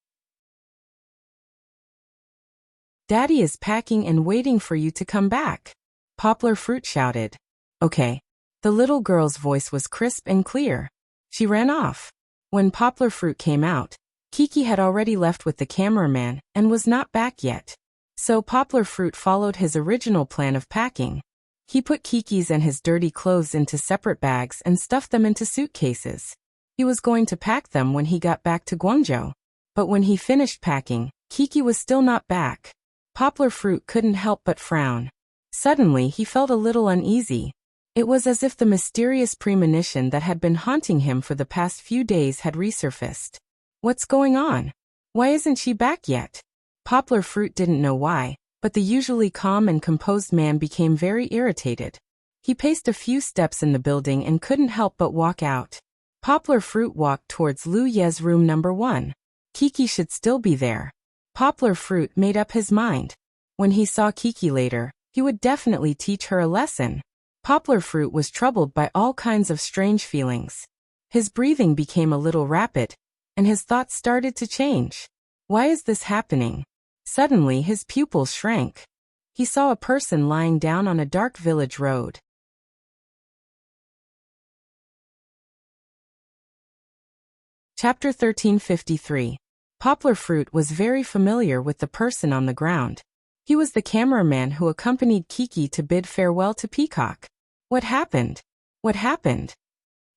Daddy is packing and waiting for you to come back," Poplar Fruit shouted. "Okay." The little girl's voice was crisp and clear. She ran off. When Poplar Fruit came out, Kiki had already left with the cameraman and was not back yet. So Poplar Fruit followed his original plan of packing. He put Kiki's and his dirty clothes into separate bags and stuffed them into suitcases. He was going to pack them when he got back to Guangzhou. But when he finished packing, Kiki was still not back. Poplar Fruit couldn't help but frown. Suddenly he felt a little uneasy. It was as if the mysterious premonition that had been haunting him for the past few days had resurfaced. What's going on? Why isn't she back yet? Poplar Fruit didn't know why, but the usually calm and composed man became very irritated. He paced a few steps in the building and couldn't help but walk out. Poplar Fruit walked towards Lu Ye's room number 1. Kiki should still be there. Poplar Fruit made up his mind. When he saw Kiki later, he would definitely teach her a lesson. Poplar Fruit was troubled by all kinds of strange feelings. His breathing became a little rapid, and his thoughts started to change. Why is this happening? Suddenly his pupils shrank. He saw a person lying down on a dark village road. Chapter 1353. Poplar Fruit was very familiar with the person on the ground. He was the cameraman who accompanied Kiki to bid farewell to Peacock. What happened? What happened?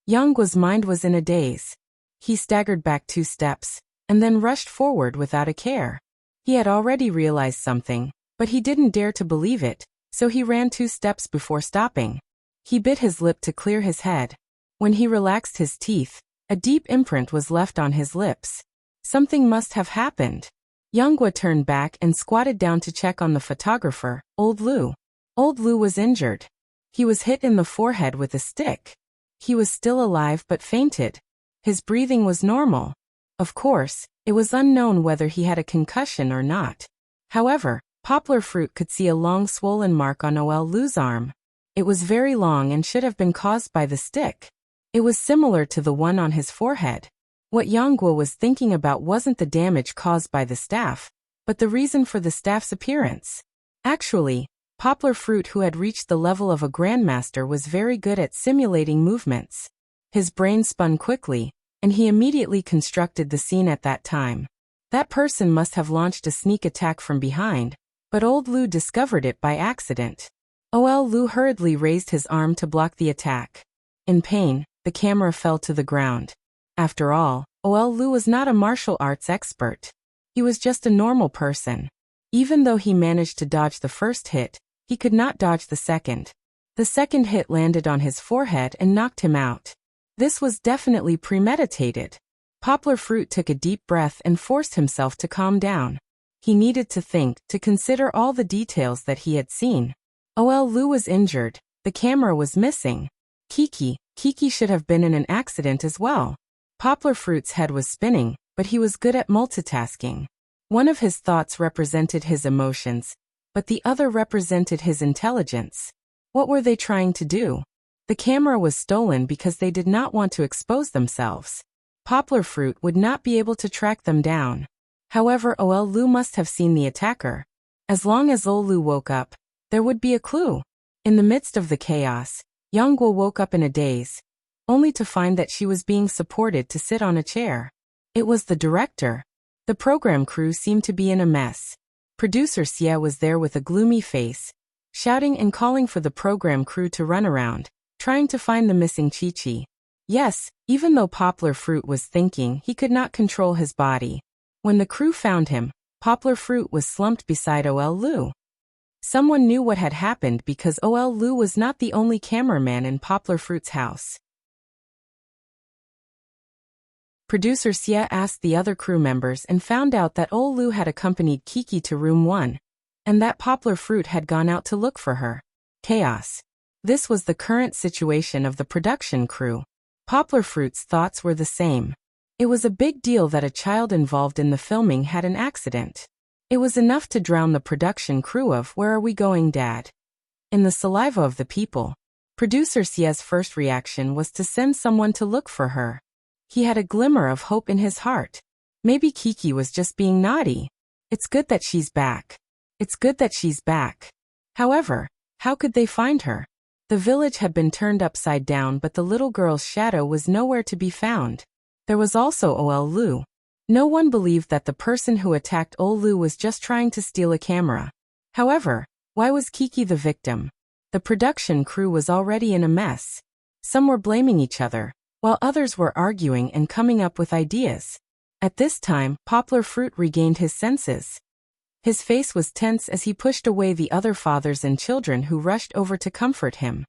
Yangguo's mind was in a daze. He staggered back 2 steps, and then rushed forward without a care. He had already realized something, but he didn't dare to believe it, so he ran 2 steps before stopping. He bit his lip to clear his head. When he relaxed his teeth, a deep imprint was left on his lips. Something must have happened. Yangguo turned back and squatted down to check on the photographer, Old Lu. Old Lu was injured. He was hit in the forehead with a stick. He was still alive but fainted. His breathing was normal. Of course, it was unknown whether he had a concussion or not. However, Poplar Fruit could see a long swollen mark on Old Lu's arm. It was very long and should have been caused by the stick. It was similar to the one on his forehead. What Yangguo was thinking about wasn't the damage caused by the staff, but the reason for the staff's appearance. Actually, Poplar Fruit, who had reached the level of a grandmaster, was very good at simulating movements. His brain spun quickly, and he immediately constructed the scene at that time. That person must have launched a sneak attack from behind, but Old Lu discovered it by accident. Old Lu hurriedly raised his arm to block the attack. In pain, the camera fell to the ground. After all, Old Lu was not a martial arts expert. He was just a normal person. Even though he managed to dodge the first hit, he could not dodge the second. The second hit landed on his forehead and knocked him out. This was definitely premeditated. Poplar Fruit took a deep breath and forced himself to calm down. He needed to think, to consider all the details that he had seen. Lu was injured. The camera was missing. Kiki should have been in an accident as well. Poplar Fruit's head was spinning, but he was good at multitasking. One of his thoughts represented his emotions, but the other represented his intelligence. What were they trying to do? The camera was stolen because they did not want to expose themselves. Poplar Fruit would not be able to track them down. However, Lu must have seen the attacker. As long as Lu woke up, there would be a clue. In the midst of the chaos, Yangguo woke up in a daze, only to find that she was being supported to sit on a chair. It was the director. The program crew seemed to be in a mess. Producer Xie was there with a gloomy face, shouting and calling for the program crew to run around, trying to find the missing Chi-Chi. Yes, even though Poplar Fruit was thinking, he could not control his body. When the crew found him, Poplar Fruit was slumped beside Lu. Someone knew what had happened because Lu was not the only cameraman in Poplar Fruit's house. Producer Xie asked the other crew members and found out that Lu had accompanied Kiki to room 1, and that Poplar Fruit had gone out to look for her. Chaos. This was the current situation of the production crew. Poplar Fruit's thoughts were the same. It was a big deal that a child involved in the filming had an accident. It was enough to drown the production crew of "Where are we going, Dad?" in the saliva of the people. Producer Xie's first reaction was to send someone to look for her. He had a glimmer of hope in his heart. Maybe Kiki was just being naughty. It's good that she's back. It's good that she's back. However, how could they find her? The village had been turned upside down, but the little girl's shadow was nowhere to be found. There was also Lu. No one believed that the person who attacked Lu was just trying to steal a camera. However, why was Kiki the victim? The production crew was already in a mess. Some were blaming each other, while others were arguing and coming up with ideas. At this time, Poplar Fruit regained his senses. His face was tense as he pushed away the other fathers and children who rushed over to comfort him.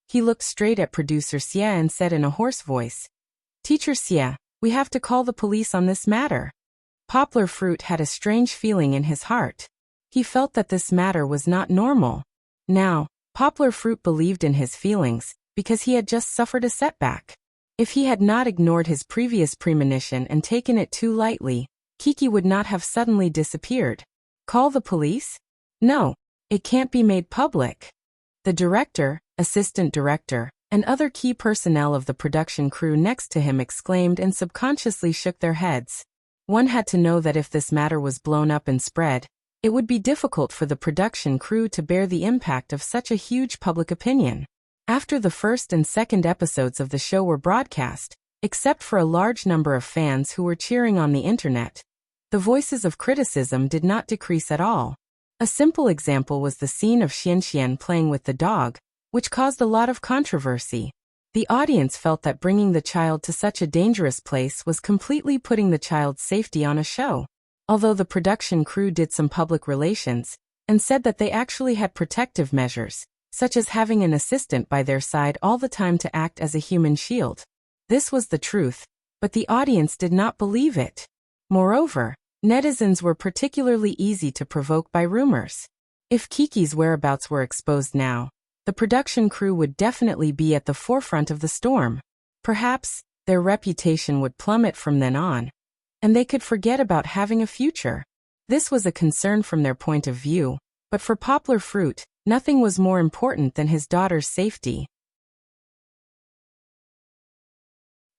He looked straight at Producer Xie and said in a hoarse voice, "Teacher Xie, we have to call the police on this matter." Poplar Fruit had a strange feeling in his heart. He felt that this matter was not normal. Now, Poplar Fruit believed in his feelings, because he had just suffered a setback. If he had not ignored his previous premonition and taken it too lightly, Kiki would not have suddenly disappeared. Call the police? No, it can't be made public. The director, assistant director, and other key personnel of the production crew next to him exclaimed and subconsciously shook their heads. One had to know that if this matter was blown up and spread, it would be difficult for the production crew to bear the impact of such a huge public opinion. After the first and second episodes of the show were broadcast, except for a large number of fans who were cheering on the internet, the voices of criticism did not decrease at all. A simple example was the scene of Xianxian playing with the dog, which caused a lot of controversy. The audience felt that bringing the child to such a dangerous place was completely putting the child's safety on a show. Although the production crew did some public relations, and said that they actually had protective measures, such as having an assistant by their side all the time to act as a human shield. This was the truth, but the audience did not believe it. Moreover, netizens were particularly easy to provoke by rumors. If Kiki's whereabouts were exposed now, the production crew would definitely be at the forefront of the storm. Perhaps, their reputation would plummet from then on, and they could forget about having a future. This was a concern from their point of view, but for Poplar Fruit, nothing was more important than his daughter's safety.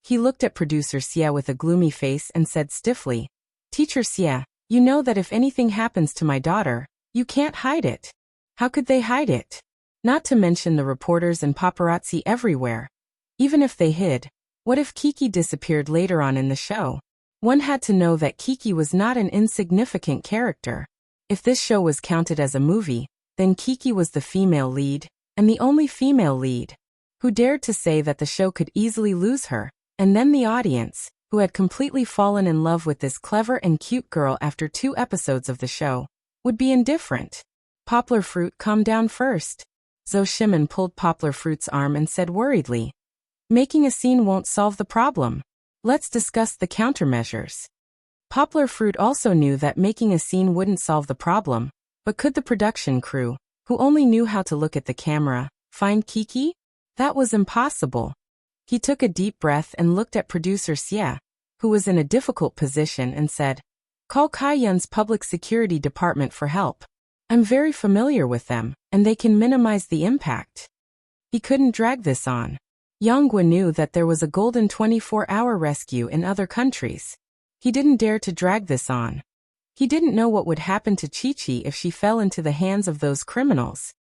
He looked at Producer Xie with a gloomy face and said stiffly, "Teacher Xie, you know that if anything happens to my daughter, you can't hide it." How could they hide it? Not to mention the reporters and paparazzi everywhere. Even if they hid, what if Kiki disappeared later on in the show? One had to know that Kiki was not an insignificant character. If this show was counted as a movie, then Kiki was the female lead, and the only female lead. Who dared to say that the show could easily lose her? And then the audience, who had completely fallen in love with this clever and cute girl after 2 episodes of the show, would be indifferent. Poplar Fruit, calm down first. Zhou Shimin pulled Poplar Fruit's arm and said worriedly, "Making a scene won't solve the problem. Let's discuss the countermeasures." Poplar Fruit also knew that making a scene wouldn't solve the problem, but could the production crew, who only knew how to look at the camera, find Kiki? That was impossible. He took a deep breath and looked at producer Xie, who was in a difficult position, and said, "Call Kaiyun's public security department for help. I'm very familiar with them, and they can minimize the impact." He couldn't drag this on. Yang knew that there was a golden 24-hour rescue in other countries. He didn't dare to drag this on. He didn't know what would happen to Chi-Chi if she fell into the hands of those criminals.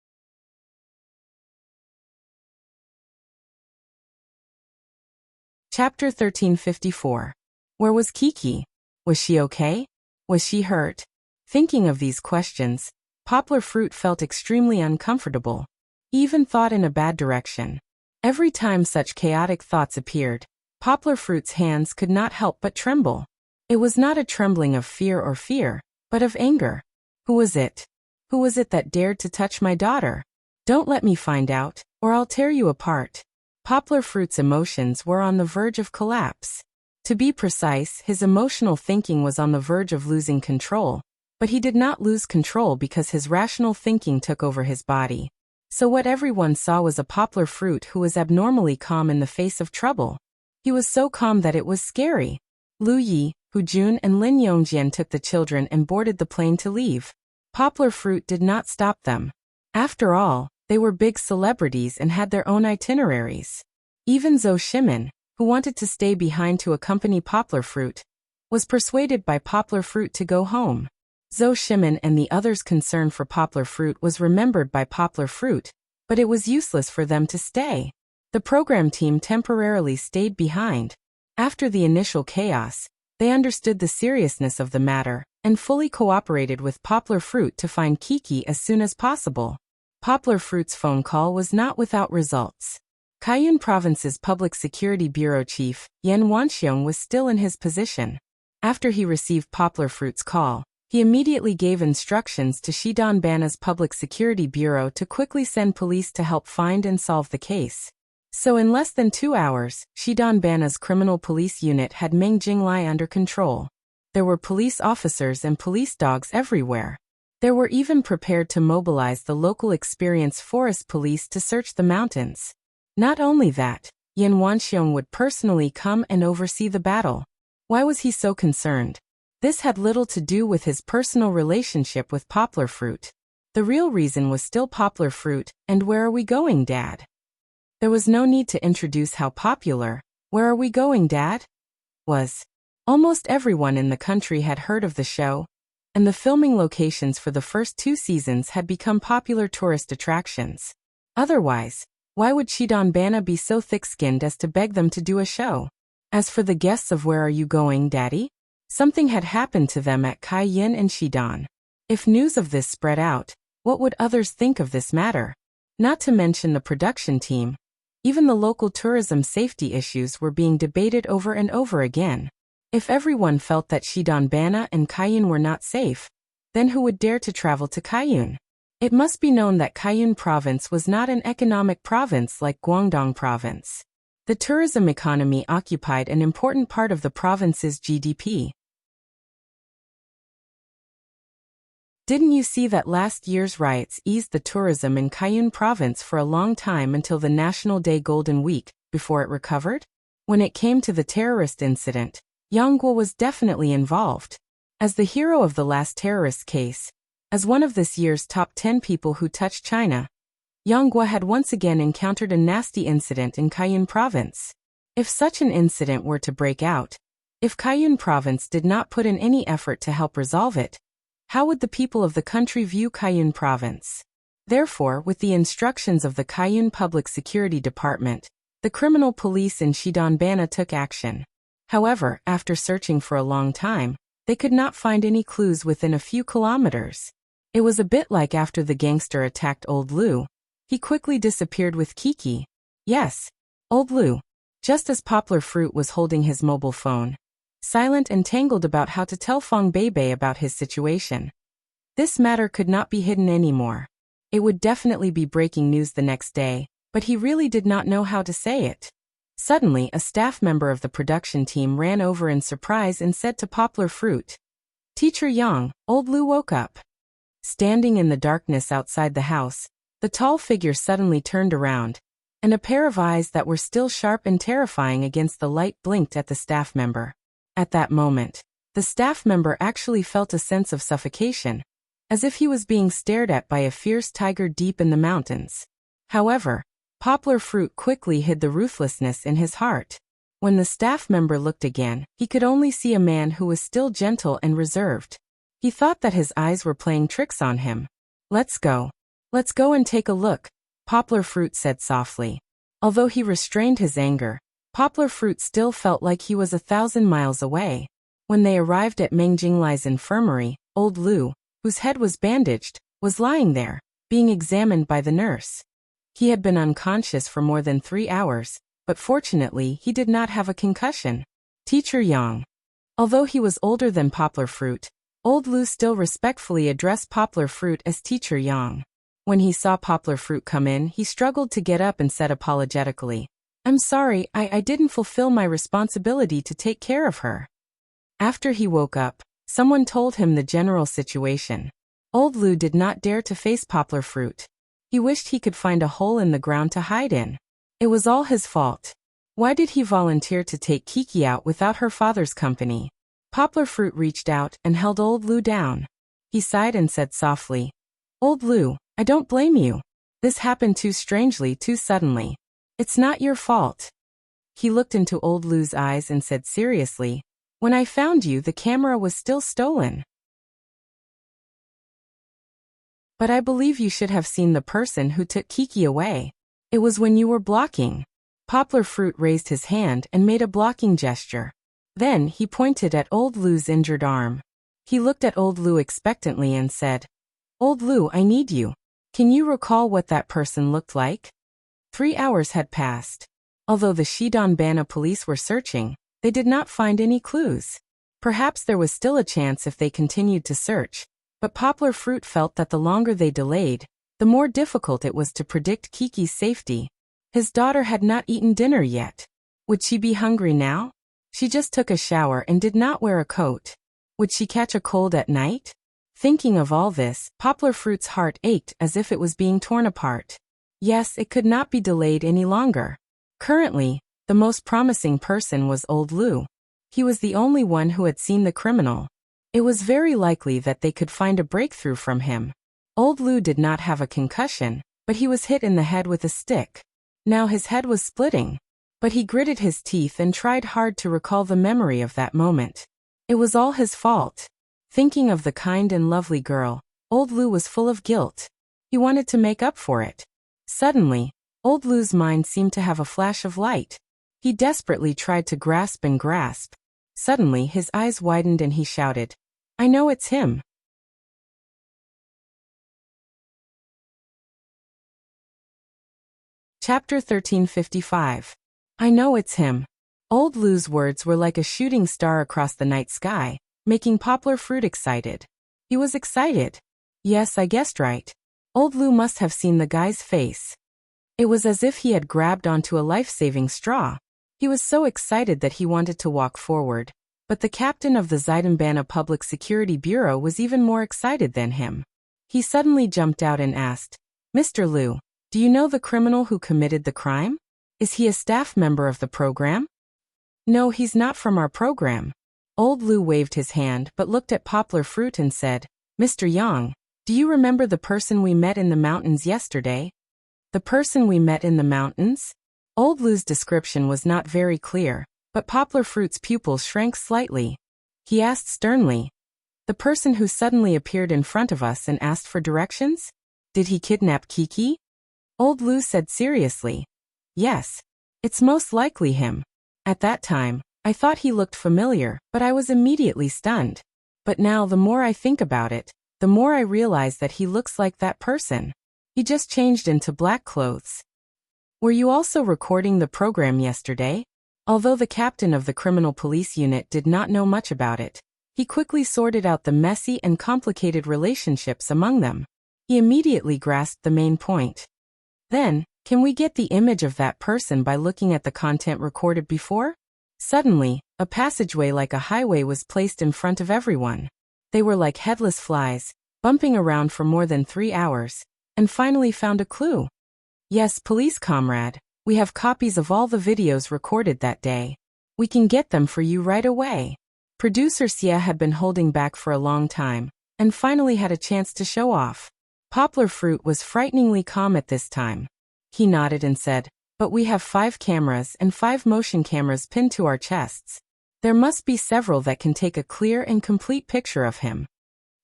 Chapter 1354. Where was Kiki? Was she okay? Was she hurt? Thinking of these questions, Poplar Fruit felt extremely uncomfortable. He even thought in a bad direction. Every time such chaotic thoughts appeared, Poplar Fruit's hands could not help but tremble. It was not a trembling of fear, but of anger. Who was it? Who was it that dared to touch my daughter? Don't let me find out, or I'll tear you apart. Poplar Fruit's emotions were on the verge of collapse. To be precise, his emotional thinking was on the verge of losing control, but he did not lose control because his rational thinking took over his body. So what everyone saw was a Poplar Fruit who was abnormally calm in the face of trouble. He was so calm that it was scary. Lu Yi, Hu Jun and Lin Yongjian took the children and boarded the plane to leave. Poplar Fruit did not stop them. After all, they were big celebrities and had their own itineraries. Even Zhou Shimin, who wanted to stay behind to accompany Poplar Fruit, was persuaded by Poplar Fruit to go home. Zhou Shimin and the others' concern for Poplar Fruit was remembered by Poplar Fruit, but it was useless for them to stay. The program team temporarily stayed behind. After the initial chaos, they understood the seriousness of the matter and fully cooperated with Poplar Fruit to find Kiki as soon as possible. Poplar Fruit's phone call was not without results. Kaiyun Province's Public Security Bureau Chief, Yan Wanxiong, was still in his position. After he received Poplar Fruit's call, he immediately gave instructions to Shidon Bana's Public Security Bureau to quickly send police to help find and solve the case. So in less than 2 hours, Shidon Bana's criminal police unit had Meng Jinglai under control. There were police officers and police dogs everywhere. They were even prepared to mobilize the local experienced forest police to search the mountains. Not only that, Yan Wanxiong would personally come and oversee the battle. Why was he so concerned? This had little to do with his personal relationship with Poplar Fruit. The real reason was still Poplar Fruit, and "Where are we going, Dad?" There was no need to introduce how popular "Where are we going, Dad?" was. Almost everyone in the country had heard of the show, and the filming locations for the first 2 seasons had become popular tourist attractions. Otherwise, why would Shidon Bana be so thick-skinned as to beg them to do a show? As for the guests of "Where are you going, Daddy?" something had happened to them at Kaiyun and Shidon. If news of this spread out, what would others think of this matter? Not to mention the production team. Even the local tourism safety issues were being debated over and over again. If everyone felt that Shidon Bana and Kaiyun were not safe, then who would dare to travel to Kaiyun? It must be known that Kaiyun Province was not an economic province like Guangdong Province. The tourism economy occupied an important part of the province's GDP. Didn't you see that last year's riots eased the tourism in Kaiyun Province for a long time until the National Day Golden Week, before it recovered? When it came to the terrorist incident, Yang Guo was definitely involved. As the hero of the last terrorist case, as one of this year's top 10 people who touched China, Yang Guo had once again encountered a nasty incident in Kaiyun Province. If such an incident were to break out, if Kaiyun Province did not put in any effort to help resolve it, how would the people of the country view Kaiyun Province? Therefore, with the instructions of the Kaiyun Public Security Department, the criminal police in Shidon Bana took action. However, after searching for a long time, they could not find any clues within a few kilometers. It was a bit like after the gangster attacked Old Lu. He quickly disappeared with Kiki. Yes, Old Lu. Just as Poplar Fruit was holding his mobile phone, silent and tangled about how to tell Fong Beibei about his situation. This matter could not be hidden anymore. It would definitely be breaking news the next day, but he really did not know how to say it. Suddenly, a staff member of the production team ran over in surprise and said to Poplar Fruit, "Teacher Yang, old Lu woke up." Standing in the darkness outside the house, the tall figure suddenly turned around, and a pair of eyes that were still sharp and terrifying against the light blinked at the staff member. At that moment, the staff member actually felt a sense of suffocation, as if he was being stared at by a fierce tiger deep in the mountains. However, Poplar Fruit quickly hid the ruthlessness in his heart. When the staff member looked again, he could only see a man who was still gentle and reserved. He thought that his eyes were playing tricks on him. "Let's go. Let's go and take a look," Poplar Fruit said softly. Although he restrained his anger, Poplar Fruit still felt like he was 1,000 miles away. When they arrived at Meng Jinglai's infirmary, old Lu, whose head was bandaged, was lying there, being examined by the nurse. He had been unconscious for more than 3 hours, but fortunately he did not have a concussion. Teacher Yang. Although he was older than Poplar Fruit, old Lu still respectfully addressed Poplar Fruit as Teacher Yang. When he saw Poplar Fruit come in, he struggled to get up and said apologetically, "I'm sorry, I didn't fulfill my responsibility to take care of her." After he woke up, someone told him the general situation. Old Lu did not dare to face Poplar Fruit. He wished he could find a hole in the ground to hide in. It was all his fault. Why did he volunteer to take Kiki out without her father's company? Poplar Fruit reached out and held old Lu down. He sighed and said softly, "Old Lu, I don't blame you. This happened too strangely, too suddenly. It's not your fault." He looked into old Lu's eyes and said seriously, "When I found you, the camera was still stolen. But I believe you should have seen the person who took Kiki away. It was when you were blocking." Poplar Fruit raised his hand and made a blocking gesture. Then he pointed at old Lu's injured arm. He looked at old Lu expectantly and said, "Old Lu, I need you. Can you recall what that person looked like?" 3 hours had passed. Although the Shidon Bana police were searching, they did not find any clues. Perhaps there was still a chance if they continued to search, but Poplar Fruit felt that the longer they delayed, the more difficult it was to predict Kiki's safety. His daughter had not eaten dinner yet. Would she be hungry now? She just took a shower and did not wear a coat. Would she catch a cold at night? Thinking of all this, Poplar Fruit's heart ached as if it was being torn apart. Yes, it could not be delayed any longer. Currently, the most promising person was old Lu. He was the only one who had seen the criminal. It was very likely that they could find a breakthrough from him. Old Lu did not have a concussion, but he was hit in the head with a stick. Now his head was splitting. But he gritted his teeth and tried hard to recall the memory of that moment. It was all his fault. Thinking of the kind and lovely girl, old Lu was full of guilt. He wanted to make up for it. Suddenly, old Lu's mind seemed to have a flash of light. He desperately tried to grasp and grasp. Suddenly his eyes widened and he shouted, "I know it's him." Chapter 1355. I know it's him. Old Lu's words were like a shooting star across the night sky, making Poplar Fruit excited. He was excited. Yes, I guessed right. Old Lu must have seen the guy's face. It was as if he had grabbed onto a life-saving straw. He was so excited that he wanted to walk forward, but the captain of the Zaidanbana Public Security Bureau was even more excited than him. He suddenly jumped out and asked, "Mr. Lu, do you know the criminal who committed the crime? Is he a staff member of the program?" "No, he's not from our program." Old Lu waved his hand but looked at Poplar Fruit and said, "Mr. Yang, do you remember the person we met in the mountains yesterday?" "The person we met in the mountains?" Old Lu's description was not very clear, but Poplar Fruit's pupils shrank slightly. He asked sternly, "The person who suddenly appeared in front of us and asked for directions? Did he kidnap Kiki?" Old Lu said seriously, "Yes. It's most likely him. At that time, I thought he looked familiar, but I was immediately stunned. But now the more I think about it, the more I realize that he looks like that person. He just changed into black clothes." "Were you also recording the program yesterday?" Although the captain of the criminal police unit did not know much about it, he quickly sorted out the messy and complicated relationships among them. He immediately grasped the main point. Then, Can we get the image of that person by looking at the content recorded before? Suddenly, a passageway like a highway was placed in front of everyone. They were like headless flies, bumping around for more than 3 hours, and finally found a clue. Yes, police comrade, we have copies of all the videos recorded that day. We can get them for you right away. Producer Sia had been holding back for a long time, and finally had a chance to show off. Poplar Fruit was frighteningly calm at this time. He nodded and said, "But we have 5 cameras and 5 motion cameras pinned to our chests. There must be several that can take a clear and complete picture of him."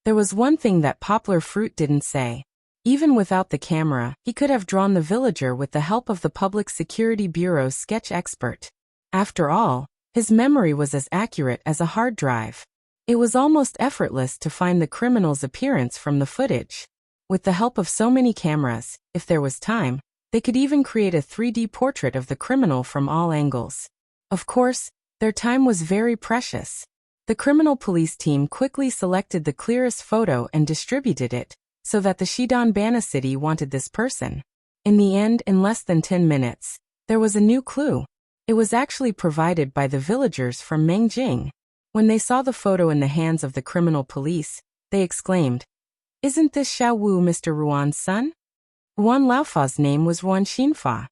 There was one thing that Poplar Fruit didn't say. Even without the camera, he could have drawn the villager with the help of the Public Security Bureau's sketch expert. After all, his memory was as accurate as a hard drive. It was almost effortless to find the criminal's appearance from the footage. With the help of so many cameras, if there was time, they could even create a 3D portrait of the criminal from all angles. Of course, their time was very precious. The criminal police team quickly selected the clearest photo and distributed it, so that the Shidanbana city wanted this person. In the end, in less than 10 minutes, there was a new clue. It was actually provided by the villagers from Mengjing. When they saw the photo in the hands of the criminal police, they exclaimed, "Isn't this Xiao Wu Mr. Ruan's son?" Ruan Laofa's name was Ruan Xinfa.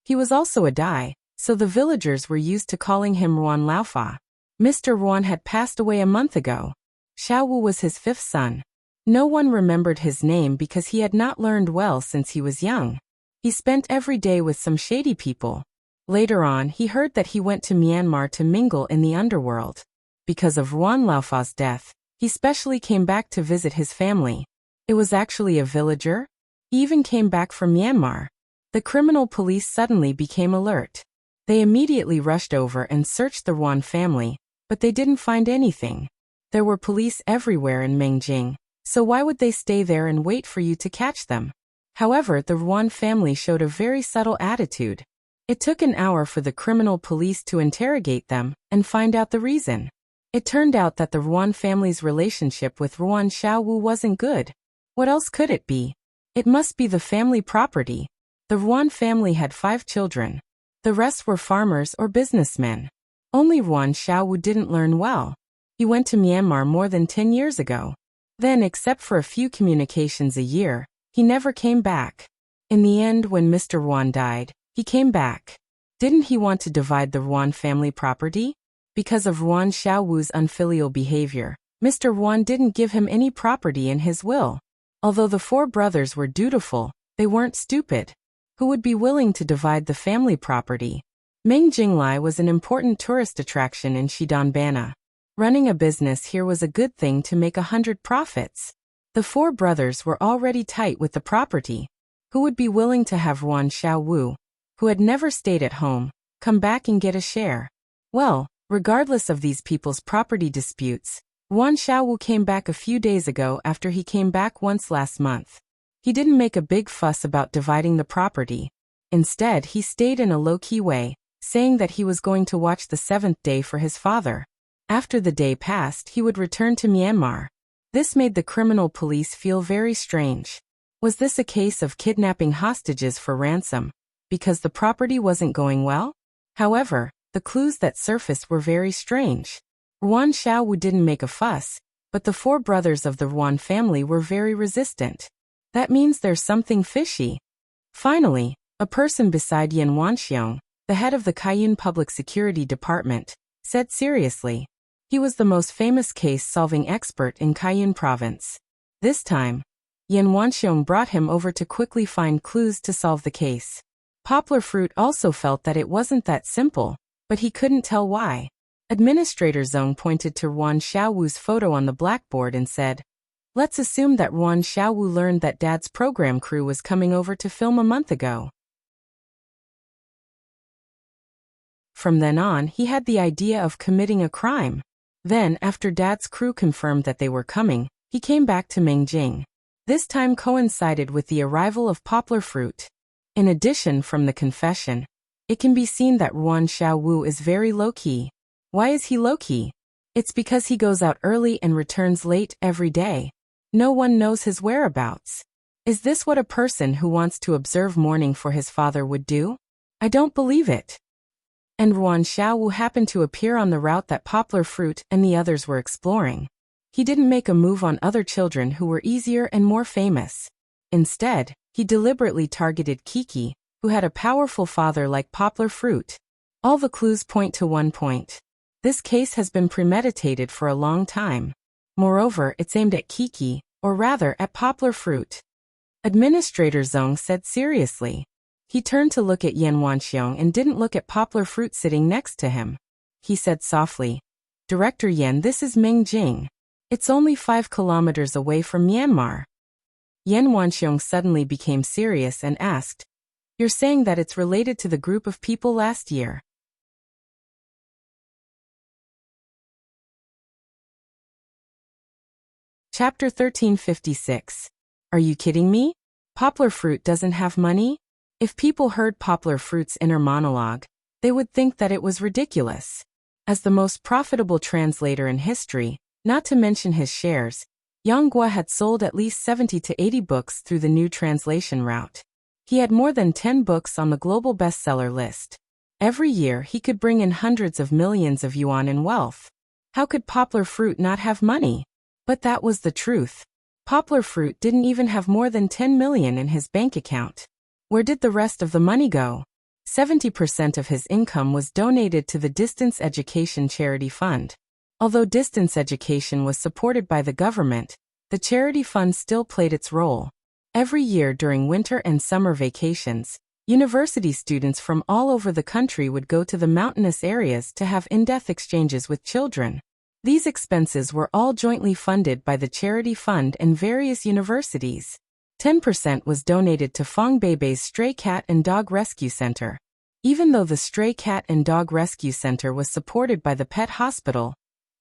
He was also a Dai, so the villagers were used to calling him Ruan Laofa. Mr. Ruan had passed away a month ago. Xiao Wu was his 5th son. No one remembered his name because he had not learned well since he was young. He spent every day with some shady people. Later on, he heard that he went to Myanmar to mingle in the underworld. Because of Ruan Laofa's death, he specially came back to visit his family. It was actually a villager. He even came back from Myanmar. The criminal police suddenly became alert. They immediately rushed over and searched the Ruan family, but they didn't find anything. There were police everywhere in Mengjing, so why would they stay there and wait for you to catch them? However, the Ruan family showed a very subtle attitude. It took an hour for the criminal police to interrogate them and find out the reason. It turned out that the Ruan family's relationship with Ruan Xiao Wu wasn't good. What else could it be? It must be the family property. The Ruan family had 5 children. The rest were farmers or businessmen. Only Ruan Xiao Wu didn't learn well. He went to Myanmar more than 10 years ago. Then, except for a few communications a year, he never came back. In the end, when Mr. Ruan died, he came back. Didn't he want to divide the Ruan family property? Because of Ruan Xiao Wu's unfilial behavior, Mr. Ruan didn't give him any property in his will. Although the 4 brothers were dutiful, they weren't stupid. Who would be willing to divide the family property? Mengjinglai was an important tourist attraction in Shidanbana. Running a business here was a good thing to make 100 profits. The 4 brothers were already tight with the property. Who would be willing to have Ruan Xiao Wu, who had never stayed at home, come back and get a share? Well, regardless of these people's property disputes, Ruan Xiao Wu came back a few days ago after he came back once last month. He didn't make a big fuss about dividing the property. Instead, he stayed in a low-key way, saying that he was going to watch the 7th day for his father. After the day passed, he would return to Myanmar. This made the criminal police feel very strange. Was this a case of kidnapping hostages for ransom, because the property wasn't going well? However, the clues that surfaced were very strange. Ruan Xiao Wu didn't make a fuss, but the 4 brothers of the Ruan family were very resistant. That means there's something fishy. Finally, a person beside Yan Wanxiong, the head of the Kaiyun Public Security Department, said seriously. He was the most famous case-solving expert in Kaiyun province. This time, Yan Wanxiong brought him over to quickly find clues to solve the case. Poplar Fruit also felt that it wasn't that simple, but he couldn't tell why. Administrator Zhong pointed to Ruan Xiao Wu's photo on the blackboard and said, "Let's assume that Ruan Xiao Wu learned that Dad's program crew was coming over to film a month ago." From then on, he had the idea of committing a crime. Then, after Dad's crew confirmed that they were coming, he came back to Mengjing. This time coincided with the arrival of Poplar Fruit. In addition, from the confession, it can be seen that Ruan Xiao Wu is very low-key. Why is he low-key? It's because he goes out early and returns late every day. No one knows his whereabouts. Is this what a person who wants to observe mourning for his father would do? I don't believe it. And Ruan Xiaowu happened to appear on the route that Poplar Fruit and the others were exploring. He didn't make a move on other children who were easier and more famous. Instead, he deliberately targeted Kiki, who had a powerful father like Poplar Fruit. All the clues point to one point. This case has been premeditated for a long time. Moreover, it's aimed at Kiki, or rather at Poplar Fruit. Administrator Zhong said seriously. He turned to look at Yan Wanxiong and didn't look at Poplar Fruit sitting next to him. He said softly, Director Yan, this is Ming Jing. It's only 5 kilometers away from Myanmar. Yan Wanxiong suddenly became serious and asked, You're saying that it's related to the group of people last year? Chapter 1356. Are you kidding me? Poplar Fruit doesn't have money? If people heard Poplar Fruit's inner monologue, they would think that it was ridiculous. As the most profitable translator in history, not to mention his shares, Yang Guo had sold at least 70 to 80 books through the new translation route. He had more than 10 books on the global bestseller list. Every year he could bring in hundreds of millions of yuan in wealth. How could Poplar Fruit not have money? But that was the truth. Poplar Fruit didn't even have more than 10 million in his bank account. Where did the rest of the money go? 70% of his income was donated to the Distance Education Charity Fund. Although distance education was supported by the government, the charity fund still played its role. Every year during winter and summer vacations, university students from all over the country would go to the mountainous areas to have in-depth exchanges with children. These expenses were all jointly funded by the charity fund and various universities. 10% was donated to Fong Beibei's Stray Cat and Dog Rescue Center. Even though the Stray Cat and Dog Rescue Center was supported by the pet hospital,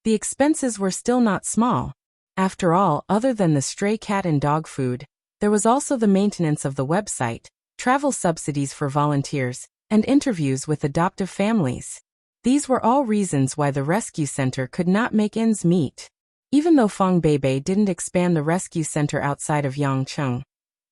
the expenses were still not small. After all, other than the stray cat and dog food, there was also the maintenance of the website, travel subsidies for volunteers, and interviews with adoptive families. These were all reasons why the rescue center could not make ends meet. Even though Fong Beibei didn't expand the rescue center outside of Yangcheng,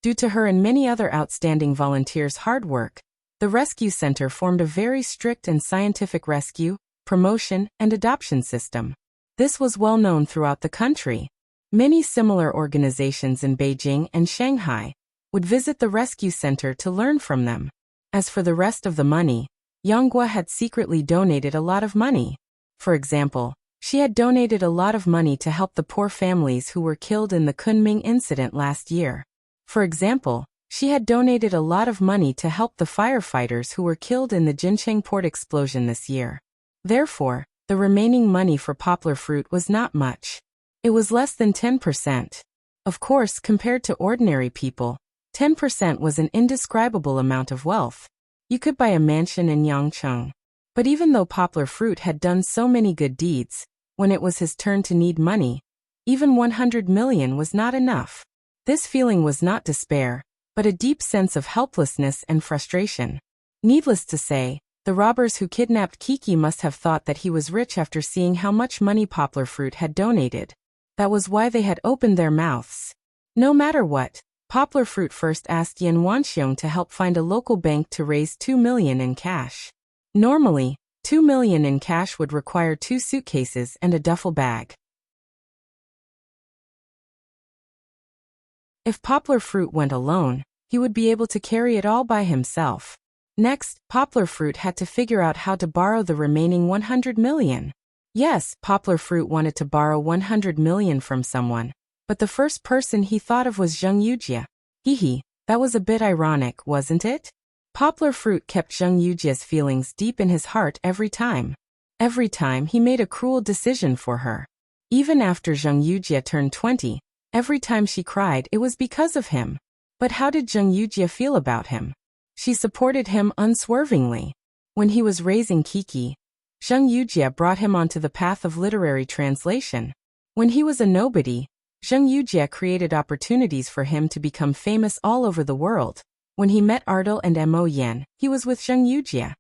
due to her and many other outstanding volunteers' hard work, the rescue center formed a very strict and scientific rescue, promotion, and adoption system. This was well known throughout the country. Many similar organizations in Beijing and Shanghai would visit the rescue center to learn from them. As for the rest of the money, Yang Guo had secretly donated a lot of money. For example, she had donated a lot of money to help the poor families who were killed in the Kunming incident last year. For example, she had donated a lot of money to help the firefighters who were killed in the Jincheng port explosion this year. Therefore, the remaining money for Poplar Fruit was not much. It was less than 10%. Of course, compared to ordinary people, 10% was an indescribable amount of wealth. You could buy a mansion in Yangcheng. But even though Poplar Fruit had done so many good deeds, when it was his turn to need money, even 100 million was not enough. This feeling was not despair, but a deep sense of helplessness and frustration. Needless to say, the robbers who kidnapped Kiki must have thought that he was rich after seeing how much money Poplar Fruit had donated. That was why they had opened their mouths. No matter what, Poplar Fruit first asked Yan Wanxiong to help find a local bank to raise 2 million in cash. Normally, 2 million in cash would require 2 suitcases and a duffel bag. If Poplar Fruit went alone, he would be able to carry it all by himself. Next, Poplar Fruit had to figure out how to borrow the remaining 100 million. Yes, Poplar Fruit wanted to borrow 100 million from someone, but the first person he thought of was Zheng Yujie. That was a bit ironic, wasn't it? Poplar Fruit kept Zheng Yujie's feelings deep in his heart every time. Every time he made a cruel decision for her. Even after Zheng Yujie turned 20, every time she cried it was because of him. But how did Zheng Yujie feel about him? She supported him unswervingly. When he was raising Kiki, Zheng Yujie brought him onto the path of literary translation. When he was a nobody, Zheng Yujie created opportunities for him to become famous all over the world. When he met Ardal and Mo Yan, he was with Zheng Yujie.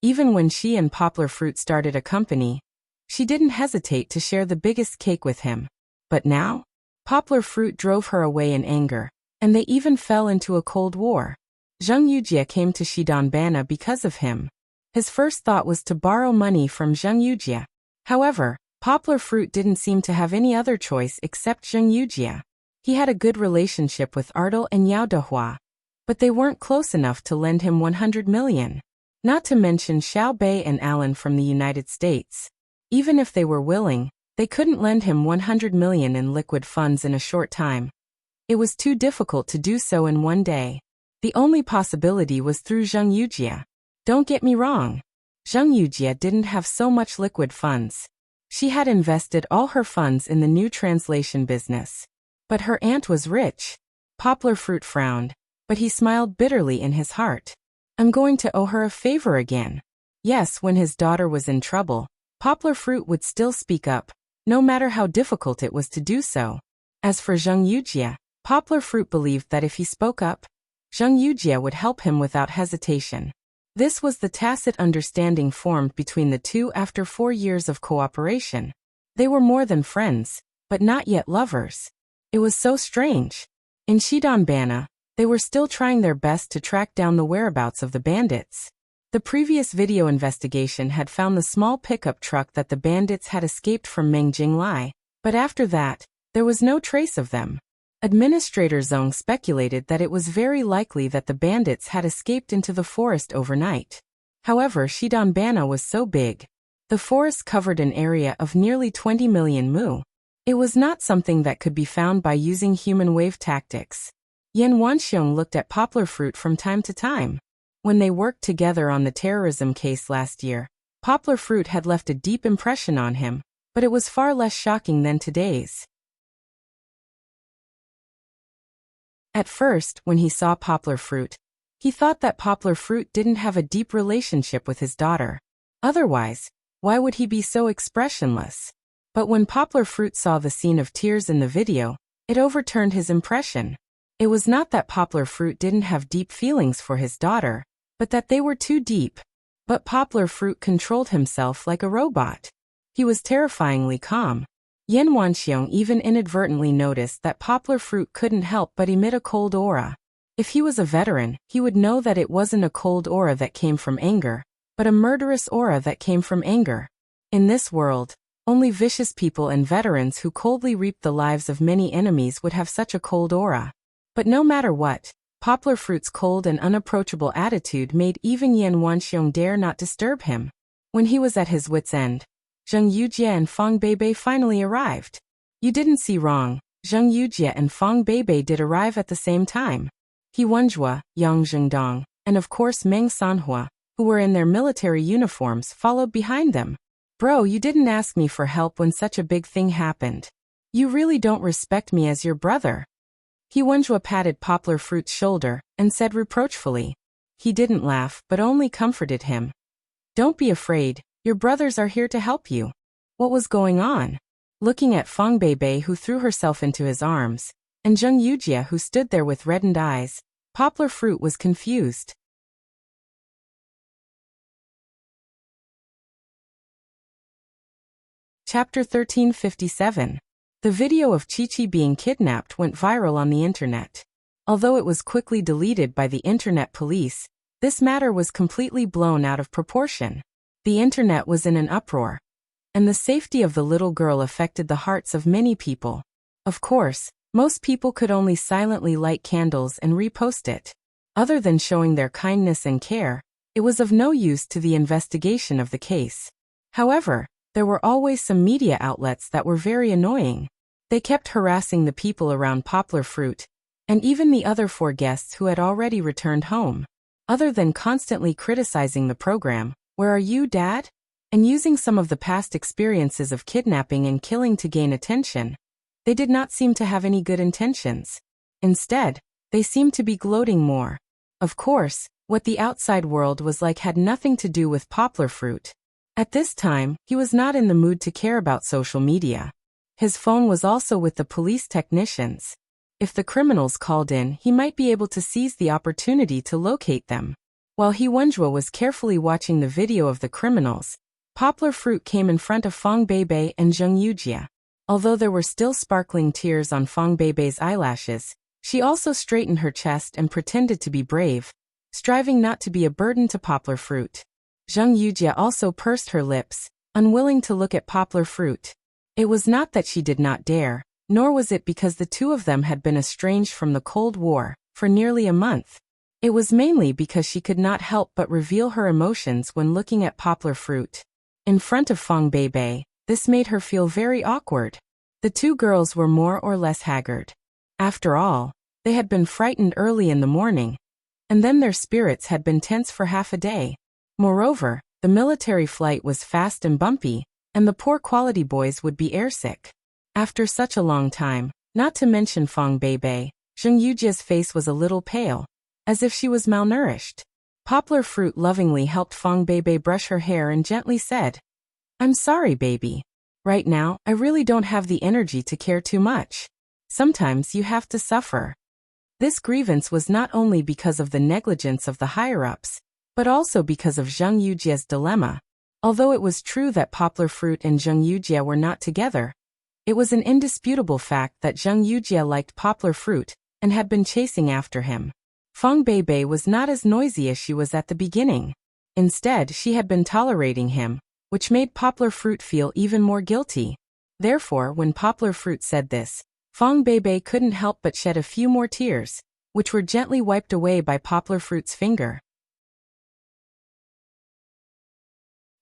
Even when she and Poplar Fruit started a company, she didn't hesitate to share the biggest cake with him. But now, Poplar Fruit drove her away in anger. and they even fell into a cold war. Zheng Yujie came to Shidanbana because of him. His first thought was to borrow money from Zheng Yujie. However, Poplar Fruit didn't seem to have any other choice except Zheng Yujie. He had a good relationship with Ardal and Yao Dehua, but they weren't close enough to lend him 100 million. Not to mention Xiao Bei and Alan from the United States. Even if they were willing, they couldn't lend him 100 million in liquid funds in a short time. It was too difficult to do so in one day. The only possibility was through Zheng Yujie. Don't get me wrong. Zheng Yujie didn't have so much liquid funds. She had invested all her funds in the new translation business. But her aunt was rich. Poplar Fruit frowned, but he smiled bitterly in his heart. I'm going to owe her a favor again. Yes, when his daughter was in trouble, Poplar Fruit would still speak up, no matter how difficult it was to do so. As for Zheng Yujie, Poplar Fruit believed that if he spoke up, Zheng Yujie would help him without hesitation. This was the tacit understanding formed between the two after 4 years of cooperation. They were more than friends, but not yet lovers. It was so strange. In Shidanbana, they were still trying their best to track down the whereabouts of the bandits. The previous video investigation had found the small pickup truck that the bandits had escaped from Mengjinglai, but after that, there was no trace of them. Administrator Zhong speculated that it was very likely that the bandits had escaped into the forest overnight. However, Shidanbana was so big. The forest covered an area of nearly 20 million mu. It was not something that could be found by using human wave tactics. Yan Wanxiong looked at Poplar Fruit from time to time. When they worked together on the terrorism case last year, Poplar Fruit had left a deep impression on him, but it was far less shocking than today's. At first, when he saw Poplar Fruit, he thought that Poplar Fruit didn't have a deep relationship with his daughter. Otherwise, why would he be so expressionless? But when Poplar Fruit saw the scene of tears in the video, it overturned his impression. It was not that Poplar Fruit didn't have deep feelings for his daughter, but that they were too deep. But Poplar Fruit controlled himself like a robot. He was terrifyingly calm. Yan Wanxiong even inadvertently noticed that Poplar Fruit couldn't help but emit a cold aura. If he was a veteran, he would know that it wasn't a cold aura that came from anger, but a murderous aura that came from anger. In this world, only vicious people and veterans who coldly reap the lives of many enemies would have such a cold aura. But no matter what, Poplar Fruit's cold and unapproachable attitude made even Yan Wanxiong dare not disturb him. When he was at his wit's end, Zheng Yujie and Fang Beibei finally arrived. You didn't see wrong, Zheng Yujie and Fang Beibei did arrive at the same time. He Wenjue, Yang Zhengdong, and of course Meng Sanhua, who were in their military uniforms, followed behind them. Bro, you didn't ask me for help when such a big thing happened. You really don't respect me as your brother. He Wenjue patted Poplar Fruit's shoulder and said reproachfully. He didn't laugh but only comforted him. Don't be afraid, your brothers are here to help you. What was going on? Looking at Fang Beibei, who threw herself into his arms, and Zheng Yujie, who stood there with reddened eyes, Poplar Fruit was confused. Chapter 1357. The video of Chi-Chi being kidnapped went viral on the internet. Although it was quickly deleted by the internet police, this matter was completely blown out of proportion. The internet was in an uproar, and the safety of the little girl affected the hearts of many people. Of course, most people could only silently light candles and repost it. Other than showing their kindness and care, it was of no use to the investigation of the case. However, there were always some media outlets that were very annoying. They kept harassing the people around Poplar Fruit, and even the other 4 guests who had already returned home. Other than constantly criticizing the program, "Where are you, Dad?" and using some of the past experiences of kidnapping and killing to gain attention, they did not seem to have any good intentions. Instead, they seemed to be gloating more. Of course, what the outside world was like had nothing to do with Poplar Fruit. At this time, he was not in the mood to care about social media. His phone was also with the police technicians. If the criminals called in, he might be able to seize the opportunity to locate them. While He Wenjue was carefully watching the video of the criminals, Poplar Fruit came in front of Fang Beibei and Zheng Yujie. Although there were still sparkling tears on Fang Beibei's eyelashes, She also straightened her chest and pretended to be brave, striving not to be a burden to Poplar Fruit. Zheng Yujie also pursed her lips, unwilling to look at Poplar Fruit. It was not that she did not dare, nor was it because the two of them had been estranged from the Cold War for nearly a month. It was mainly because she could not help but reveal her emotions when looking at Poplar Fruit. In front of Fang Beibei, this made her feel very awkward. The two girls were more or less haggard. After all, they had been frightened early in the morning, and then their spirits had been tense for half a day. Moreover, the military flight was fast and bumpy, and the poor quality boys would be airsick. After such a long time, not to mention Fang Beibei, Zheng Yujie's face was a little pale, as if she was malnourished. Poplar Fruit lovingly helped Fang Beibei brush her hair and gently said, "I'm sorry, baby. Right now, I really don't have the energy to care too much. Sometimes you have to suffer." This grievance was not only because of the negligence of the higher-ups, but also because of Zheng Yujie's dilemma. Although it was true that Poplar Fruit and Zheng Yujie were not together, it was an indisputable fact that Zheng Yujie liked Poplar Fruit and had been chasing after him. Fang Beibei was not as noisy as she was at the beginning. Instead, she had been tolerating him, which made Poplar Fruit feel even more guilty. Therefore, when Poplar Fruit said this, Fang Beibei couldn't help but shed a few more tears, which were gently wiped away by Poplar Fruit's finger.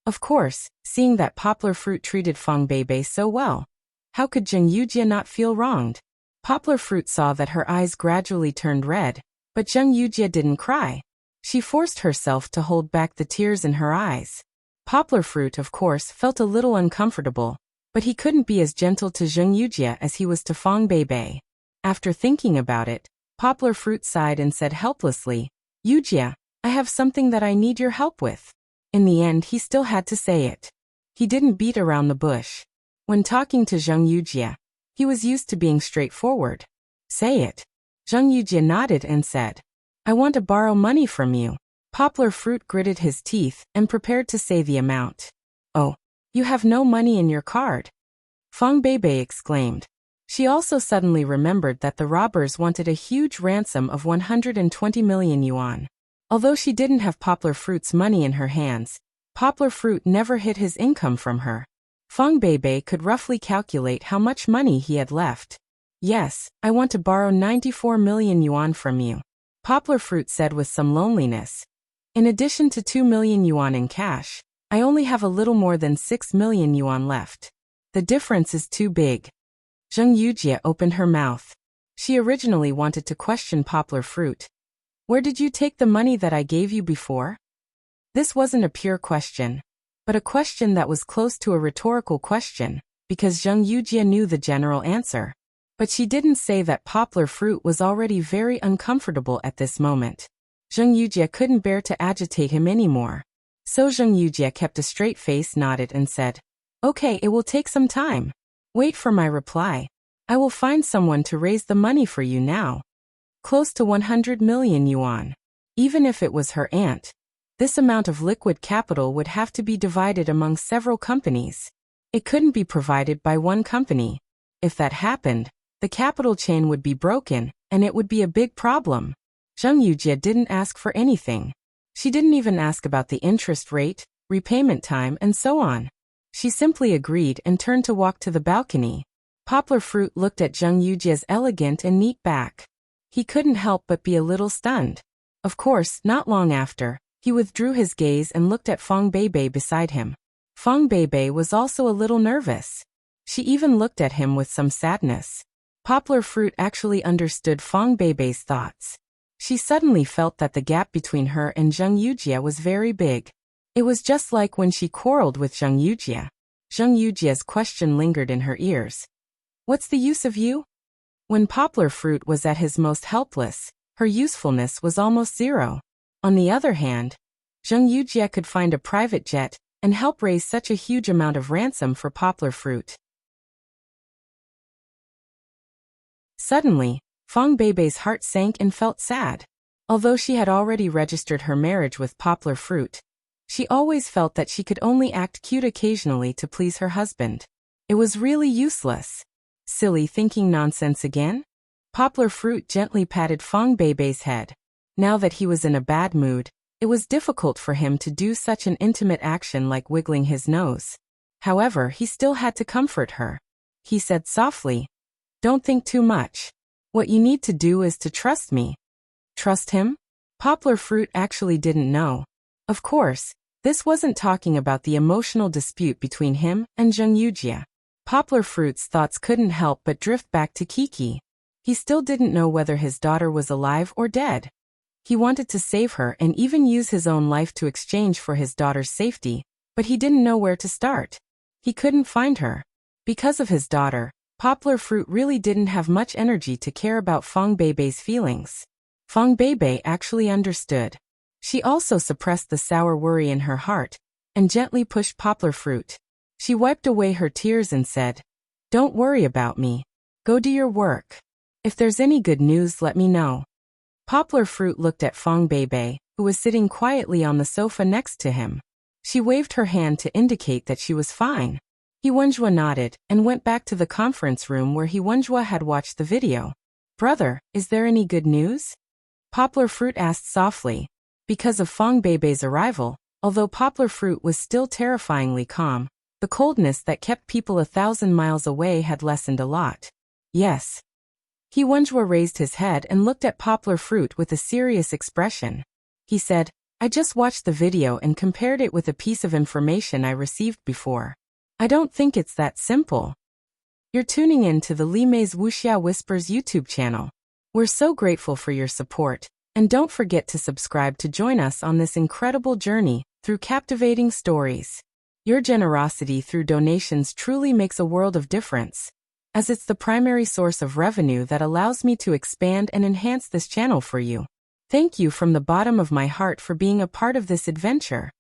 Of course, seeing that Poplar Fruit treated Fang Beibei so well, how could Zheng Yujie not feel wronged? Poplar Fruit saw that her eyes gradually turned red, but Zheng Yujie didn't cry. She forced herself to hold back the tears in her eyes. Poplar Fruit, of course, felt a little uncomfortable, but he couldn't be as gentle to Zheng Yujie as he was to Fang Beibei. After thinking about it, Poplar Fruit sighed and said helplessly, "Yujie, I have something that I need your help with." In the end, he still had to say it. He didn't beat around the bush. When talking to Zheng Yujie, he was used to being straightforward. "Say it." Zheng Yujie nodded and said, "I want to borrow money from you." Poplar Fruit gritted his teeth and prepared to say the amount. "Oh, you have no money in your card?" Fang Beibei exclaimed. She also suddenly remembered that the robbers wanted a huge ransom of 120 million yuan. Although she didn't have Poplar Fruit's money in her hands, Poplar Fruit never hid his income from her. Fang Beibei could roughly calculate how much money he had left. "Yes, I want to borrow 94 million yuan from you," Poplar Fruit said with some loneliness. "In addition to 2 million yuan in cash, I only have a little more than 6 million yuan left. The difference is too big." Zheng Yujie opened her mouth. She originally wanted to question Poplar Fruit. "Where did you take the money that I gave you before?" This wasn't a pure question, but a question that was close to a rhetorical question, because Zheng Yujie knew the general answer. But she didn't say that Poplar Fruit was already very uncomfortable at this moment. Zheng Yujie couldn't bear to agitate him anymore. So Zheng Yujie kept a straight face, nodded and said, "Okay, it will take some time. Wait for my reply. I will find someone to raise the money for you now." Close to 100 million yuan. Even if it was her aunt, this amount of liquid capital would have to be divided among several companies. It couldn't be provided by one company. If that happened, the capital chain would be broken, and it would be a big problem. Zheng Yujie didn't ask for anything. She didn't even ask about the interest rate, repayment time, and so on. She simply agreed and turned to walk to the balcony. Poplar Fruit looked at Zheng Yujie's elegant and neat back. He couldn't help but be a little stunned. Of course, not long after, he withdrew his gaze and looked at Fang Beibei beside him. Fang Beibei was also a little nervous. She even looked at him with some sadness. Poplar Fruit actually understood Fang Beibei's thoughts. She suddenly felt that the gap between her and Zheng Yujie was very big. It was just like when she quarreled with Zheng Yujie. Zheng Yujie's question lingered in her ears. "What's the use of you?" When Poplar Fruit was at his most helpless, her usefulness was almost zero. On the other hand, Zheng Yujie could find a private jet and help raise such a huge amount of ransom for Poplar Fruit. Suddenly, Fang Beibei's heart sank and felt sad. Although she had already registered her marriage with Poplar Fruit, she always felt that she could only act cute occasionally to please her husband. It was really useless. Silly thinking nonsense again? Poplar Fruit gently patted Fong Beibei's head. Now that he was in a bad mood, it was difficult for him to do such an intimate action like wiggling his nose. However, he still had to comfort her. He said softly, "Don't think too much. What you need to do is to trust me." Trust him? Poplar Fruit actually didn't know. Of course, this wasn't talking about the emotional dispute between him and Zheng Yujia. Poplar Fruit's thoughts couldn't help but drift back to Kiki. He still didn't know whether his daughter was alive or dead. He wanted to save her and even use his own life to exchange for his daughter's safety, but he didn't know where to start. He couldn't find her. Because of his daughter, Poplar Fruit really didn't have much energy to care about Fong Beibei's feelings. Fong Beibei actually understood. She also suppressed the sour worry in her heart and gently pushed Poplar Fruit. She wiped away her tears and said, "Don't worry about me. Go do your work. If there's any good news, let me know." Poplar Fruit looked at Fong Beibei, who was sitting quietly on the sofa next to him. She waved her hand to indicate that she was fine. He Wenjua nodded and went back to the conference room where he Wenjua had watched the video. "Brother, is there any good news?" Poplar Fruit asked softly. Because of Fong Beibei's arrival, although Poplar Fruit was still terrifyingly calm, the coldness that kept people 1,000 miles away had lessened a lot. "Yes." He Wenjua raised his head and looked at Poplar Fruit with a serious expression. He said, "I just watched the video and compared it with a piece of information I received before. I don't think it's that simple." You're tuning in to the Li Mei's Wuxia Whispers YouTube channel. We're so grateful for your support, and don't forget to subscribe to join us on this incredible journey through captivating stories. Your generosity through donations truly makes a world of difference, as it's the primary source of revenue that allows me to expand and enhance this channel for you. Thank you from the bottom of my heart for being a part of this adventure.